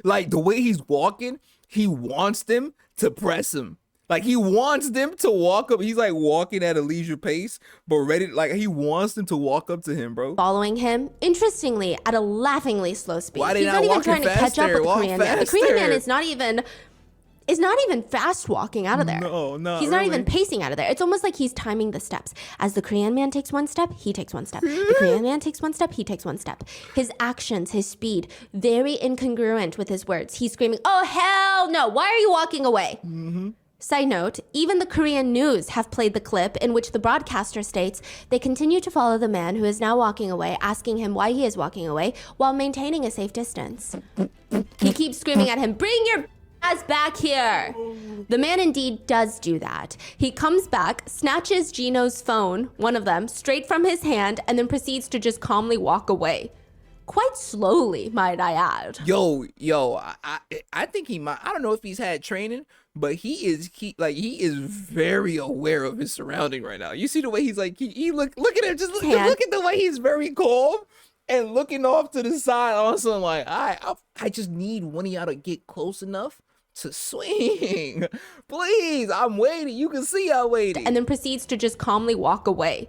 like the way he's walking, he wants them to press him. Like he wants them to walk up. He's like walking at a leisure pace, but ready. Like he wants them to walk up to him, bro. Following him, interestingly, at a laughingly slow speed. Why they He's not even trying to catch up with the Korean man. The Korean man is not even fast walking out of there. No, he's not even pacing out of there. It's almost like he's timing the steps. As the Korean man takes one step, he takes one step. The Korean man takes one step, he takes one step. His actions, his speed, very incongruent with his words. He's screaming, oh, hell no. Why are you walking away? Side note, even the Korean news have played the clip in which the broadcaster states they continue to follow the man who is now walking away, asking him why he is walking away while maintaining a safe distance. He keeps screaming at him, "Bring your ass back here!" The man indeed does do that. He comes back, snatches Gino's phone, one of them, straight from his hand, and then proceeds to just calmly walk away. Quite slowly, might I add. Yo, I think he might. I don't know if he's had training, but he is very aware of his surrounding right now. You see the way he's like, he look at him, just look at the way he's very calm and looking off to the side. Also, like, I just need one of y'all to get close enough to swing. Please, I'm waiting. You can see I'm waiting. And then proceeds to just calmly walk away.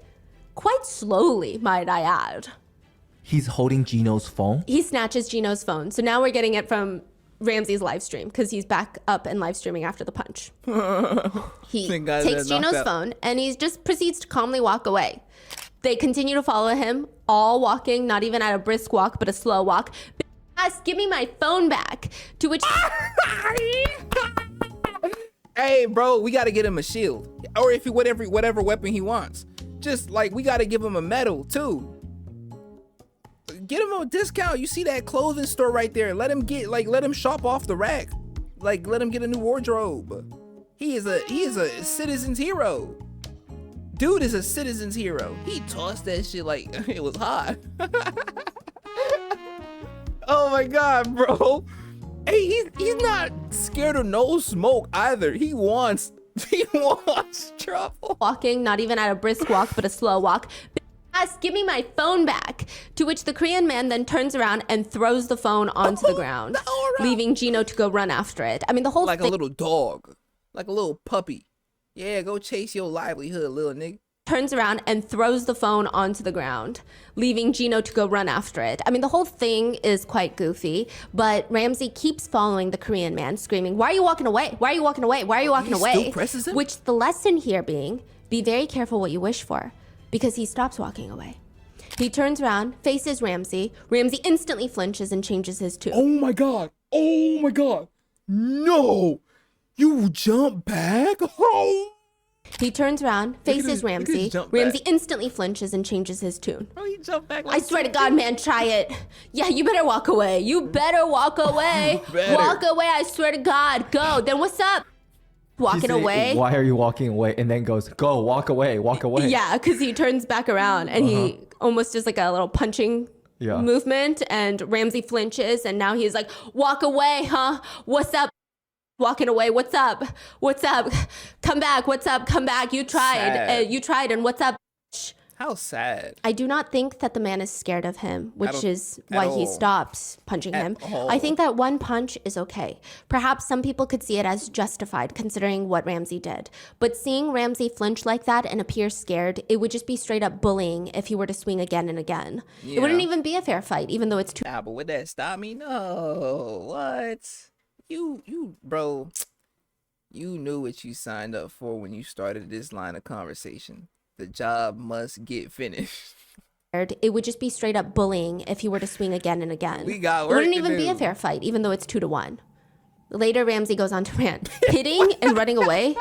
Quite slowly, might I add. He's holding Gino's phone? He snatches Gino's phone. So now we're getting it from Ramsey's live stream because he's back up and live streaming after the punch. He takes Gino's phone and he just proceeds to calmly walk away. They continue to follow him, all walking, not even at a brisk walk, but a slow walk. Ass, give me my phone back. To which... Hey, bro, we got to get him a shield. Or if he, whatever weapon he wants. Just, like, we got to give him a medal, too. Get him a discount. You see that clothing store right there. Let him shop off the rack. Like, let him get a new wardrobe. He is a citizen's hero. Dude is a citizen's hero. He tossed that shit like it was hot. Oh my God, bro. Hey, he's not scared of no smoke either. He wants trouble. Walking, not even at a brisk walk, but a slow walk. Ass, give me my phone back. To which the Korean man then turns around and throws the phone onto the ground, leaving Gino to go run after it. I mean, the whole thing. Like a little dog, like a little puppy. Yeah, go chase your livelihood, little nigga. Turns around and throws the phone onto the ground, leaving Gino to go run after it. I mean, the whole thing is quite goofy, but Ramsey keeps following the Korean man, screaming, "Why are you walking away? Why are you walking away? Why are you walking away?" Still presses him? Which the lesson here being, be very careful what you wish for, because he stops walking away. He turns around, faces Ramsey. Ramsey instantly flinches and changes his tune. Oh my God. Oh my God. No. You jump back? Oh. He turns around, faces Ramsey. Ramsey instantly flinches and changes his tune. Oh, he jumped back like I swear to God, man, try it. Yeah, you better walk away. You better walk away. Walk away, I swear to God. Go. Then what's up? Walking away. Why are you walking away? And then goes, go, walk away, walk away. Yeah, because he turns back around and he almost does like a little punching movement, and Ramsey flinches, and now he's like, walk away, huh? What's up? Walking away. What's up? What's up? Come back. What's up? Come back. You tried. You tried. And what's up? How sad. I do not think that the man is scared of him, which is why he stops punching him. I think that one punch is okay. Perhaps some people could see it as justified considering what Ramsey did. But seeing Ramsey flinch like that and appear scared, it would just be straight up bullying if he were to swing again and again. Yeah. It wouldn't even be a fair fight, even though it's too... Nah, but would that stop me? No. What? You, bro, you knew what you signed up for when you started this line of conversation. The job must get finished. It would just be straight up bullying if he were to swing again and again. We got work. It wouldn't even be a fair fight, even though it's 2-1. Later, Ramsey goes on to rant. Hitting and running away.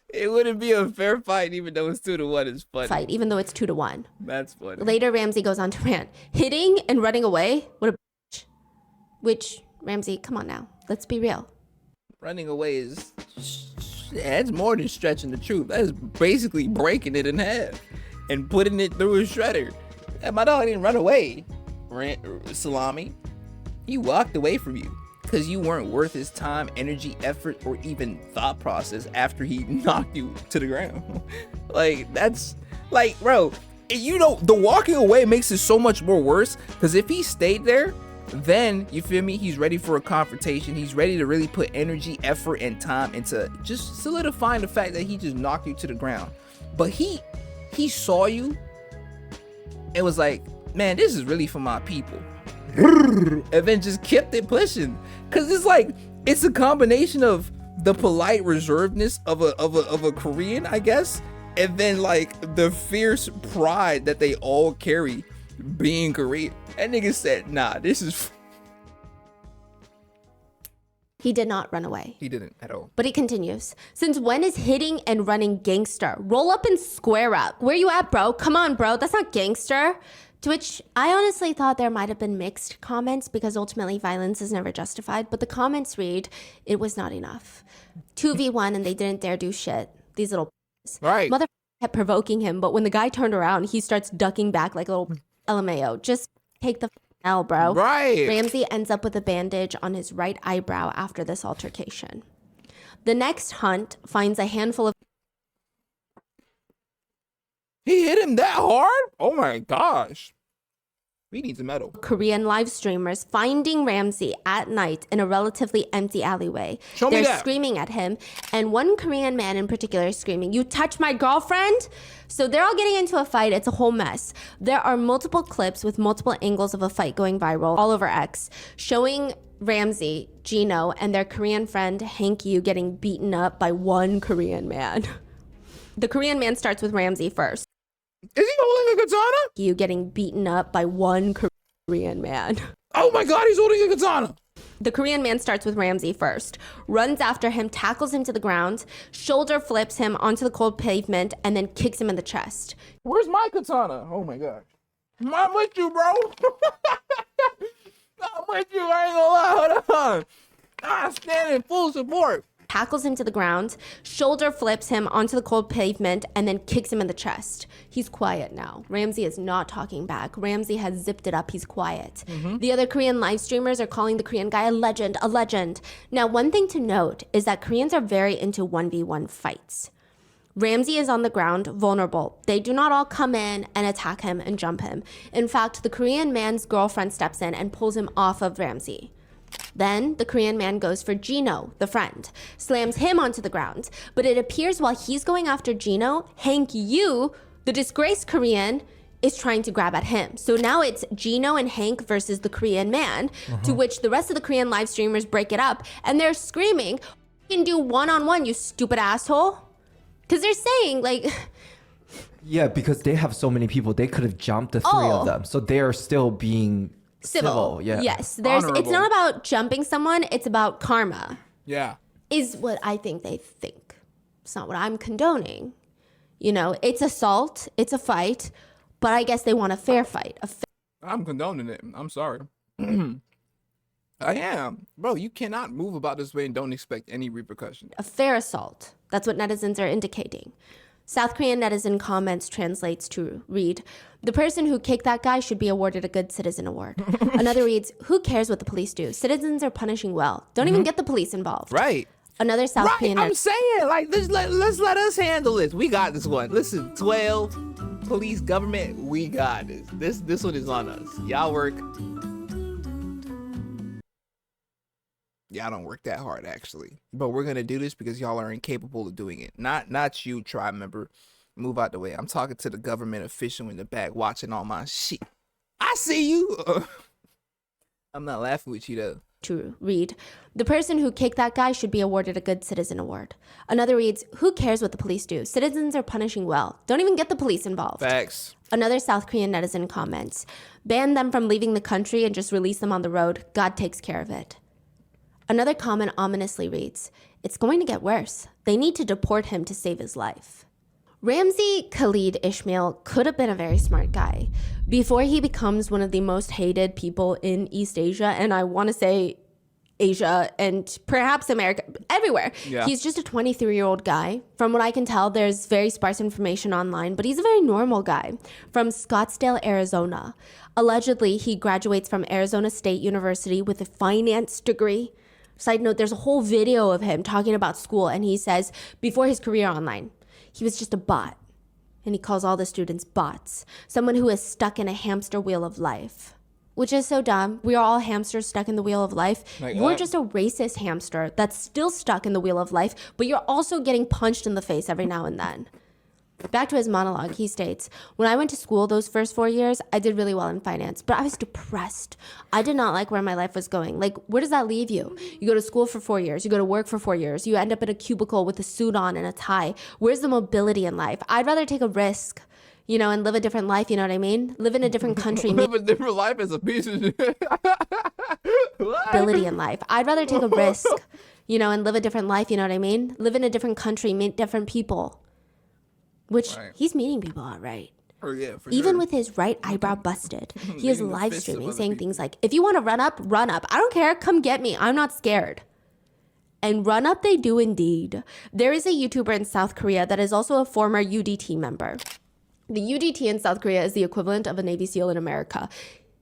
It wouldn't be a fair fight, even though it's 2-1. Is funny. Fight, even though it's 2-1. That's funny. Later, Ramsey goes on to rant. Hitting and running away. What a bitch. Which, Ramsey, come on now. Let's be real. Running away is... That's more than stretching the truth. That is basically breaking it in half and putting it through a shredder. And my dog didn't run away, Salami. He walked away from you because you weren't worth his time, energy, effort, or even thought process after he knocked you to the ground. Like, that's... Like, bro, you know, the walking away makes it so much more worse because if he stayed there, then, you feel me, he's ready for a confrontation. He's ready to really put energy, effort, and time into just solidifying the fact that he just knocked you to the ground. But he saw you and was like, man, this is really for my people. And then just kept it pushing. Cause it's like, it's a combination of the polite reservedness of a Korean, I guess, and then like the fierce pride that they all carry being Korean. That nigga said, nah, this is... He did not run away. He didn't at all. But he continues. Since when is hitting and running gangster? Roll up and square up. Where you at, bro? Come on, bro. That's not gangster. To which I honestly thought there might have been mixed comments because ultimately violence is never justified. But the comments read, it was not enough. 2v1 and they didn't dare do shit. These little right. Mother kept provoking him. But when the guy turned around, he starts ducking back like a little LMAO. Just take the L, bro. Right. Ramsey ends up with a bandage on his right eyebrow after this altercation. The next hunt finds a handful of... He hit him that hard? Oh my gosh. We need the medal. Korean live streamers finding Ramsey at night in a relatively empty alleyway. Show me They're that. screaming at him. And one Korean man in particular is screaming, "You touched my girlfriend?" So they're all getting into a fight. It's a whole mess. There are multiple clips with multiple angles of a fight going viral all over X, showing Ramsey, Gino, and their Korean friend Hank Yu getting beaten up by one Korean man. The Korean man starts with Ramsey first. Is he holding a katana? You getting beaten up by one Korean man. Oh my god, he's holding a katana. The Korean man starts with Ramsey first, runs after him, tackles him to the ground, shoulder flips him onto the cold pavement, and then kicks him in the chest. Where's my katana? Oh my gosh. I'm with you, bro. I'm with you, I ain't gonna lie. Hold on. I stand in full support. Tackles him to the ground, shoulder flips him onto the cold pavement, and then kicks him in the chest. He's quiet now. Ramsey is not talking back. Ramsey has zipped it up. He's quiet. The other Korean live streamers are calling the Korean guy a legend, a legend. Now, one thing to note is that Koreans are very into 1v1 fights. Ramsey is on the ground, vulnerable. They do not all come in and attack him and jump him. In fact, the Korean man's girlfriend steps in and pulls him off of Ramsey. Then the Korean man goes for Gino, the friend, slams him onto the ground. But it appears while he's going after Gino, Hank Yu, the disgraced Korean, is trying to grab at him. So now it's Gino and Hank versus the Korean man, to which the rest of the Korean live streamers break it up and they're screaming, "You can do one-on-one, you stupid asshole." Because they're saying, like... Yeah, because they have so many people, they could have jumped the three of them. So they are still being... Civil, yeah. Yes, it's not about jumping someone, it's about karma. Yeah. Is what I think they think. It's not what I'm condoning. You know, it's assault, it's a fight, but I guess they want a fair fight. I'm condoning it. I'm sorry. I am. Bro, you cannot move about this way and don't expect any repercussions. A fair assault. That's what netizens are indicating. South Korean netizen comments translates to read, "The person who kicked that guy should be awarded a Good Citizen Award." Another reads, "Who cares what the police do? Citizens are punishing well. Don't even get the police involved." Right. Another South Korean I'm saying, like, let's let us handle this. We got this one. Listen, 12, police, government, we got this. This one is on us. Y'all work. Y'all don't work that hard, actually. But we're going to do this because y'all are incapable of doing it. Not you, tribe member. Move out the way. I'm talking to the government official in the back watching all my shit. I see you. I'm not laughing with you, though. To read, "The person who kicked that guy should be awarded a Good Citizen Award." Another reads, "Who cares what the police do? Citizens are punishing well. Don't even get the police involved." Facts. Another South Korean netizen comments, "Ban them from leaving the country and just release them on the road. God takes care of it." Another comment ominously reads, "It's going to get worse. They need to deport him to save his life." Ramsey Khalid Ismail could have been a very smart guy before he becomes one of the most hated people in East Asia, and I want to say Asia and perhaps America, everywhere. Yeah. He's just a 23-year-old guy. From what I can tell, there's very sparse information online, but he's a very normal guy from Scottsdale, Arizona. Allegedly, he graduates from Arizona State University with a finance degree. Side note, there's a whole video of him talking about school, and he says before his career online, he was just a bot. And he calls all the students bots. Someone who is stuck in a hamster wheel of life. Which is so dumb. We are all hamsters stuck in the wheel of life. Like you're what? just a racist hamster that's still stuck in the wheel of life, but you're also getting punched in the face every now and then. Back to his monologue, he states, "When I went to school those first 4 years, I did really well in finance, but I was depressed. I did not like where my life was going. Like, where does that leave you? You go to school for 4 years, you go to work for 4 years, you end up in a cubicle with a suit on and a tie. Where's the mobility in life? I'd rather take a risk, you know, and live a different life, you know what I mean? Live in a different country, Live a different life as a piece of shit. ability in life. I'd rather take a risk, you know, and live a different life, you know what I mean? Live in a different country, meet different people. Which he's meeting people all right. Oh, yeah, for Even sure. with his right eyebrow busted, he is Meeting the live fists of streaming other saying people. things like, if you want to run up, run up. I don't care. Come get me. I'm not scared. And run up they do indeed. There is a YouTuber in South Korea that is also a former UDT member. The UDT in South Korea is the equivalent of a Navy SEAL in America.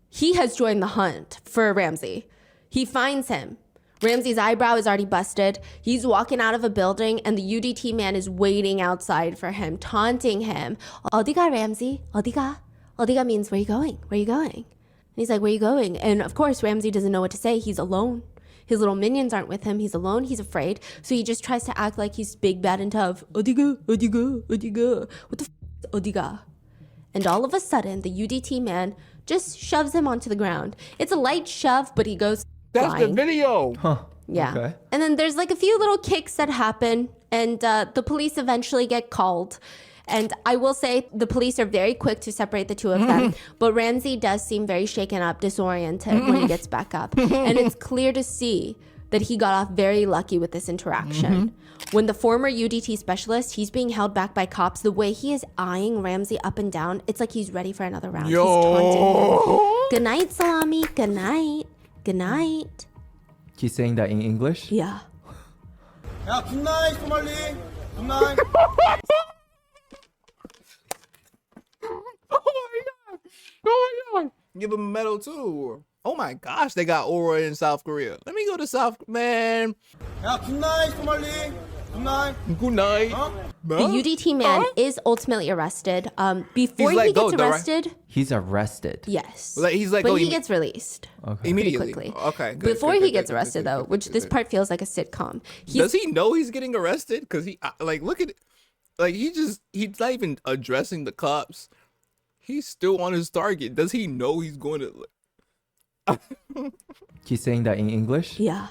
He has joined the hunt for Ramsey. He finds him. Ramsey's eyebrow is already busted. He's walking out of a building and the UDT man is waiting outside for him, taunting him. 어디가, Ramsey? 어디가? 어디가 means, where you going? Where you going? And he's like, where you going? And of course, Ramsey doesn't know what to say. He's alone. His little minions aren't with him. He's alone. He's afraid. So he just tries to act like he's big, bad, and tough. 어디가? 어디가? 어디가? What the f*** is 어디가? And all of a sudden, the UDT man just shoves him onto the ground. It's a light shove, but he goes That's flying. the video. Huh. Yeah. Okay. And then there's like a few little kicks that happen, and the police eventually get called. And I will say the police are very quick to separate the two of them. But Ramsey does seem very shaken up, disoriented when he gets back up. And it's clear to see that he got off very lucky with this interaction. When the former UDT specialist, he's being held back by cops, the way he is eyeing Ramsey up and down, it's like he's ready for another round. He's taunting him. Good night, Salami. Good night. Good night. He's saying that in English? Yeah. 야, 굿나잇, 소말리. 굿나잇. Oh my god. Give him a medal too. Oh my gosh, they got aura in South Korea. Let me go to South, man. 야, 굿나잇, 소말리. 굿나잇. Good night. The UDT man is ultimately arrested. Before He's let he go, gets though, right? arrested, He's arrested. yes. Like, he's let but go he imme- gets released Okay. Immediately. quickly. Okay. Good, Before good, he good, gets good, arrested, good, though, good, which good, this good. part feels like a sitcom. Does he know he's getting arrested? Because he like look at it. Like he's not even addressing the cops. He's still on his target. Does he know he's going to? He's saying that in English? Yeah.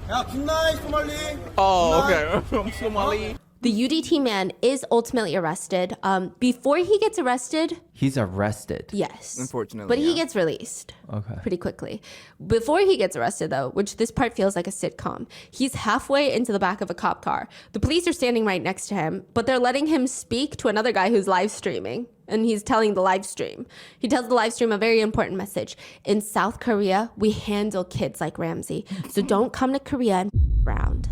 야, 굿나잇, 소말리. Oh, okay. From Somali. The UDT man is ultimately arrested. Before he gets arrested, He's arrested. yes. Unfortunately, But he yeah. gets released. Okay. Pretty quickly. Before he gets arrested, though, which this part feels like a sitcom, he's halfway into the back of a cop car. The police are standing right next to him, but they're letting him speak to another guy who's live streaming. And he's telling the live stream. He tells the live stream a very important message. In South Korea, we handle kids like Ramsey. So don't come to Korea and around.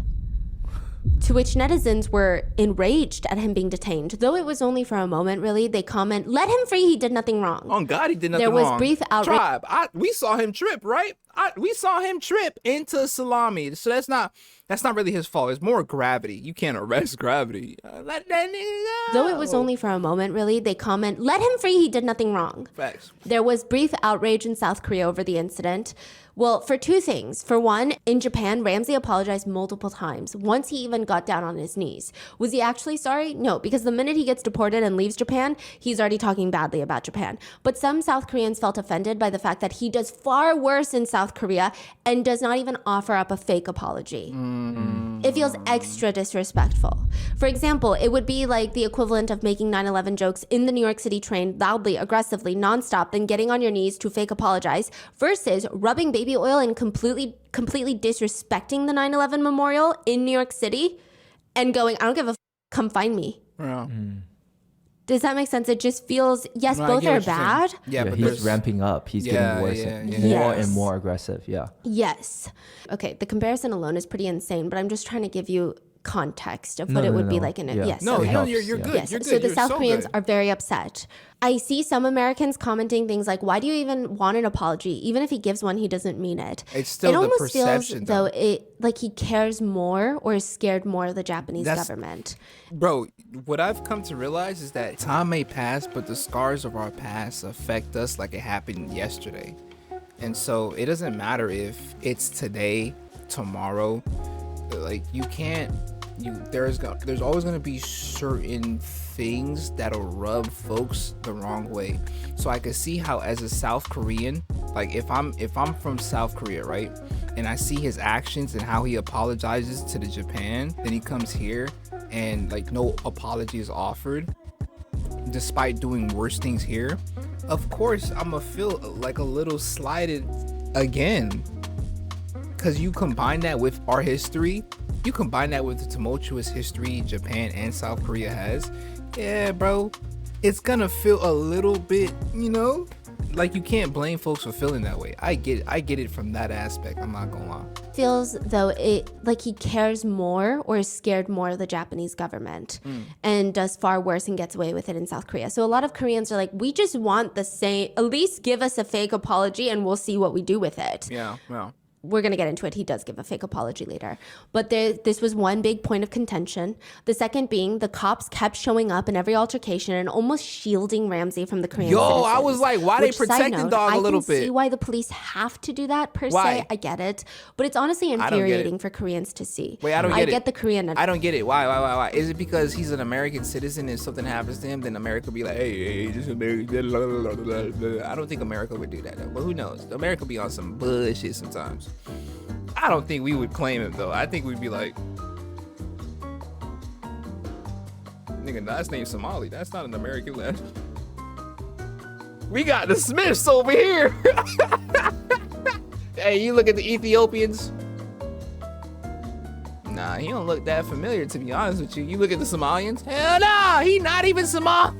To which netizens were enraged at him being detained. Though it was only for a moment, really, they comment, let him free, he did nothing wrong. Oh God, he did nothing There was wrong. brief outrage. Tribe, we saw him trip, right? We saw him trip into Salami. So that's not really his fault. It's more gravity. You can't arrest gravity. Let that nigga go. Though it was only for a moment, really, they comment, let him free, he did nothing wrong. Facts. There was brief outrage in South Korea over the incident. Well, for two things. For one, in Japan, Ramsey apologized multiple times. Once he even got down on his knees. Was he actually sorry? No, because the minute he gets deported and leaves Japan, he's already talking badly about Japan. But some South Koreans felt offended by the fact that he does far worse in South Korea and does not even offer up a fake apology. It feels extra disrespectful. For example, it would be like the equivalent of making 9/11 jokes in the New York City train loudly, aggressively, nonstop, then getting on your knees to fake apologize versus rubbing baby oil and completely disrespecting the 9/11 memorial in New York City and going, I don't give a come find me. Yeah. Does that make sense? It just feels, yes, No, I both get are what you're saying. bad. Yeah, but he's there's- ramping up. He's Yeah, getting worse yeah, and yeah. more Yes. and more aggressive. Yeah. Yes. Okay, the comparison alone is pretty insane, but I'm just trying to give you context of No, what it no, would be no. like in a Yeah. yes. No, okay. no, helps, you're yeah. good. Yes. You're good. So the You're South Koreans good. are very upset. I see some Americans commenting things like, why do you even want an apology? Even if he gives one, he doesn't mean it. It's still it the almost perception, feels though though. it like he cares more or is scared more of the Japanese That's- government. Bro, what I've come to realize is that time may pass, but the scars of our past affect us like it happened yesterday. And so it doesn't matter if it's today, tomorrow. Like there's always gonna be certain things that'll rub folks the wrong way. So I could see how, as a South Korean, like if I'm from South Korea, right, and I see his actions and how he apologizes to the Japan, then he comes here and like no apology is offered. despite doing worse things here, of course I'm gonna feel like a little slighted again. Because you combine that with our history, you combine that with the tumultuous history Japan and South Korea has, yeah, bro, it's gonna feel a little bit, you know, like you can't blame folks for feeling that way. I get it from that aspect, I'm not gonna lie. Feels though it like he cares more or is scared more of the Japanese government and does far worse and gets away with it in South Korea. So a lot of Koreans are like, we just want the same, at least give us a fake apology and we'll see what we do with it. Yeah. We're going to get into it. He does give a fake apology later. But this was one big point of contention. The second being the cops kept showing up in every altercation and almost shielding Ramsey from the Korean citizens. I was like, why they protecting dog a little bit? I can see why the police have to do that per Why? se. I get it. But it's honestly infuriating for Koreans to see. Wait, I don't get it. I get the Korean. I don't get it. Why? Is it because he's an American citizen and something happens to him, then America be like, hey, this American. I don't think America would do that, though. But who knows? America be on some bullshit sometimes. I don't think we would claim him, though. I think we'd be like, nigga, last name Somali. That's not an American last. We got the Smiths over here. Hey, you look at the Ethiopians. Nah, he don't look that familiar, to be honest with you. You look at the Somalians. Hell no, he not even Somali.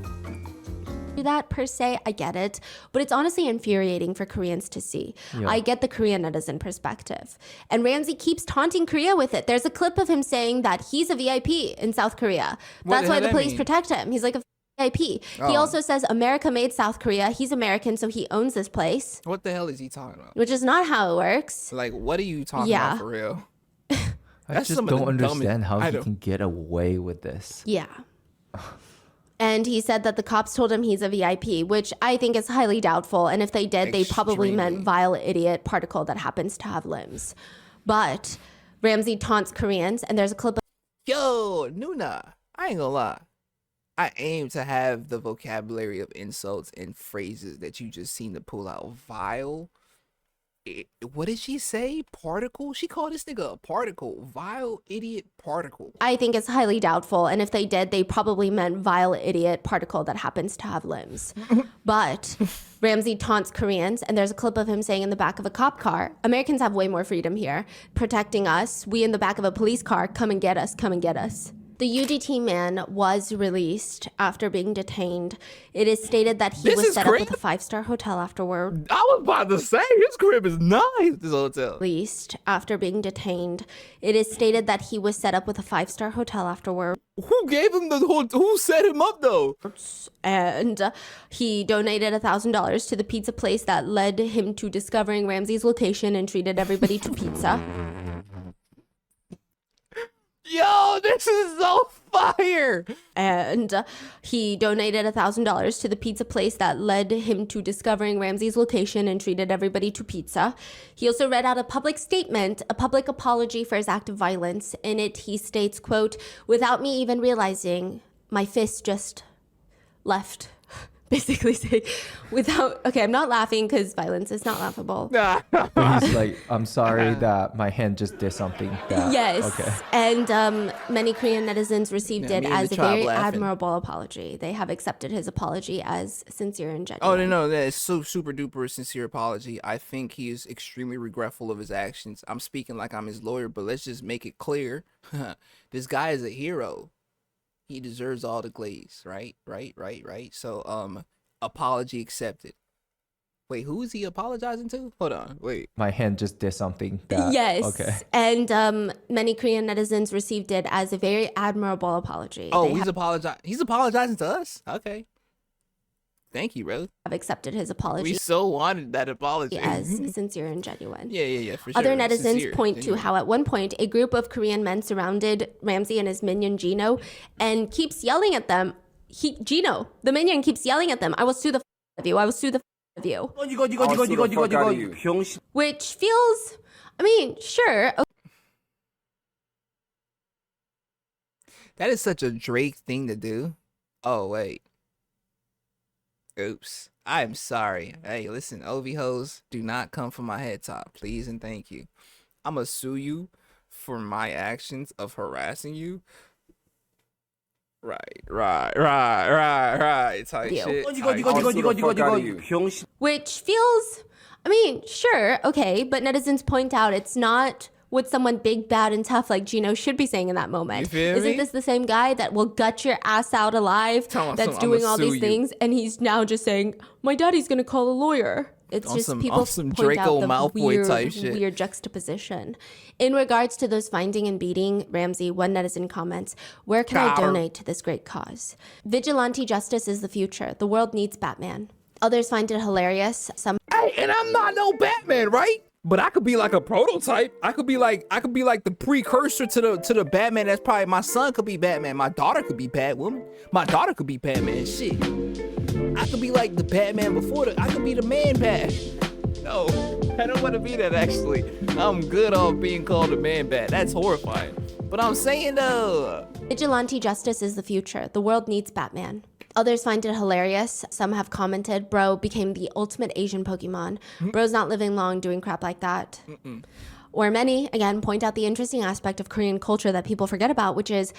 Do that per se, I get it, but it's honestly infuriating for Koreans to see. Yeah. I get the Korean netizen perspective. And Ramsey keeps taunting Korea with it. There's a clip of him saying that he's a VIP in South Korea. That's why the police protect him. He's like a VIP. He also says America made South Korea. He's American, so he owns this place. What the hell is he talking about? Which is not how it works. Like, what are you talking about for real? I just don't understand how he can get away with this. Yeah. And he said that the cops told him he's a VIP, which I think is highly doubtful. And if they did, they probably meant vile idiot particle that happens to have limbs. But Ramsey taunts Koreans, and there's a clip of Yo, Noona, I ain't gonna lie. I aim to have the vocabulary of insults and phrases that you just seem to pull out. Vile. What did she say? Particle? She called this nigga a particle. Vile idiot particle. I think it's highly doubtful. And if they did, they probably meant vile idiot particle that happens to have limbs. But Ramsey taunts Koreans, and there's a clip of him saying in the back of a cop car, Americans have way more freedom here, protecting us. We in the back of a police car, come and get us, come and get us. The UDT man was released after being detained. It is stated that he was set up with a 5-star hotel afterward. I was about to say, his crib is nice, this hotel. Released after being detained. It is stated that he was set up with a 5-star hotel afterward. Who gave him who set him up though? And he donated $1,000 to the pizza place that led him to discovering Ramsey's location and treated everybody to pizza. Yo, this is so fire. And he donated $1,000 to the pizza place that led him to discovering Ramsey's location and treated everybody to pizza. He also read out a public statement, a public apology for his act of violence. In it, he states, quote, without me even realizing, my fist just left. Basically say okay, I'm not laughing because violence is not laughable. But he's like, I'm sorry that my hand just did something. Yes. Okay. And many Korean netizens received it as a very laughing. admirable apology. They have accepted his apology as sincere and genuine. Oh, no, that is so super duper sincere apology. I think he is extremely regretful of his actions. I'm speaking like I'm his lawyer, but let's just make it clear. This guy is a hero. He deserves all the glaze, right? So, apology accepted. Wait, who is he apologizing to? Hold on, wait. My hand just did something. Yes. Okay. And many Korean netizens received it as a very admirable apology. Oh, he's apologizing to us? Okay. Thank you, bro. Have accepted his apology. We so wanted that apology. As sincere and genuine. Yeah, for sure. Other netizens point to how at one point a group of Korean men surrounded Ramsey and his minion Gino and keeps yelling at them. Gino, the minion, keeps yelling at them. I will sue the of you. I will sue the of you. Which feels, I mean, sure. That is such a Drake thing to do. Oh, wait. Oops. I'm sorry. Hey, listen, OV hoes, do not come for my head top, please and thank you. I'm gonna sue you for my actions of harassing you. Right. Type shit. Which feels, I mean, sure, okay, but netizens point out it's not what someone big, bad, and tough like Gino should be saying in that moment. Isn't this the same guy that will gut your ass out alive, that's doing all these things, and he's now just saying, my daddy's gonna call a lawyer? It's just people point Draco out the Malfoy type shit. weird juxtaposition. In regards to those finding and beating Ramsey, one netizen comments, where can I donate to this great cause? Vigilante justice is the future. The world needs Batman. Others find it hilarious. Some Hey, and I'm not no Batman, right? But I could be like a prototype. I could be like the precursor to the Batman. That's probably my son could be Batman. My daughter could be Batwoman. My daughter could be Batman. Shit. I could be like the Batman before I could be the man bat. No, I don't want to be that actually. I'm good off being called a man bat. That's horrifying. But I'm saying though. Vigilante justice is the future. The world needs Batman. Others find it hilarious. Some have commented, bro became the ultimate Asian Pokemon. Bro's not living long doing crap like that. Or many, again, point out the interesting aspect of Korean culture that people forget about, which is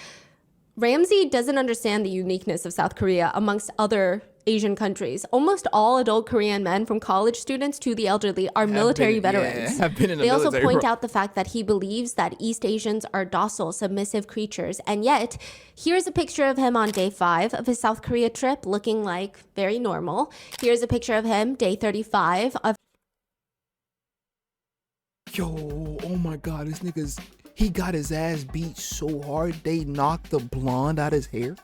Ramsey doesn't understand the uniqueness of South Korea amongst other Asian countries. Almost all adult Korean men, from college students to the elderly, are military veterans. They also point out the fact that he believes that East Asians are docile, submissive creatures. And yet, here's a picture of him on day 5 of his South Korea trip, looking like very normal. Here's a picture of him, day 35 of... Yo, oh my God, this nigga's... He got his ass beat so hard, they knocked the blonde out his hair.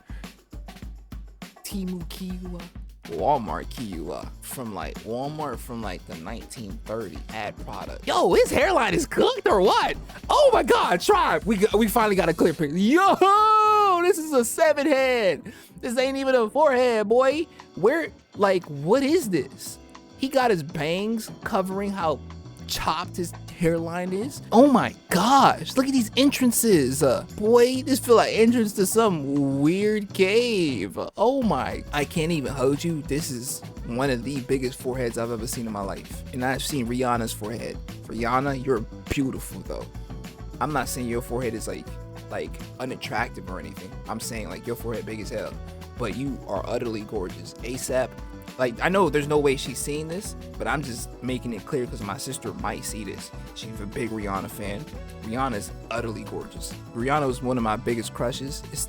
Timu Kiyua. Walmart Kiyua. Walmart from like the 1930 ad product. Yo, his hairline is cooked or what? Oh my God, Tribe. We finally got a clear picture. Yo, this is a 7 head. This ain't even a 4-head, boy. What is this? He got his bangs covering how chopped his hairline is. Oh my gosh, look at these entrances. Boy, this feel like entrance to some weird cave. Oh my, I can't even hold you. This is one of the biggest foreheads I've ever seen in my life. And I've seen Rihanna's forehead. Rihanna, you're beautiful though. I'm not saying your forehead is like unattractive or anything. I'm saying like your forehead big as hell, but you are utterly gorgeous. ASAP. Like, I know there's no way she's seeing this, but I'm just making it clear because my sister might see this. She's a big Rihanna fan. Rihanna's utterly gorgeous. Rihanna was one of my biggest crushes. It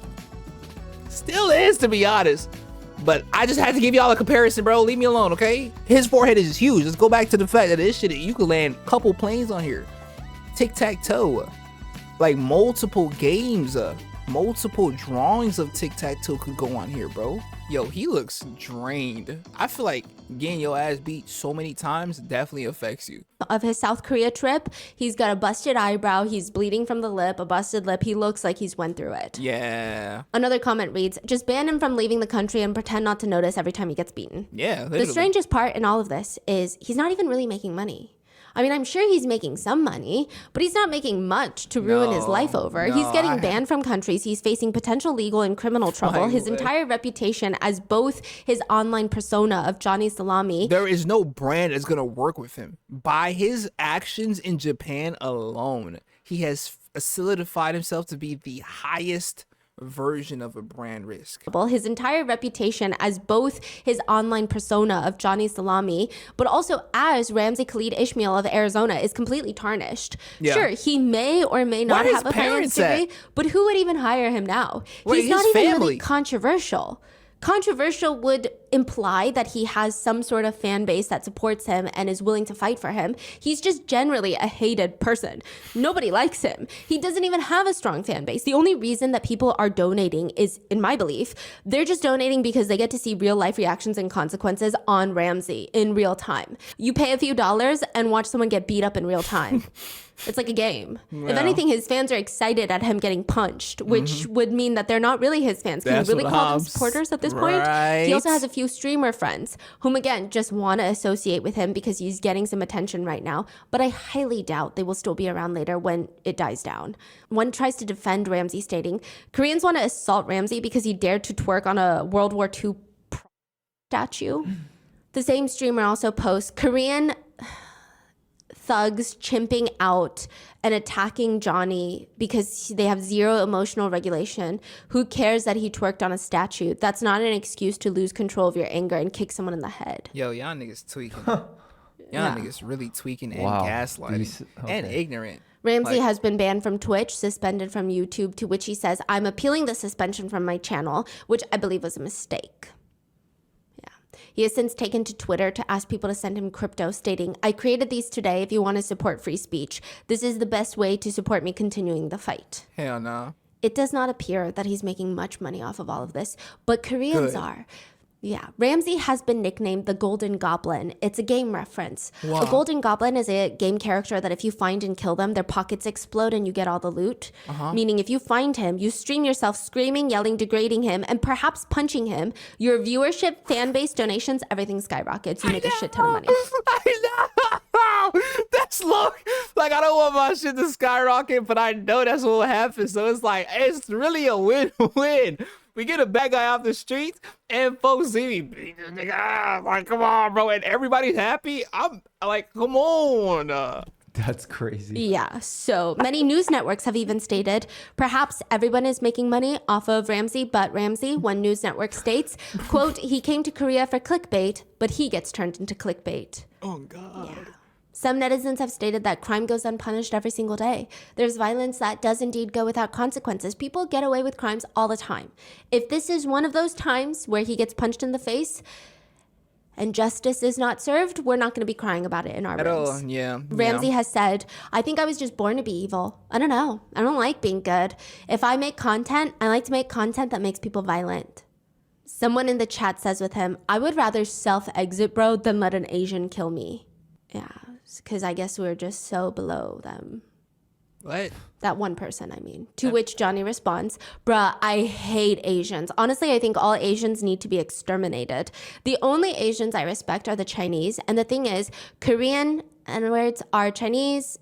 still is, to be honest. But I just had to give y'all a comparison, bro. Leave me alone, okay? His forehead is huge. Let's go back to the fact that this shit, you could land a couple planes on here. Tic-tac-toe. Like, multiple games, multiple drawings of tic-tac-toe could go on here, bro. Yo, he looks drained. I feel like getting your ass beat so many times definitely affects you. Of his South Korea trip, he's got a busted eyebrow, he's bleeding from the lip, a busted lip. He looks like he's went through it. Yeah. Another comment reads, just ban him from leaving the country and pretend not to notice every time he gets beaten. Yeah, literally. The strangest part in all of this is he's not even really making money. I mean, I'm sure he's making some money, but he's not making much to ruin his life over. He's getting banned from countries. He's facing potential legal and criminal trouble. His entire reputation as both his online persona of Johnny Salami. There is no brand that's going to work with him. By his actions in Japan alone, he has solidified himself to be the highest version of a brand risk. His entire reputation as both his online persona of Johnny Salami, but also as Ramsey Khalid Ishmael of Arizona is completely tarnished. Yeah. Sure, he may or may not have a finance degree, but who would even hire him now? He's not even really controversial. Controversial would imply that he has some sort of fan base that supports him and is willing to fight for him. He's just generally a hated person. Nobody likes him. He doesn't even have a strong fan base. The only reason that people are donating is, in my belief, they're just donating because they get to see real life reactions and consequences on Ramsey in real time. You pay a few dollars and watch someone get beat up in real time. It's like a game. Yeah. If anything, his fans are excited at him getting punched, which would mean that they're not really his fans. Can you really call them supporters at this point? He also has a few streamer friends whom, again, just want to associate with him because he's getting some attention right now. But I highly doubt they will still be around later when it dies down. One tries to defend Ramsey, stating, Koreans want to assault Ramsey because he dared to twerk on a World War II statue. The same streamer also posts, Korean... thugs chimping out and attacking Johnny because they have zero emotional regulation. Who cares that he twerked on a statue? That's not an excuse to lose control of your anger and kick someone in the head. Yo, y'all niggas tweaking. Y'all niggas really tweaking and gaslighting and ignorant. Ramsey has been banned from Twitch, suspended from YouTube, to which he says, I'm appealing the suspension from my channel, which I believe was a mistake. Yeah. He has since taken to Twitter to ask people to send him crypto, stating, I created these today if you want to support free speech. This is the best way to support me continuing the fight. Hell no. It does not appear that he's making much money off of all of this, but Koreans are. Yeah, Ramsey has been nicknamed the Golden Goblin. It's a game reference. Wow. A Golden Goblin is a game character that if you find and kill them, their pockets explode and you get all the loot. Meaning if you find him, you stream yourself screaming, yelling, degrading him, and perhaps punching him. Your viewership, fan base, donations, everything skyrockets. You make a shit ton of money. I know. That's low. Like, I don't want my shit to skyrocket, but I know that's what will happen. So it's like, it's really a win-win. We get a bad guy off the streets, and folks see me beat this nigga. Like, come on, bro. And everybody's happy. I'm like, come on. That's crazy. Yeah. So many news networks have even stated perhaps everyone is making money off of Ramsey, but Ramsey, one news network states, quote, he came to Korea for clickbait, but he gets turned into clickbait. Oh, God. Yeah. Some netizens have stated that crime goes unpunished every single day. There's violence that does indeed go without consequences. People get away with crimes all the time. If this is one of those times where he gets punched in the face and justice is not served, we're not going to be crying about it in our rooms. Yeah. Ramsey has said, I think I was just born to be evil. I don't know. I don't like being good. If I make content, I like to make content that makes people violent. Someone in the chat says with him, I would rather self-exit, bro, than let an Asian kill me. Yeah. Because I guess we're just so below them. What? That one person, I mean. To which Johnny responds, bruh, I hate Asians. Honestly, I think all Asians need to be exterminated. The only Asians I respect are the Chinese. And the thing is, Korean N-words are Chinese.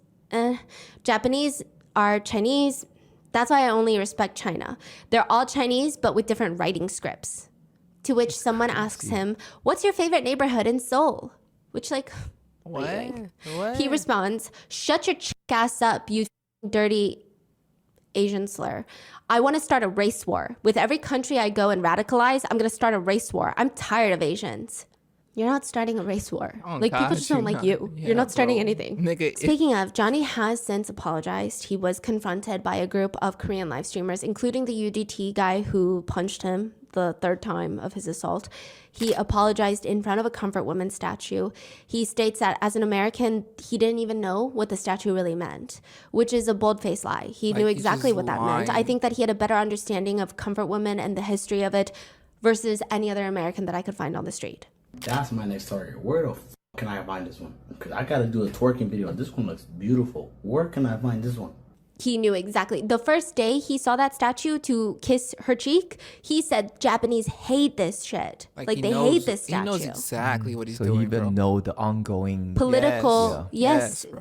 Japanese are Chinese. That's why I only respect China. They're all Chinese, but with different writing scripts. To which someone asks him, what's your favorite neighborhood in Seoul? Which, like... What? He responds, shut your chick ass up, you dirty Asian slur. I want to start a race war. With every country I go and radicalize, I'm going to start a race war. I'm tired of Asians. You're not starting a race war. Oh, like, people just don't like you. You're not starting anything. Nigga, Speaking of, Johnny has since apologized. He was confronted by a group of Korean live streamers, including the UDT guy who punched him the third time of his assault. He apologized in front of a Comfort Woman statue. He states that as an American, he didn't even know what the statue really meant, which is a bold-faced lie. He knew exactly what that meant. I think that he had a better understanding of Comfort Woman and the history of it versus any other American that I could find on the street. That's my next target. Where the f can I find this one? Because I gotta do a twerking video. This one looks beautiful. Where can I find this one? He knew exactly. The first day he saw that statue to kiss her cheek, he said Japanese hate this shit. Like they hate this statue. He knows exactly what he's so doing, he even know the ongoing political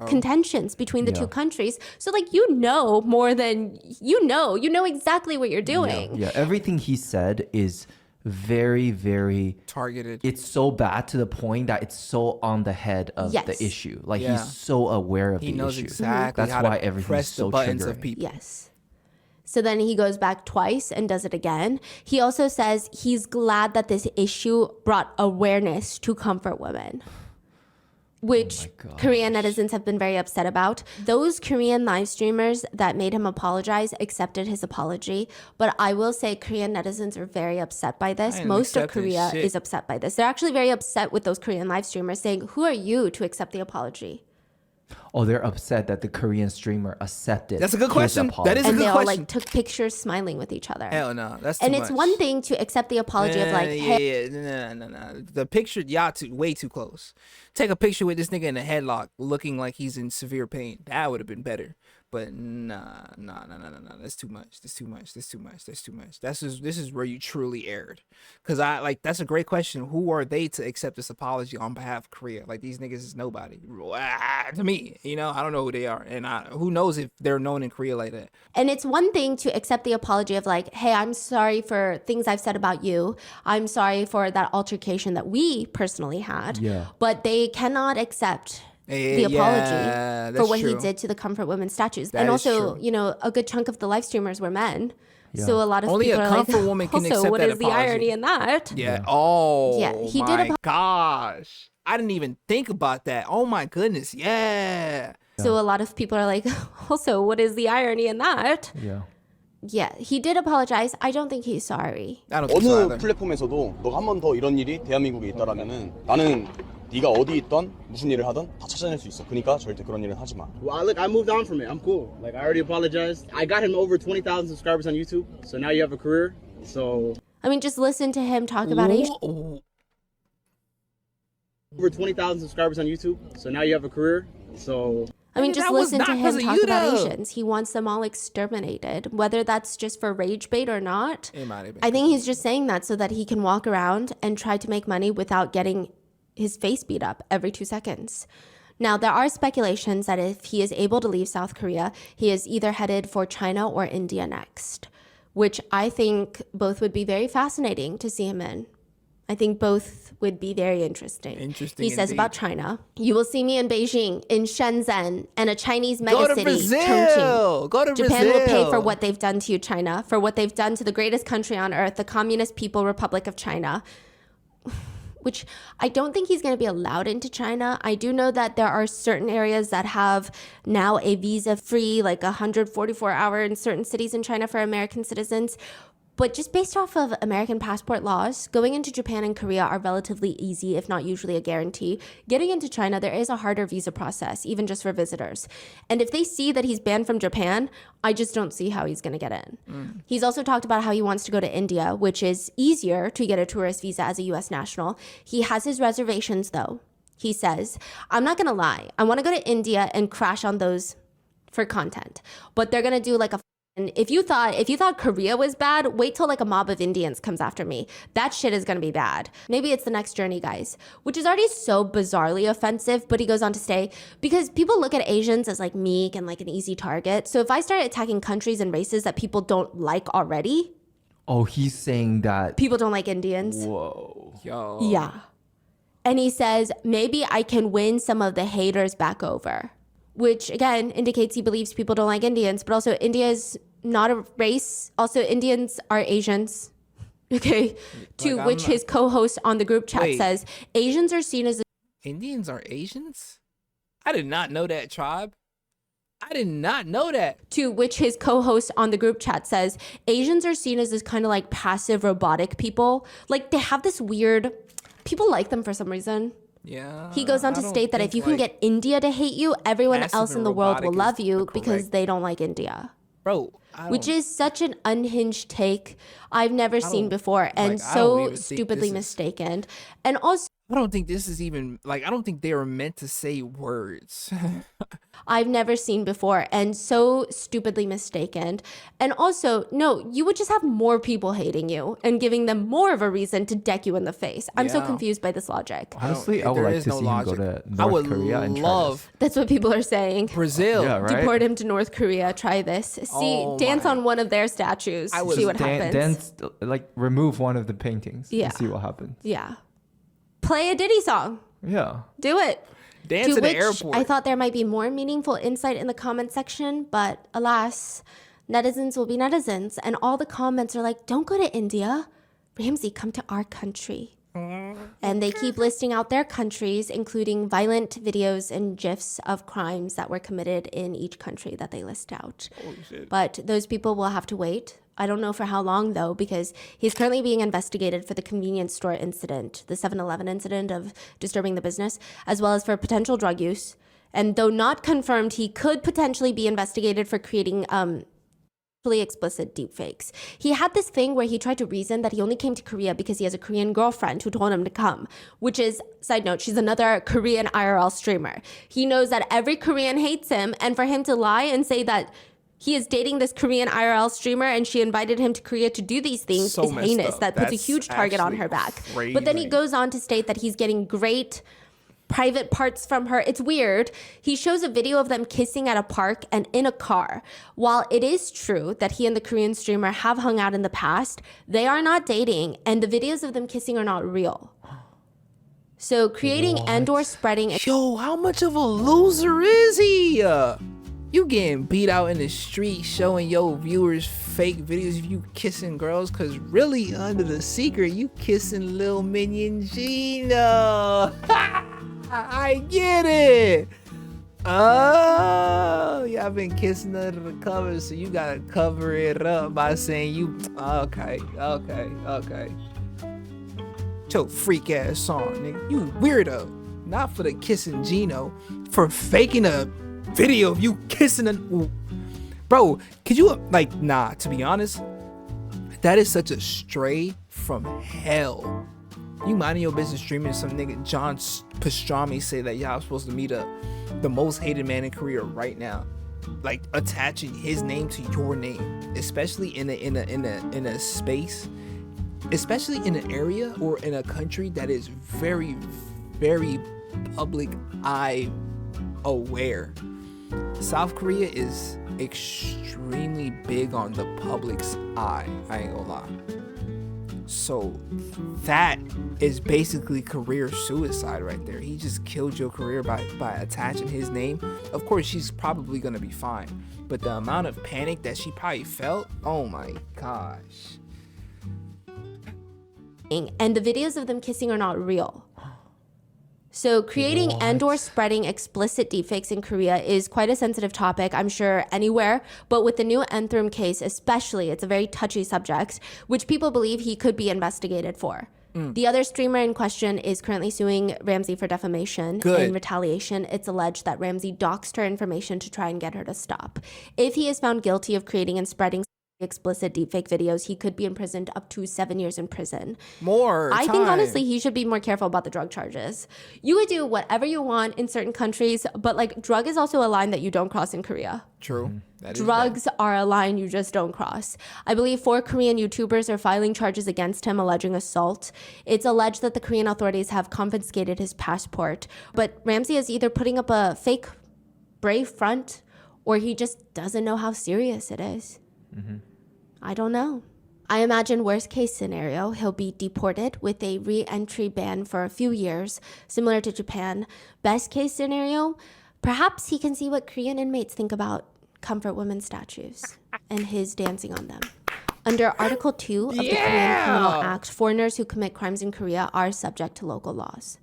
contentions between the two countries. So like you know more than you know exactly what you're doing. Yeah, everything he said is very, very targeted. It's so bad to the point that it's so on the head of the issue. Like he's so aware of the issue. He knows exactly That's how why to everything's press so the buttons triggering. of people. Yes. So then he goes back twice and does it again. He also says he's glad that this issue brought awareness to Comfort Women, which Korean netizens have been very upset about. Those Korean live streamers that made him apologize accepted his apology. But I will say Korean netizens are very upset by this. Most of Korea is upset by this. They're actually very upset with those Korean live streamers saying, who are you to accept the apology? Oh, they're upset that the Korean streamer accepted. That's a good question. That is a good question. And they all like took pictures smuggling with each other. Hell no, that's too and much. It's one thing to accept the apology of like, hey, no. The picture, y'all way too close. Take a picture with this nigga in a headlock, looking like he's in severe pain. That would have been better. But nah. That's too much. That's too much. This is where you truly erred. Cause that's a great question. Who are they to accept this apology on behalf of Korea? Like these niggas is nobody. To me, I don't know who they are, and who knows if they're known in Korea like that. And it's one thing to accept the apology of like, hey, I'm sorry for things I've said about you. I'm sorry for that altercation that we personally had. Yeah. But they cannot accept the apology for what he true. did to the comfort women's statues. That and is also, true. you know, a good chunk of the live streamers were men. Yeah. So a lot of Only people a are like, comfort woman can also, accept what that is the apology. irony in that? Yeah. Yeah. Oh, Yeah, he did my gosh. I didn't even think about that. Oh, my goodness. Yeah. So a lot of people are like, also, what is the irony in that? Yeah. Yeah, he did apologize. I don't think he's sorry. I don't think so 어느 either. 플랫폼에서도 너가 한 번 더 이런 일이 대한민국에 있다라면은 나는 네가 어디 있던 무슨 일을 하던 다 찾아낼 수 있어. 그러니까 절대 그런 일은 하지 마. Well, look, I moved on from it. I'm cool. Like, I already apologized. I got him over 20,000 subscribers on YouTube. So now you have a career. So I mean, just listen to him talk about Asian. over 20,000 subscribers on YouTube. So now you have a career. So I mean, Nigga, just that was listen to not him 'cause of talk you, about though. Asians. He wants them all exterminated, whether that's just for rage bait or not. It might have been. I think he's just saying that so that he can walk around and try to make money without getting his face beat up every 2 seconds. Now, there are speculations that if he is able to leave South Korea, he is either headed for China or India next, which I think both would be very fascinating to see him in. I think both would be very interesting. Interesting He says indeed. about China, you will see me in Beijing, in Shenzhen, and a Chinese Go megacity, to Brazil. Chongqing. Go to Japan Brazil. will pay for what they've done to you, China, for what they've done to the greatest country on earth, the Communist People Republic of China. Which I don't think he's going to be allowed into China. I do know that there are certain areas that have now a visa-free, like 144-hour in certain cities in China for American citizens. But just based off of American passport laws, going into Japan and Korea are relatively easy, if not usually a guarantee. Getting into China, there is a harder visa process, even just for visitors. And if they see that he's banned from Japan, I just don't see how he's going to get in. He's also talked about how he wants to go to India, which is easier to get a tourist visa as a U.S. national. He has his reservations, though. He says, I'm not going to lie. I want to go to India and crash on those for content. But they're going to do like a and if you thought Korea was bad, wait till like a mob of Indians comes after me. That shit is gonna be bad. Maybe it's the next journey, guys, which is already so bizarrely offensive. But he goes on to say, because people look at Asians as like meek and like an easy target. So if I start attacking countries and races that people don't like already, Oh, he's saying that. people don't like Indians. Whoa. Yo. Yeah. And he says, maybe I can win some of the haters back over. Which again indicates he believes people don't like Indians, but also India is not a race. Also, Indians are Asians. Okay. To Like, which his co-host on the group chat Wait. says, Asians are seen as Indians are Asians? I did not know that, tribe. I did not know that. to which his co-host on the group chat says, Asians are seen as this kind of like passive robotic people. Like they have this weird, people like them for some reason. Yeah. He goes on I to don't state that if think, you can like, get India to hate you, everyone passive else in and the world will robotic love is you the because correct- they don't like India. Bro, Which is such an unhinged take I've never seen don't- before and like, I don't so even think stupidly this is- mistaken. And also, I don't think this is even like I don't think they were meant to say words. I've never seen before and so stupidly mistaken. And also, no, you would just have more people hating you and giving them more of a reason to deck you in the face. I'm so Yeah. confused by this logic. Honestly, I would there like is to no see logic. him go to I North would Korea and try love That's what people are saying. Brazil. this. Yeah, right? Deport him to North Korea. Try this. See, Oh dance my- on one of their statues. I would See what happens. Dance, like remove one of the paintings Yeah. and see what happens. Yeah. Play a Diddy song. Yeah. Do it. Dance To in the which airport. I thought there might be more meaningful insight in the comment section, but alas, netizens will be netizens. And all the comments are like, don't go to India. Ramsey, come to our country. And they keep listing out their countries, including violent videos and GIFs of crimes that were committed in each country that they list out. But those people will have to wait. I don't know for how long, though, because he's currently being investigated for the convenience store incident, the 7-Eleven incident of disturbing the business, as well as for potential drug use. And though not confirmed, he could potentially be investigated for creating explicit deepfakes. He had this thing where he tried to reason that he only came to Korea because he has a Korean girlfriend who told him to come, which is, side note, she's another Korean IRL streamer. He knows that every Korean hates him, and for him to lie and say that he is dating this Korean IRL streamer and she invited him to Korea to do these things So is messed heinous. up. That puts a That's huge target on actually her back. But then he crazy. goes on to state that he's getting great private parts from her. It's weird. He shows a video of them kissing at a park and in a car. While it is true that he and the Korean streamer have hung out in the past, they are not dating and the videos of them kissing are not real. So creating and or spreading. Yo, how much of a loser is he? You getting beat out in the street showing your viewers fake videos of you kissing girls, cause really under the secret you kissing Lil Minion Gino. I get it. Oh, y'all been kissing under the covers, so you gotta cover it up by saying you okay. Your freak ass song, nigga. You weirdo. Not for the kissing Gino, for faking a video of you kissing a bro. Could you nah, to be honest, that is such a stray from hell. You minding your business streaming, some nigga John Pastrami say that y'all supposed to meet the most hated man in Korea right now, like attaching his name to your name, especially in a space, especially in an area or in a country that is very, very public eye aware. South Korea is extremely big on the public's eye, I ain't gonna lie. So that is basically career suicide right there. He just killed your career by attaching his name. Of course, she's probably gonna be fine, but the amount of panic that she probably felt, oh my gosh. And the videos of them kissing are not real. So creating and or spreading explicit deepfakes in Korea is quite a sensitive topic, I'm sure anywhere, but with the new Enthrim case especially, it's a very touchy subject, which people believe he could be investigated for. The other streamer in question is currently suing Ramsey for defamation. In retaliation. It's alleged that Ramsey doxed her information to try and get her to stop. If he is found guilty of creating and spreading explicit deepfake videos, he could be imprisoned up to 7 years in prison. I think honestly he should be more careful about the drug charges. You would do whatever you want in certain countries, but like drug is also a line that you don't cross in Korea. True. Drugs are a line you just don't cross. I believe 4 Korean YouTubers are filing charges against him alleging assault. It's alleged that the Korean authorities have confiscated his passport, but Ramsey is either putting up a fake brave front or he just doesn't know how serious it is. I don't know. I imagine worst case scenario, he'll be deported with a re-entry ban for a few years, similar to Japan. Best case scenario, perhaps he can see what Korean inmates think about comfort women statues and his dancing on them. Under Article 2 of the Korean Criminal Act, foreigners who commit crimes in Korea are subject to local laws.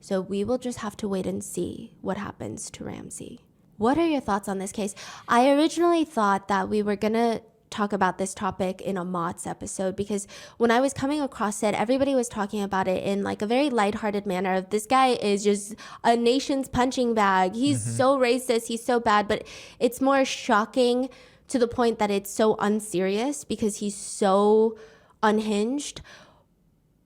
So we will just have to wait and see what happens to Ramsey. What are your thoughts on this case? I originally thought that we were gonna talk about this topic in a MOTS episode because when I was coming across it, everybody was talking about it in like a very lighthearted manner of this guy is just a nation's punching bag. He's so racist, he's so bad, but it's more shocking to the point that it's so unserious because he's so unhinged.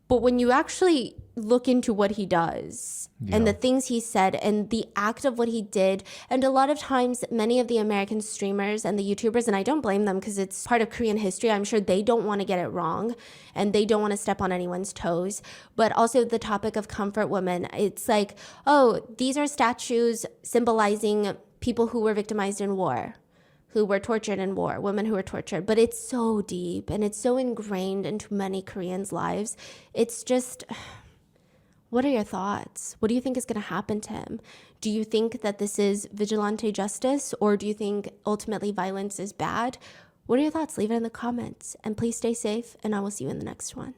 But when you actually look into what he does and the things he said and the act of what he did, and a lot of times many of the American streamers and the YouTubers, and I don't blame them because it's part of Korean history, I'm sure they don't want to get it wrong and they don't want to step on anyone's toes. But also the topic of comfort women, it's like, oh, these are statues symbolizing people who were victimized in war, who were tortured in war, women who were tortured. But it's so deep and it's so ingrained into many Koreans' lives. It's just, what are your thoughts? What do you think is going to happen to him? Do you think that this is vigilante justice, or do you think ultimately violence is bad? What are your thoughts? Leave it in the comments. And please stay safe, and I will see you in the next one.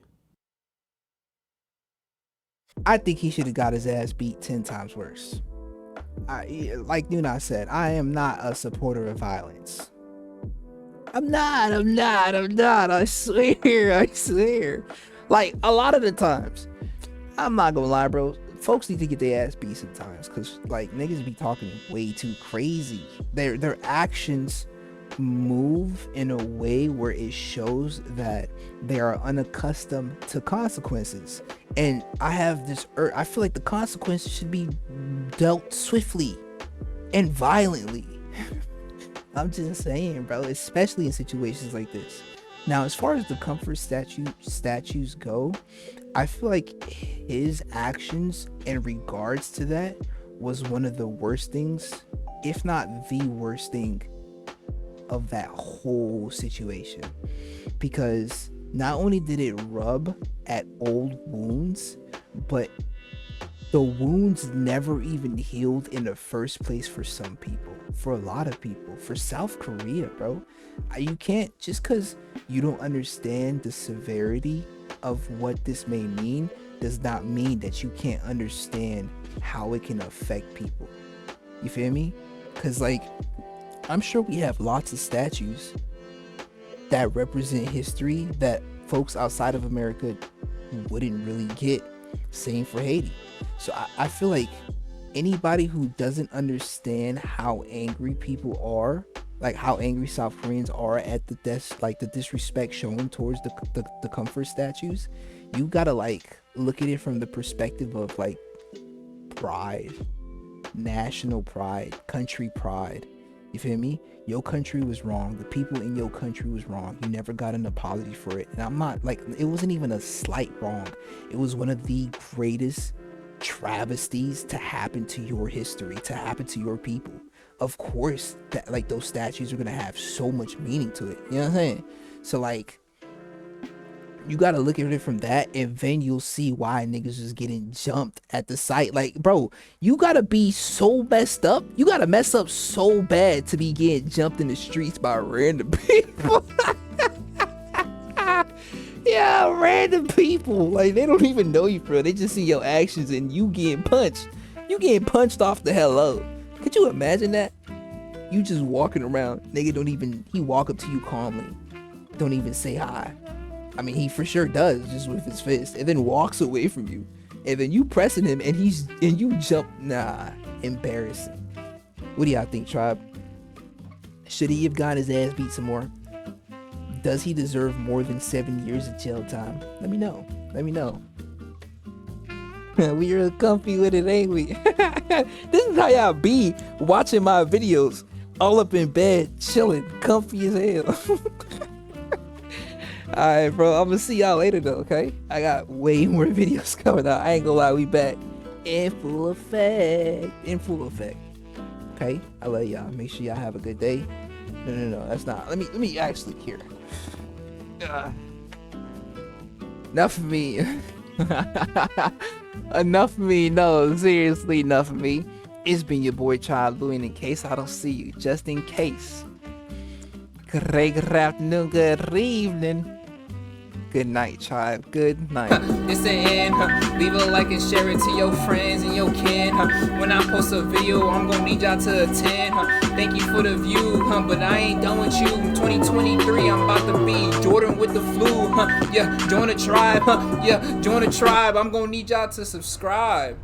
I think he should have got his ass beat 10 times worse. Like Noona said, I am not a supporter of violence. I'm not. I swear. Like, a lot of the times, I'm not gonna lie, bro. Folks need to get their ass beat sometimes, cause like niggas be talking way too crazy. Their actions move in a way where it shows that they are unaccustomed to consequences. And I have this I feel like the consequences should be dealt swiftly and violently. I'm just saying, bro, especially in situations like this. Now, as far as the comfort statues go, I feel like his actions in regards to that was one of the worst things, if not the worst thing of that whole situation, because not only did it rub at old wounds, but the wounds never even healed in the first place for some people, for a lot of people. For South Korea, bro, you can't, just because you don't understand the severity of what this may mean does not mean that you can't understand how it can affect people. You feel me? Because like, I'm sure we have lots of statues that represent history that folks outside of America wouldn't really get. Same for Haiti. So I feel like anybody who doesn't understand how angry people are, like how angry South Koreans are at the the disrespect shown towards the comfort statues, you gotta like look at it from the perspective of like pride, national pride, country pride. You feel me? Your country was wrong. The people in your country was wrong. You never got an apology for it. And I'm not like, it wasn't even a slight wrong. It was one of the greatest travesties to happen to your history, to happen to your people. Of course, that like those statues are gonna have so much meaning to it. You know what I'm saying? So like, you gotta look at it from that, and then you'll see why niggas is getting jumped at the site. Like, bro, you gotta be so messed up. You gotta mess up so bad to be getting jumped in the streets by random people. Yeah, random people. Like, they don't even know you, bro. They just see your actions and you getting punched. You getting punched off the hello. Could you imagine that? You just walking around, nigga he walk up to you calmly. Don't even say hi. I mean, he for sure does, just with his fist, and then walks away from you, and then you pressing him, and you jump. Nah, embarrassing. What do y'all think, tribe? Should he have gotten his ass beat some more? Does he deserve more than 7 years of jail time? Let me know. Let me know. We are comfy with it, ain't we? This is how y'all be watching my videos, all up in bed, chilling, comfy as hell. Alright, bro, I'm gonna see y'all later though, okay? I got way more videos coming out. I ain't gonna lie, we back in full effect. In full effect. Okay? I love y'all. Make sure y'all have a good day. No, that's not. Let me actually hear. Enough of me. Enough of me. No, seriously, enough of me. It's been your boy Child Louie, and in case I don't see you, just in case. Great afternoon, good evening. Good night, tribe. Good night. It's the end. Leave a like and share it to your friends and your kin. When I post a video, I'm gonna need y'all to attend. Thank you for the view, but I ain't done with you. 2023, I'm about to be Jordan with the flu. Yeah, join the tribe. Yeah, join the tribe. I'm gonna need y'all to subscribe.